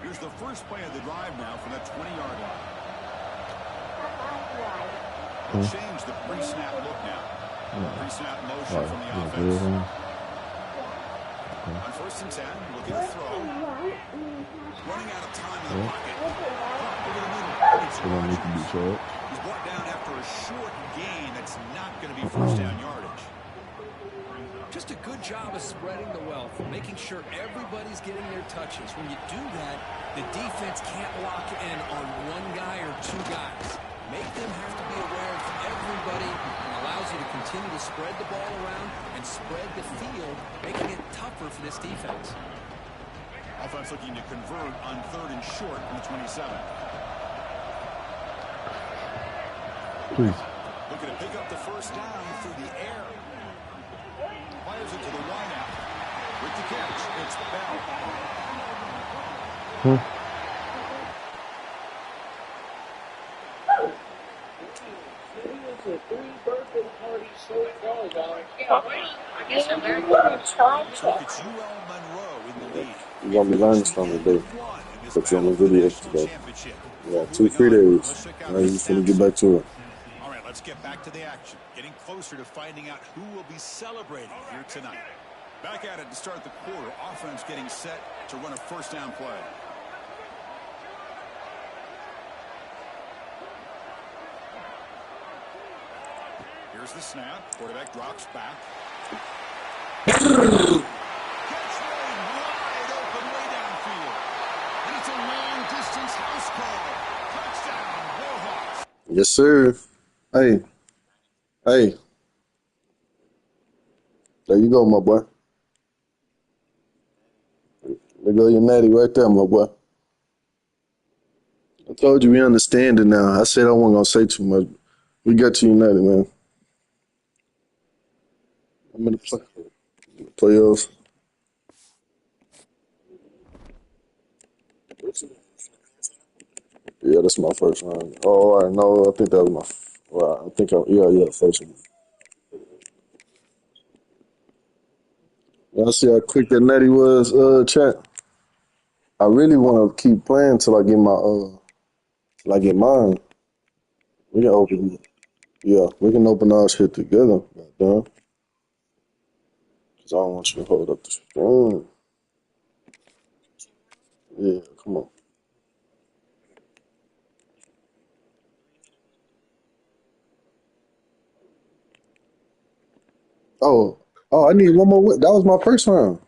Here's the first play of the drive now from that 20-yard line. They'll change the pre-snap look now. Pre-snap motion from the offense. On 1st and 10, looking to throw. Running out of time in the pocket. Over the middle. They don't need to be short. He's brought down after a short gain. That's not going to be first down yardage. Just a good job of spreading the wealth, making sure everybody's getting their touches. When you do that, the defense can't lock in on one guy or 2 guys. Make them have to be aware of everybody and allows you to continue to spread the ball around and spread the field, making it tougher for this defense. Offense looking to convert on 3rd and short from the 27. Please. Looking to pick up the first down through the air. Fires it to the wideout. With the catch, it's Bell. You're going to be learning something today. Put you on the video today. Yeah, 2 free days. Now you're just going to get back to it. All right, let's get back to the action. Getting closer to finding out who will be celebrating here tonight. Back at it to start the quarter. Offense getting set to run a first down play. Here's the snap. Quarterback drops back. Gets way wide open way downfield. And it's a long distance house call. Touchdown, Warhawks. Yes, sir. Hey. Hey. There you go, my boy. There go your natty right there, my boy. I told you we understand it now. I said I wasn't going to say too much. We got to United, man. I'm in the playoffs. Yeah, that's my first round. Oh, all right. No, I think that was my. Well, I think yeah, first one. Y'all see how quick that natty was, chat? I really want to keep playing till I get mine. We can open, we can open our shit together, goddamn. Cause I don't want you to hold up the screen. Yeah, come on. Oh, I need one more win. That was my first round.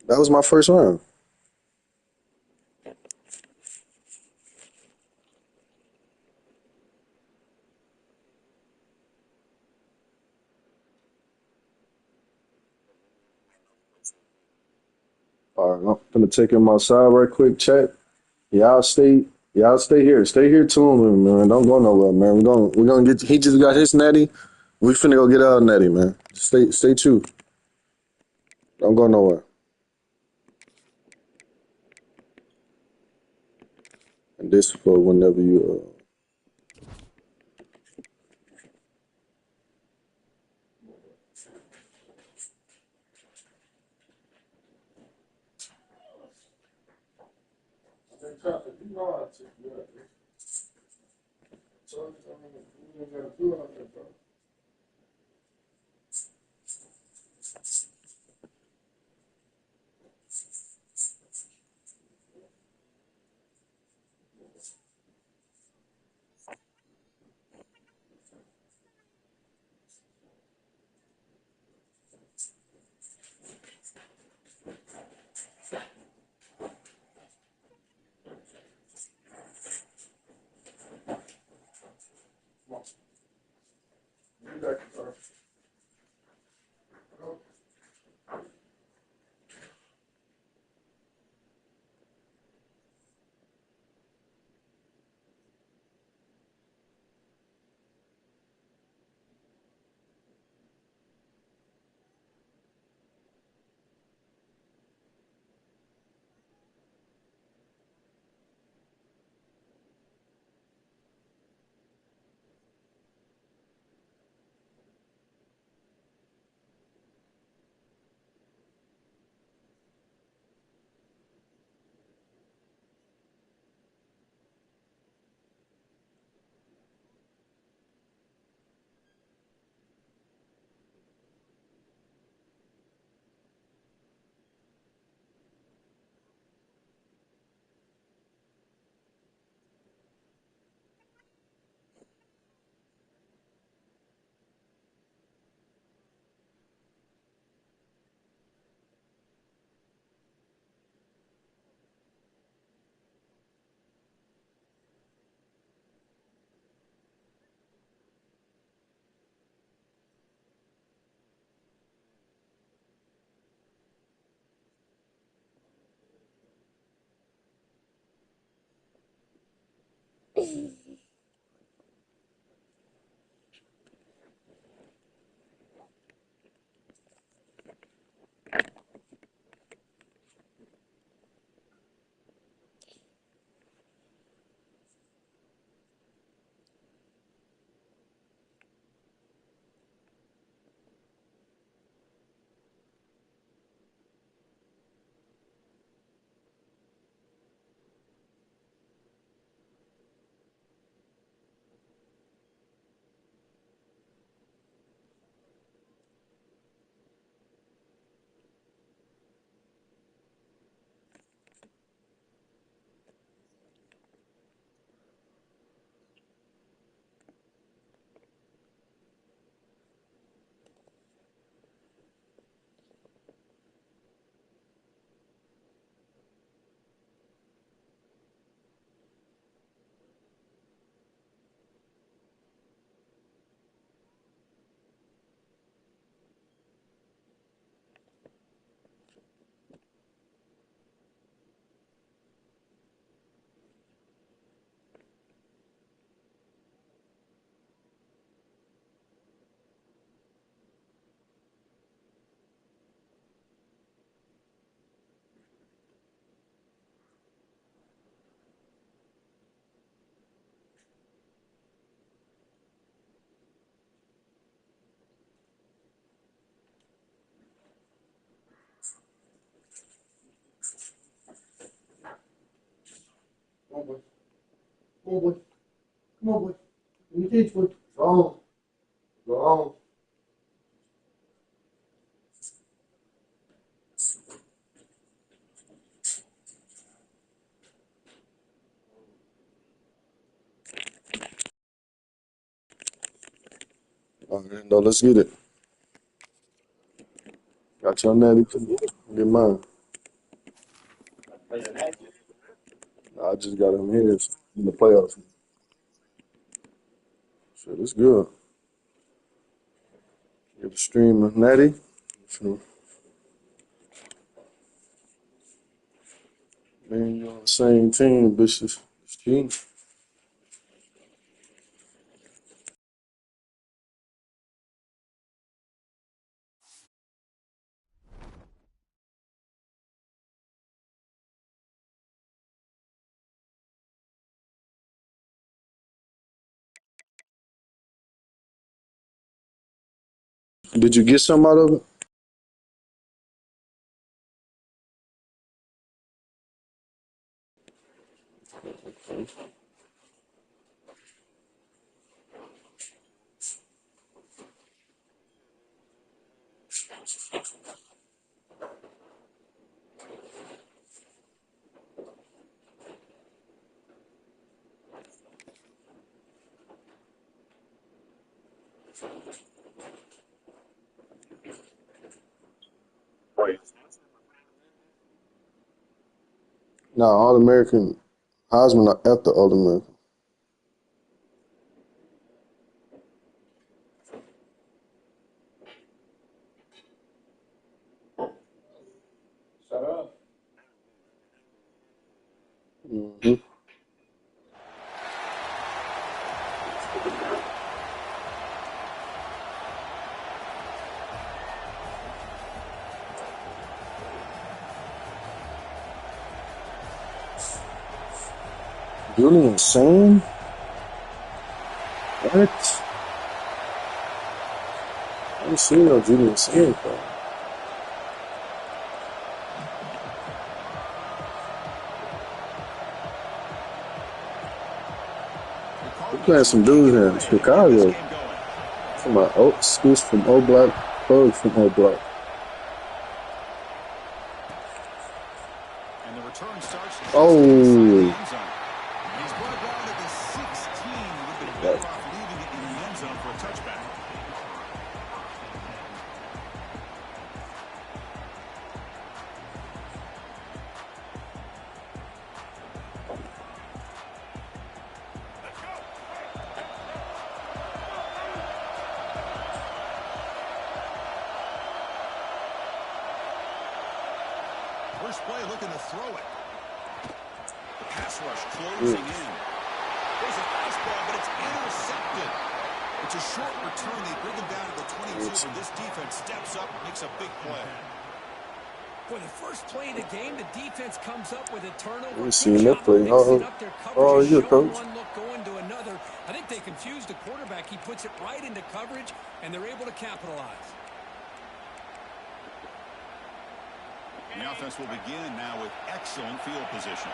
That was my first round. All right, I'm gonna take him outside right quick, chat. Y'all stay here. Stay here tuned, man. Don't go nowhere, man. We're gonna get. He just got his natty. We finna go get our natty, man. Stay tuned. Don't go nowhere. And this for whenever you. Come on, boy. Come on, boy. Let me teach you. Go on. Go on. Okay, no, let's get it. Got your natty. Get mine. I just got him here in the playoffs. Shit, it's good. Get the stream of natty. Man, you're on the same team, bitch. It's cheating. Did you get some out of it? No, All American Heisman are after All American. Mm-hmm. Julian Sand? What? I ain't seen no Julian Sand, bro. We playing some dudes in Chicago. From my excuse from O Block, Bugs from O Block. And the return starts Oh. He's brought down at the 16. Would have been better off leaving it in the end zone for a touchback. First play looking to throw it. The pass rush closing in. There's a fastball, but it's intercepted. It's a short return. They bring him down to the 22, but this defense steps up and makes a big play. For the first play of the game, the defense comes up with a turnover. We've seen that play. Oh, you're coach. One look going to another. I think they confused the quarterback. He puts it right into coverage, and they're able to capitalize. And the offense will begin now with excellent field position.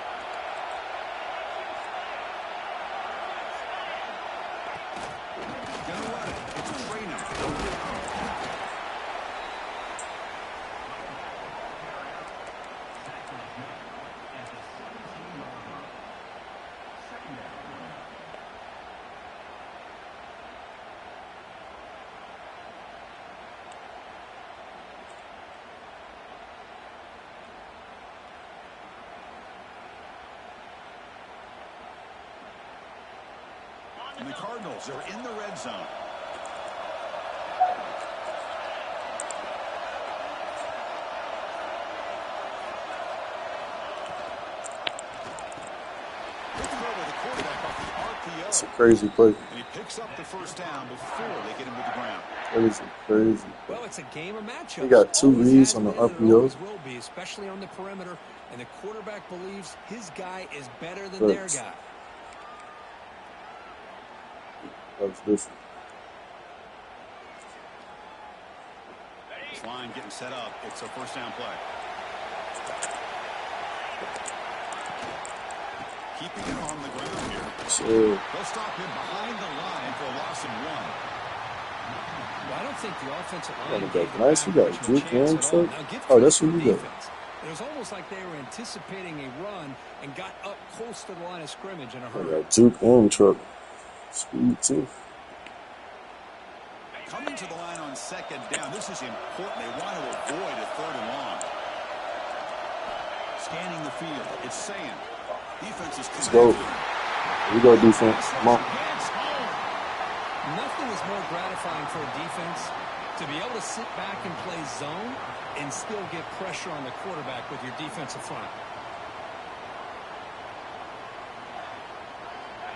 Gonna run it. It's Traynor. And the Cardinals are in the red zone. It's a crazy play. And he picks up the first down before they get him to the ground. Crazy. Well, it's a game of matchups. He got two reads on the RPO. Will be, especially on the perimeter, and the quarterback believes his guy is better than their guy. That's different. This line getting set up. It's a first down play. Keeping it on the ground here. So, They'll stop him behind the line for a loss of 1. Well, I don't think the offensive oh, line that's gave the nice. You pass got much of a Juke chance and at all. Chuck. Now, give Oh, credit that's to who the you got. defense. It was almost like they were anticipating a run and got up close to the line of scrimmage in a I hurry. got Juke and Chuck. Speed, too. Coming to the line on 2nd down. This is important. They want to avoid a 3rd and long. Scanning the field. It's Sand. Defense is Let's go. connected. Here we go, defense. Come on. Gets home. Nothing is more gratifying for a defense to be able to sit back and play zone and still get pressure on the quarterback with your defensive front.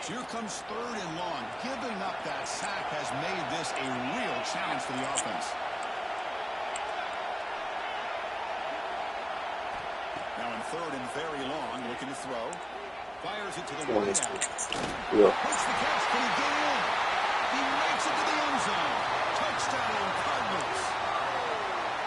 Here comes 3rd and long. Giving up that sack has made this a real challenge for the offense. Now in 3rd and very long, looking to throw. Fires it to the wide out. Yeah. Makes the catch. Can he get in? He makes it to the end zone. Touchdown, Cardinals.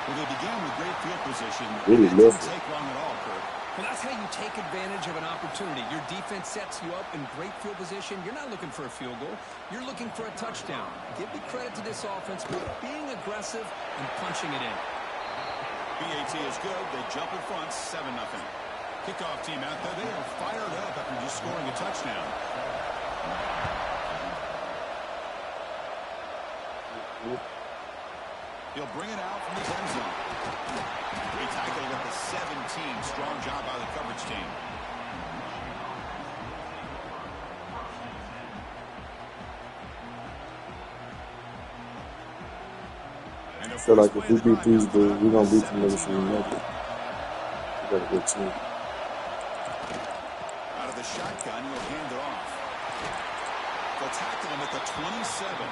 Well, they began with great field position. Really That didn't lifted. take long at all, Kurt. Well, that's how you take advantage of an opportunity. Your defense sets you up in great field position. You're not looking for a field goal. You're looking for a touchdown. Give me credit to this offense for being aggressive and punching it in. BAT is good. They jump in front, 7-0. Kickoff team out there. They are fired up after just scoring a touchdown. He'll bring it out from his end zone. He tackled at the 17. Strong job by the coverage team. And I feel like if we beat these dudes, we're going to beat the niggas from the naked. We got a good team. Out of the shotgun, he'll hand it off. They'll tackle him at the 27.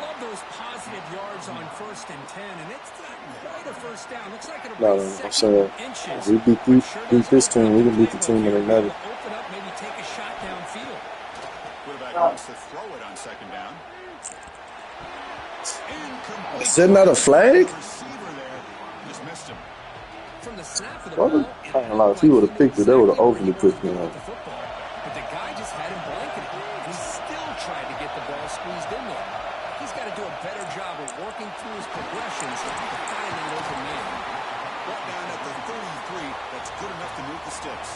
Love those positive yards on 1st and 10, and it's not quite a first down. Looks like it'll No, be I'm 2nd saying, inches. if we beat this team, we can beat the team in the naked. Open up, maybe take a shot downfield. Quarterback wants to throw it on 2nd down. Incomplete. Is that not a flag? Receiver there just missed him. From the snap of the What? ball, I ain't gonna lie, if he would have picked it, they would have openly picked me up. But the guy just had him blanketed. He still tried to get the ball squeezed in there. He's got to do a better job of working through his progressions to find that open man. Brought down at the 33. That's good enough to move the sticks.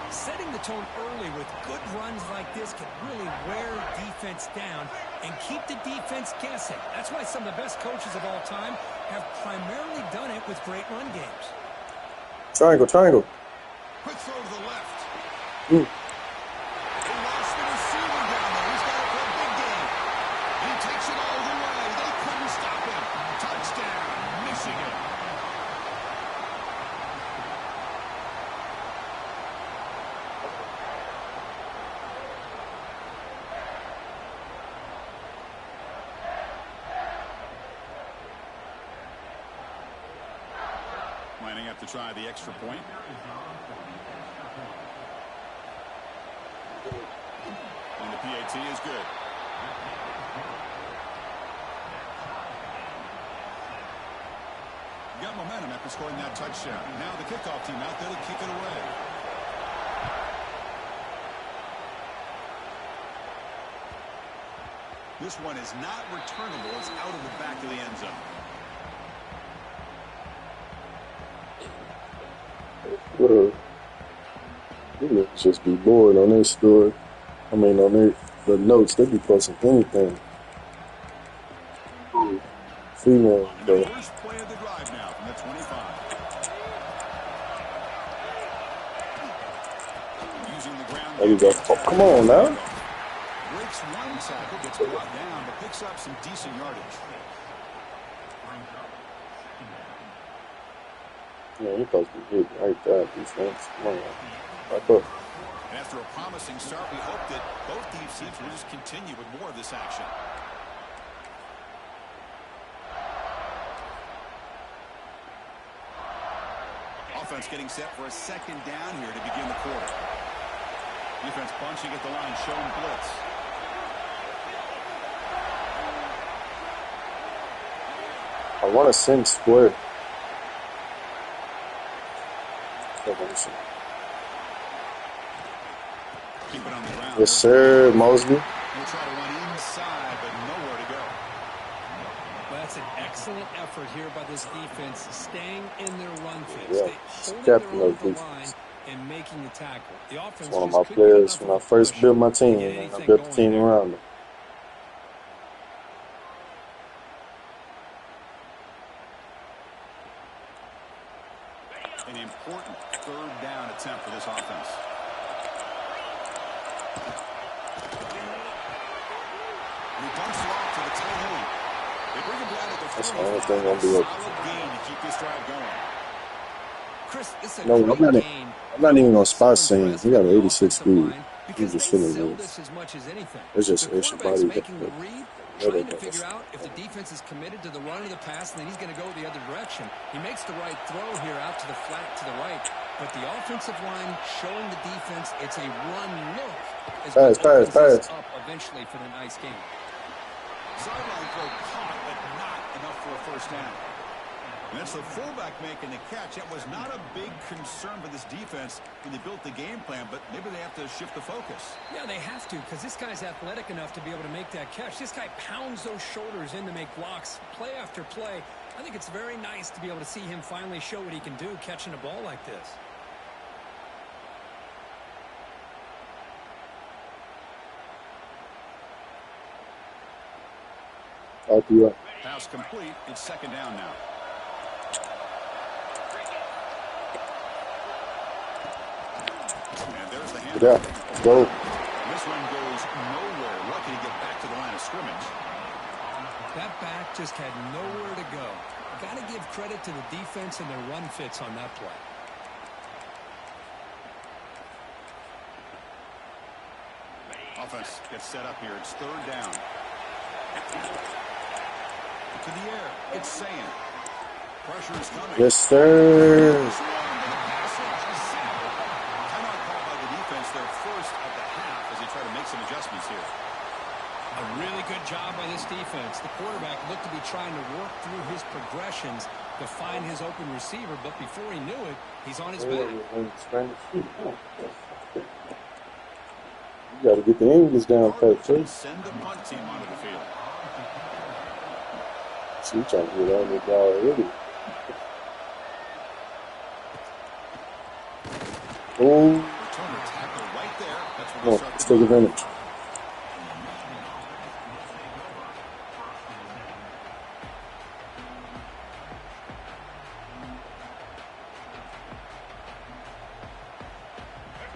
Setting the tone early with good runs like this can really wear defense down and keep the defense guessing. That's why some of the best coaches of all time have primarily done it with great run games. Triangle, triangle. Quick throw to the left. Mm. They lost the receiver down there. He's got it for a big game. And he takes it all the way. They couldn't stop him. Touchdown, Michigan. Lining up to try the extra point. And the PAT is good. Got momentum after scoring that touchdown. Now the kickoff team out there to kick it away. This one is not returnable. It's out of the back of the end zone. You niggas just be bored on this story. I mean, on the notes, they be posting anything. Female, though. First play of the drive now from the 25. Using the ground. There you go. Oh, come on now. Breaks one tackle, gets brought down, but picks up some decent yardage. Man, you supposed to be hit right there, defense. Come on, back up. And after a promising start, we hope that both these teams will just continue with more of this action. Offense getting set for a 2nd down here to begin the quarter. Defense bunching at the line, showing blitz. I want to send square. keep it on the ground. Yes, sir, Mosley. He'll try to run inside, but nowhere to go. Well, that's an excellent effort here by this defense, staying in their run fits, Yeah, holding their captain own of at the defense. line and making the tackle. The offense One of just my couldn't get players enough when of I a first push built my to team, get and I anything built the going team there. around me. An important third down attempt for this offense. And he dumps it off to the tight end. They bring him down at the That's the 45. only thing gonna A be up. solid gain to keep this drive going. Chris, it's a No, I'm great not. game. I'm not even gonna spot So saying he impressive got in an the 86 offensive speed. line He's because just they feeling sell good. this as much as anything. It's just The extra quarterback's body. making the read, trying to figure out if the defense is committed to the run or the pass, and then he's going to go the other direction. He makes the right throw here out to the flat to the right, but the offensive line showing the defense it's a run look is what opens this up eventually for the nice game. Sideline throw caught, but not enough for a first down. And that's the fullback making the catch. That was not a big concern for this defense when they built the game plan, but maybe they have to shift the focus. Yeah, they have to, because this guy's athletic enough to be able to make that catch. This guy pounds those shoulders in to make blocks play after play. I think it's very nice to be able to see him finally show what he can do catching a ball like this. Pass complete. It's second down now. And there's the hand. Yeah, go. This one goes nowhere. Lucky to get back to the line of scrimmage. That back just had nowhere to go. Got to give credit to the defense and their run fits on that play. Offense gets set up here. It's third down. To the air. It's saying. Pressure is coming. Yes, sir. Timeout called by the defense, their first of the half, as they try to make some adjustments here. A really good job by this defense. The quarterback looked to be trying to work through his progressions to find his open receiver, but before he knew it, he's on his back. You got to get the English down pat, too. Send the punt team onto the field. See, you trying to get out of the guy already. Oh, Returner tackle right there. That's come what on, they let's start take advantage.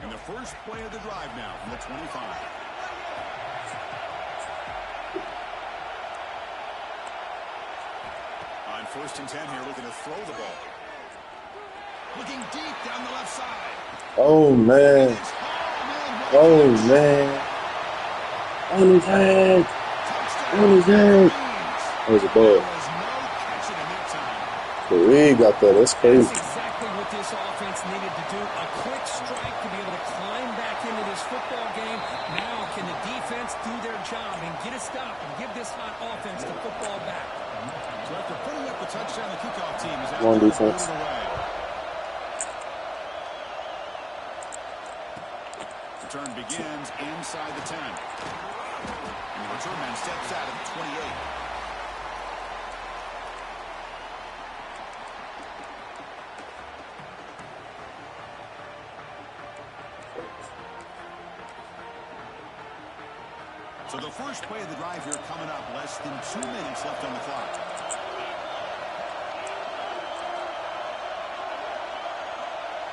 And the first play of the drive now from the 25. On first and 10 here, looking to throw the ball. Looking deep down the left side. Oh, man. Oh, man. On his head. On his head. That was a ball. But we ain't got that. That's crazy. That's exactly what this offense needed to do. A quick strike to be able to climb back into this football game. Now can the defense do their job and get a stop and give this hot offense the football back? So after putting up the touchdown, the kickoff team is out One there to defense. put it away. Return begins inside the 10. And the return man steps out at the 28. So the first play of the drive here coming up, less than 2 minutes left on the clock.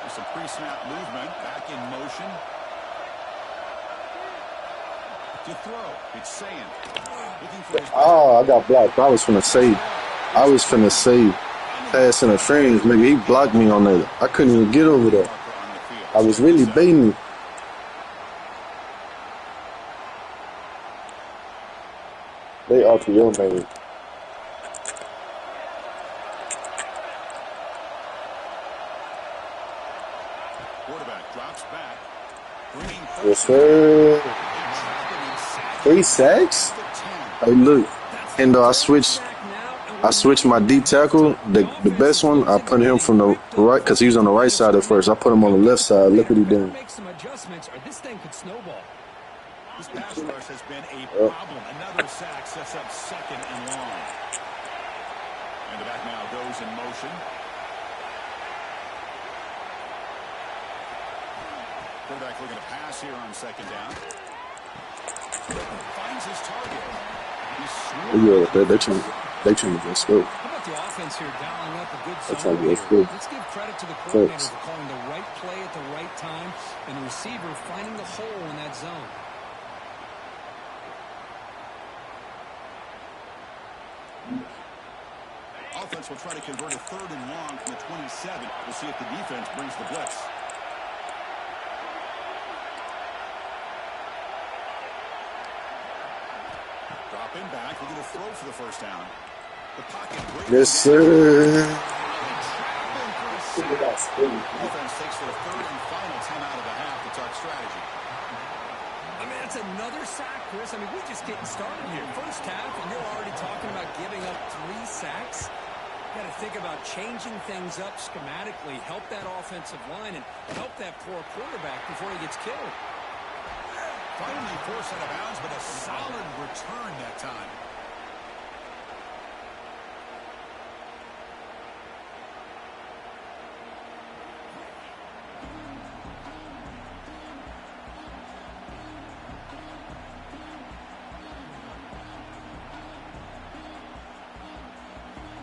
There's some pre-snap movement, back in motion. To throw, it's saying. Looking for his Oh, I got blocked. I was finna save. Pass interference, nigga. He blocked me on that. I couldn't even get over that. I was really baiting him. They RPO made. quarterback drops back. Yes, sir. 3 sacks? Hey, look. And I switched. I switched my D tackle. The best one, I put him from the right because he was on the right side at first. I put him on the left side. Look what he did. Make some adjustments, or this thing could snowball. This pass rush has been a problem. Another sack sets up 2nd and long. And the back now goes in motion. Quarterback looking to pass here on 2nd down. Finds his target. They trying to go slow. How about the offense here dialing up a good That's zone how we read? go. Let's give credit to the coordinator for calling the right play at the right time and the receiver finding the hole in that zone. Offense will try to convert a 3rd and long from the 27. We'll see if the defense brings the blitz. Dropping back, we're going to throw for the 1st down. The pocket breaks. Yes, sir. Defense takes their 3rd and final timeout of the half to talk strategy. I mean, that's another sack, Chris. I mean, we're just getting started here. First half, and you're already talking about giving up 3 sacks. Got to think about changing things up schematically, help that offensive line, and help that poor quarterback before he gets killed. Finally forced out of bounds, but a solid return that time.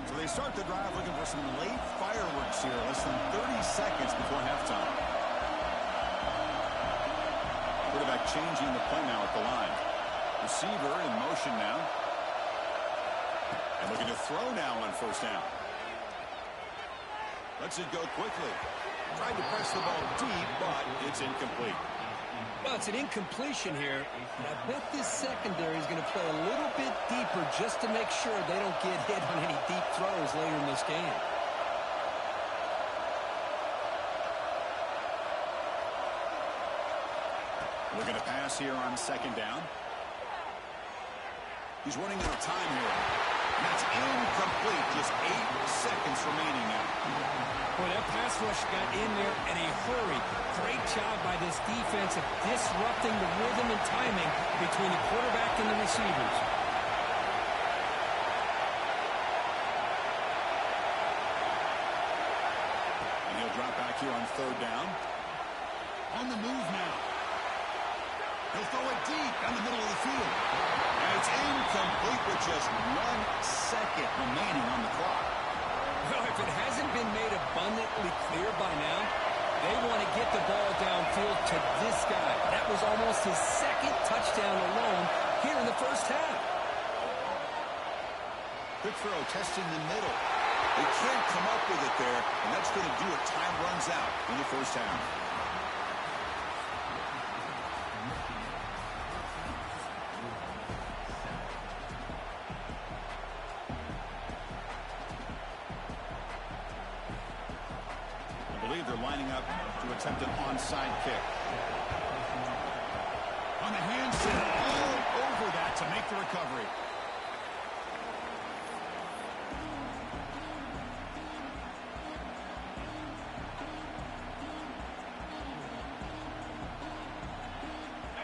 So they start the drive looking for some late fireworks here, less than 30 seconds before halftime. Quarterback changing the play now at the line. Receiver in motion now. And looking to throw now on 1st down. Lets it go quickly. Tried to press the ball deep, but it's incomplete. Well, it's an incompletion here. And I bet this secondary is going to play a little bit deeper just to make sure they don't get hit on any deep throws later in this game. Looking to pass here on 2nd down. He's running out of time here. And that's incomplete. Just 8 seconds remaining now. Boy, that pass rush got in there in a hurry. Great job by this defense of disrupting the rhythm and timing between the quarterback and the receivers. And he'll drop back here on 3rd down. On the move now. He'll throw it deep down the middle of the field. And it's incomplete with just 1 second remaining on the clock. Well, if it hasn't been made abundantly clear by now, they want to get the ball downfield to this guy. That was almost his 2nd touchdown alone here in the 1st half. Quick throw, testing the middle. They can't come up with it there, and that's going to do it. Time runs out in the 1st half. They're lining up to attempt an onside kick. On the handstand, all over that to make the recovery.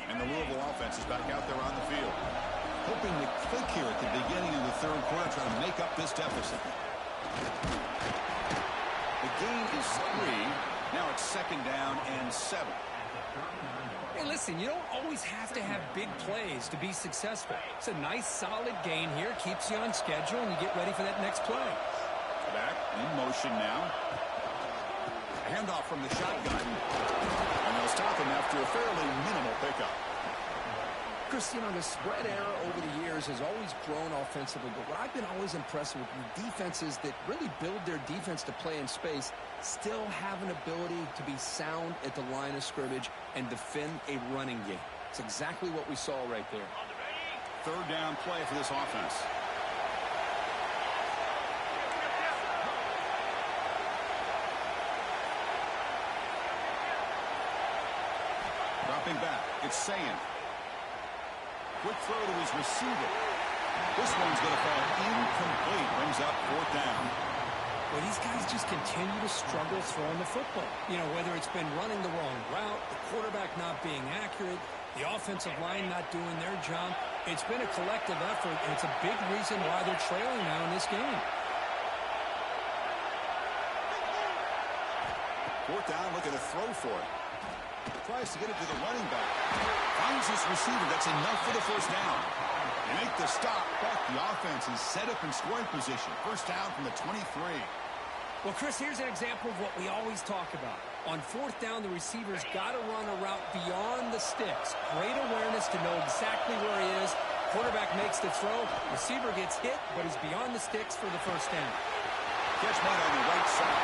And the Louisville offense is back out there on the field. Hoping to click here at the beginning of the 3rd quarter, trying to make up this deficit. The gain is 3. Now it's 2nd down and 7. Hey, listen, you don't always have to have big plays to be successful. It's a nice, solid gain here. Keeps you on schedule, and you get ready for that next play. Back in motion now. Handoff from the shotgun. And they'll stop him after a fairly minimal pickup. Chris, you know, the spread era over the years has always grown offensively, but what I've been always impressed with defenses that really build their defense to play in space still have an ability to be sound at the line of scrimmage and defend a running game. It's exactly what we saw right there. 3rd down play for this offense. Dropping back, it's Sayin. Quick throw to his receiver. This one's going to fall incomplete. Brings up 4th down. Well, these guys just continue to struggle throwing the football. You know, whether it's been running the wrong route, the quarterback not being accurate, the offensive line not doing their job. It's been a collective effort, and it's a big reason why they're trailing now in this game. 4th down, looking to throw for it. Tries to get it to the running back. Finds his receiver. That's enough for the 1st down. They make the stop, but the offense is set up in scoring position. 1st down from the 23. Well, Chris, here's an example of what we always talk about. On 4th down, the receiver's got to run a route beyond the sticks. Great awareness to know exactly where he is. Quarterback makes the throw. Receiver gets hit, but is beyond the sticks for the 1st down. Catch made on the right side.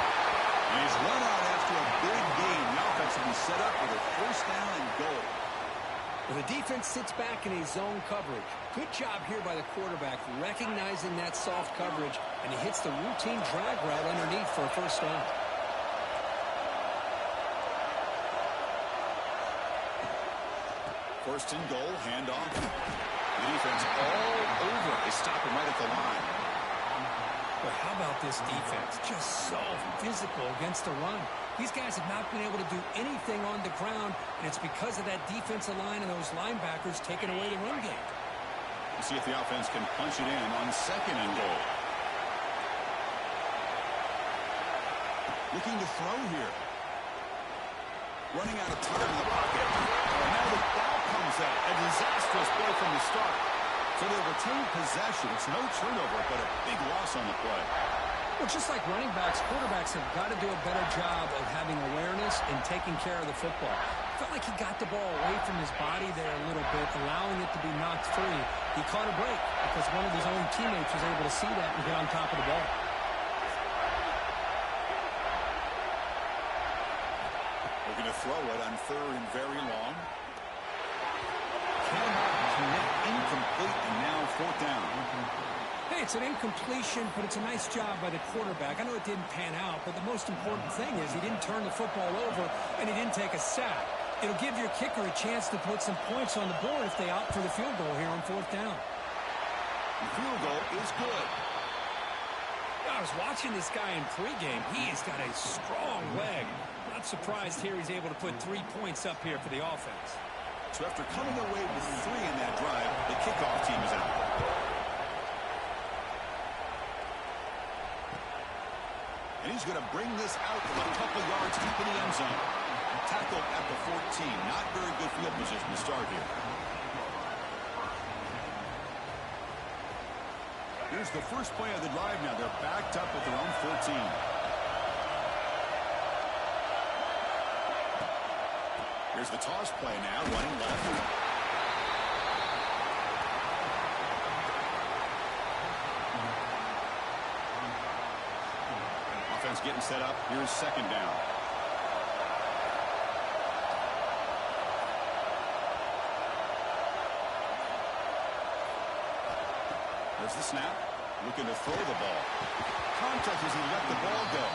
And he's run out after a big gain. The offense will be set up with a 1st down and goal. Well, the defense sits back in a zone coverage. Good job here by the quarterback, recognizing that soft coverage, and he hits the routine drag route underneath for a 1st down. First and goal, handoff. The defense all over. They stop him right at the line. But how about this defense? Just so physical against the run. These guys have not been able to do anything on the ground, and it's because of that defensive line and those linebackers taking away the run game. We'll see if the offense can punch it in on 2nd and goal. Looking to throw here. Running out of time in the pocket. And now the ball comes out. A disastrous play from the start. So they retain possession. It's no turnover, but a big loss on the play. Well, just like running backs, quarterbacks have got to do a better job of having awareness and taking care of the football. Felt like he got the ball away from his body there a little bit, allowing it to be knocked free. He caught a break because one of his own teammates was able to see that and get on top of the ball. Looking to throw it on 3rd and very long. Cannot connect, incomplete, and now 4th down. Hey, it's an incompletion, but it's a nice job by the quarterback. I know it didn't pan out, but the most important thing is he didn't turn the football over, and he didn't take a sack. It'll give your kicker a chance to put some points on the board if they opt for the field goal here on 4th down. The field goal is good. I was watching this guy in pregame. He has got a strong leg. Not surprised here he's able to put 3 points up here for the offense. So after coming away with 3 in that drive, the kickoff team is out. And he's going to bring this out from a couple yards deep in the end zone. Tackled at the 14. Not very good field position to start here. Here's the first play of the drive now. They're backed up at their own 14. Here's the toss play now, running left. Offense getting set up. Here's 2nd down. There's the snap. Looking to throw the ball. Contact as he let the ball go.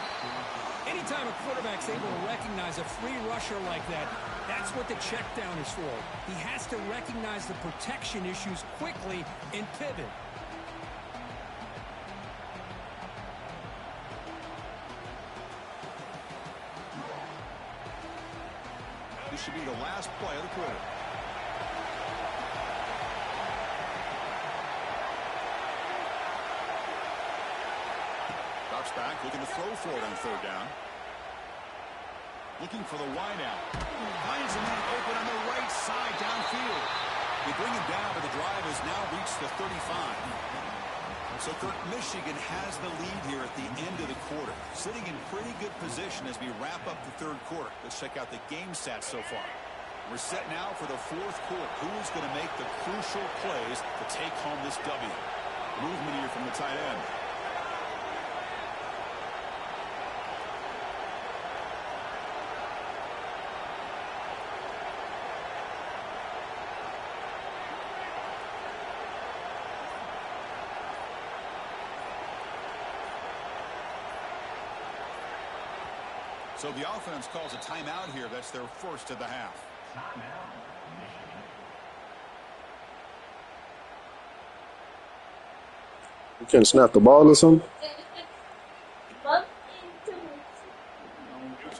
Anytime a quarterback's able to recognize a free rusher like that, that's what the check down is for. He has to recognize the protection issues quickly and pivot. This should be the last play of the quarter. Drops back, looking to throw for it on 3rd down. Looking for the wide out. Finds a man open on the right side downfield. They bring him down, but the drive has now reached the 35. So, Kirk, Michigan has the lead here at the end of the quarter. Sitting in pretty good position as we wrap up the 3rd quarter. Let's check out the game stats so far. We're set now for the 4th quarter. Who is going to make the crucial plays to take home this W? Movement here from the tight end. So the offense calls a timeout here. That's their first of the half. You can't snap the ball or something? So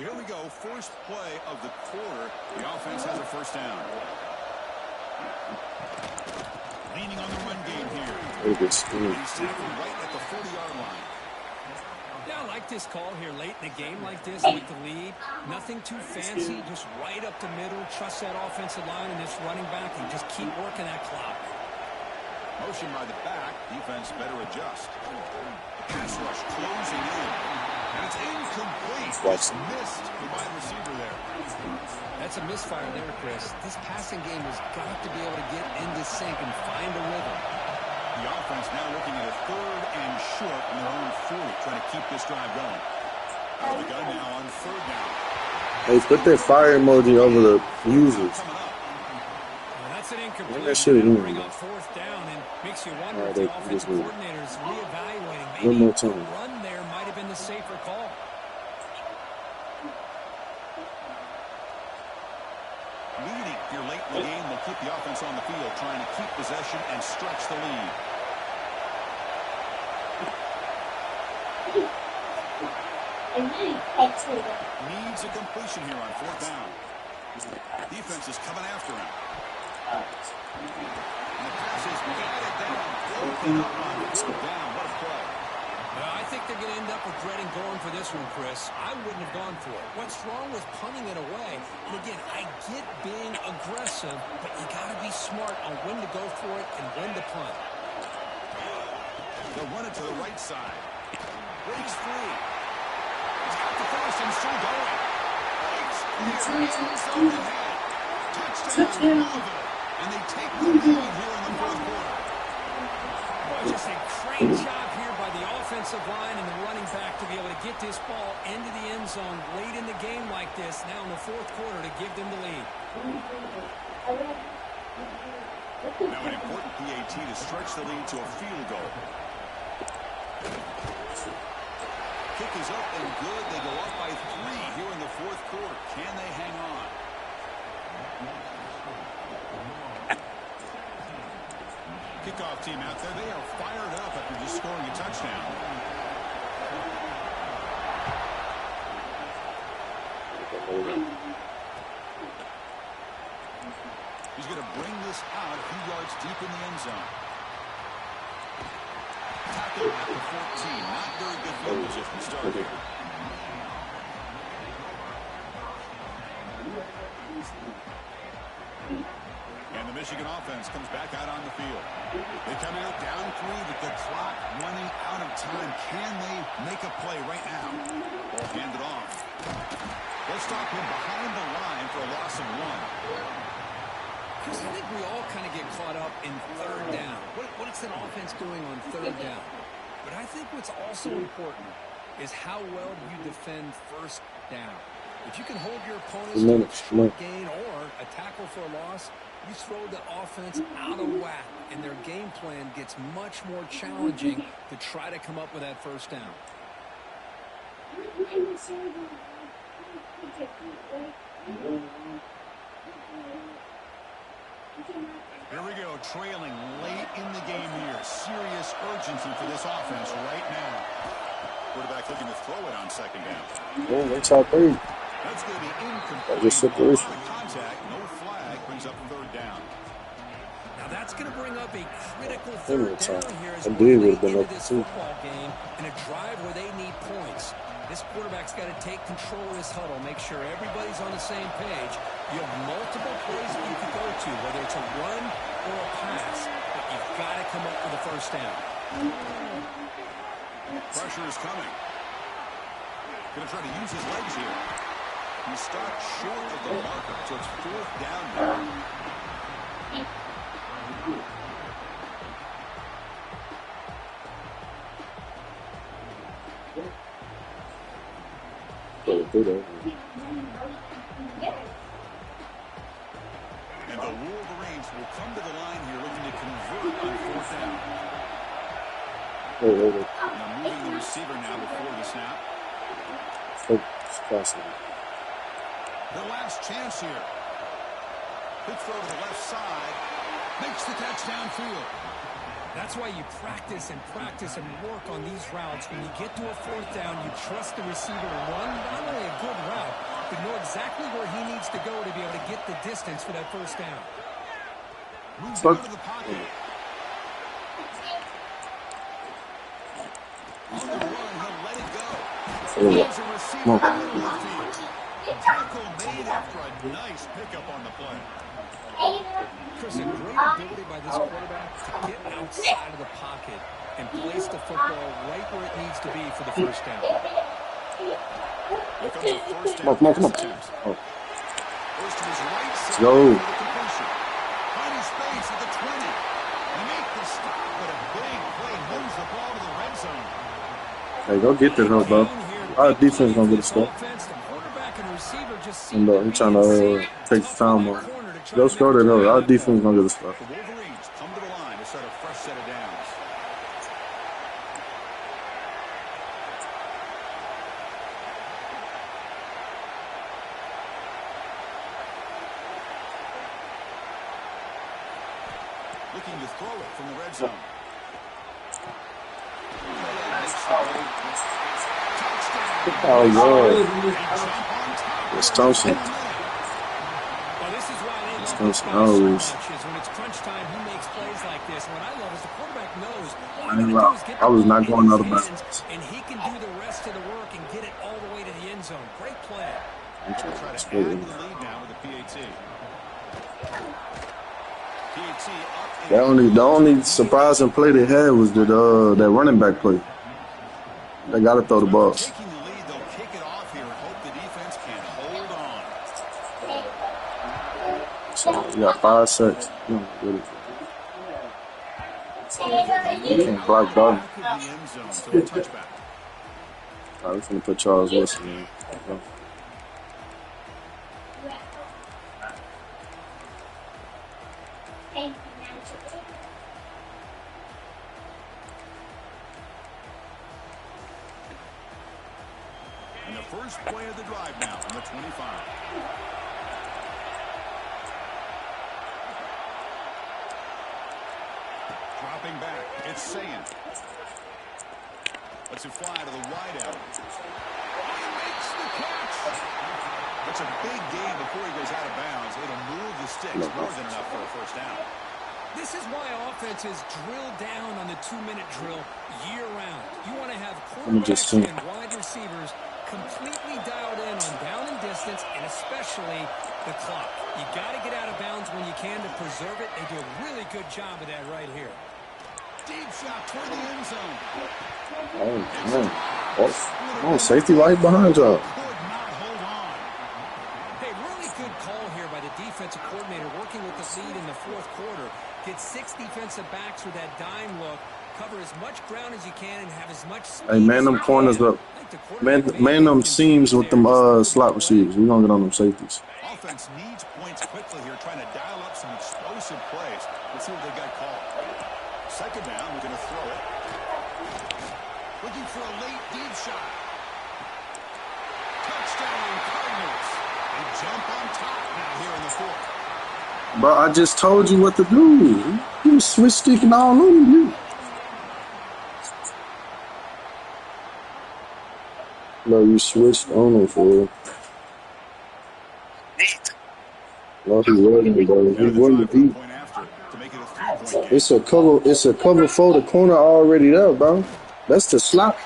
here we go, first play of the quarter. The offense has a first down. Leaning on the run game here. He's tackled right at the 40-yard line. Yeah, I like this call here late in a game like this with the lead. Nothing too fancy, just right up the middle. Trust that offensive line and this running back and just keep working that clock. Motion by the back. Defense better adjust. Pass rush closing in. And it's incomplete. Just missed the wide receiver there. That's a misfire there, Chris. This passing game has got to be able to get into sync and find a rhythm. The offense now looking at a 3rd and short on their own 40, trying to keep this drive going. Out of the gun now on 3rd down. Hey, put that fire emoji over the users. Well, that's an incomplete. That shit bring up 4th down and makes you wonder if the offensive coordinator is reevaluating. Maybe the run there might have been the safer call. Leading here late in the game will keep the offense on the field, trying to keep possession and stretch the lead. Needs a completion here on 4th down. Defense is coming after him. And the pass is batted down. Broken up on 4th down. What a play. Well, I think they're going to end up regretting going for this one, Chris. I wouldn't have gone for it. What's wrong with punting it away? And again, I get being aggressive, but you got to be smart on when to go for it and when to punt. They'll run it to the right side. Breaks free. He's got the first and still going. Touchdown. And they take the lead here in the 4th quarter. Boy, just a great job here by the offensive line and the running back to be able to get this ball into the end zone late in the game like this, now in the 4th quarter, to give them the lead. Now an important PAT to stretch the lead to a field goal. Kick is up and good. They go up by 3 here in the 4th quarter. Can they hang on? Kickoff team out there. They are fired up after just scoring a touchdown. He's going to bring this out a few yards deep in the end zone. Tackle at the 14. Not very good field position start here. And the Michigan offense comes back out on the field. They come out down 3 with the clock running out of time. Can they make a play right now? Ball handed off. They'll stop him behind the line for a loss of 1. Chris, I think we all kind of get caught up in 3rd down. What is an offense doing on 3rd down? But I think what's also important is how well do you defend 1st down. If you can hold your opponents to a short gain or a tackle for a loss, you throw the offense out of whack, and their game plan gets much more challenging to try to come up with that 1st down. Here we go, trailing late in the game here. Serious urgency for this offense right now. Quarterback looking to throw it on 2nd down. Oh, that's our 3rd. That's going to be incomplete. Just separation. Contact, no flag, brings up 3rd down. Now that's going to bring up a critical 3rd down here as we're late into this football game in a drive where they need points. This quarterback's got to take control of this huddle, make sure everybody's on the same page. You have multiple plays that you can go to, whether it's a run or a pass, but you've got to come up with a 1st down. Pressure is coming. Going to try to use his legs here. He stopped short of the marker, so it's 4th down now. And the Wolverines will come to the line here looking to convert on 4th down. Now moving the receiver now before the snap. The last chance here. Quick throw to the left side. Makes the touchdown field. That's why you practice and work on these routes. When you get to a fourth down, you trust the receiver to run not only a good route, but know exactly where he needs to go to be able to get the distance for that first down. Moves out of the pocket. On the run, he'll let it go. He's a receiver in the middle of the field. Tackle made after a nice pickup on the play. Chris, a great ability by this quarterback to get outside of the pocket and place the football right where it needs to be for the first down. Here comes the first down. Come on. First to his right side. Go. Finding space at the 20. They make the stop, but a big play moves the ball to the red zone. Hey, go get that help, bro. Our defense gonna get the stuff. And he's trying to take the time off. Go score that help. Our defense gonna get the stuff. The Wolverines come to the line to set a fresh set of downs. Looking to throw it from the red zone. Oh, Lord. It's Thompson. Well, this is why they love Thompson this guy so always. much, is when it's crunch time, he makes plays like this. And what I love is the quarterback knows all I you ain't gotta do right. is get I the was ball not in going his out of hands, bounds. and he can do the rest of the work and get it all the way to the end zone. Great play. Try to add to the lead now with the PAT. PAT up. The only surprising play they had was that running back play. They gotta throw the ball. Taking the lead, they'll kick it off here and hope the defense can hold on. So you got 5 sacks. You can't block dog. Back of the end zone, so a touchback. All right, we're gonna put Charles Wilson in. And the first play of the drive now on the 25. Dropping back, it's Sayan. Lets it fly to the wideout. He makes the catch. That's a big gain before he goes out of bounds. It'll move the sticks more than enough for a first down. This is why offenses drill down on the 2-minute drill year-round. You want to have quarterbacks and wide receivers completely dialed in on down and distance, and especially the clock. You got to get out of bounds when you can to preserve it. They do a really good job of that right here. Deep shot toward the end zone. Oh, safety right behind y'all. Could not hold on. Hey, really good call here by the defensive coordinator working with the lead in the fourth quarter. Get 6 defensive backs with that dime look. Cover as much ground as you can and have as much speed. Hey, man, them corners up. Man, them seams with them slot receivers. We're gonna get on them safeties. Offense needs points quickly here, trying to dial up some explosive plays. Let's see what they got called. Second down, we're going to throw it. Looking for a late deep shot. Touchdown, Cardinals. They jump on top now here in the fourth. Bro, I just told you what to do. You switch sticking all over you. No, you switched on him for real. No, he wasn't, bro. He wasn't deep. It's a cover for the corner already there, bro. That's the slot.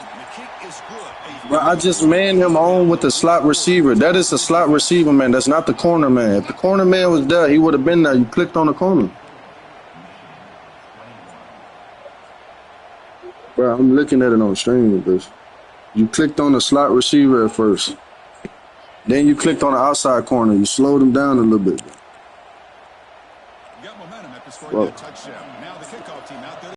Bro, I just manned him on with the slot receiver. That is the slot receiver, man. That's not the corner man. If the corner man was there, he would have been there. You clicked on the corner. Bro, I'm looking at it on stream with this. You clicked on the slot receiver at first. Then you clicked on the outside corner. You slowed him down a little bit. You got momentum after scoring that touchdown. Now the kickoff team out there.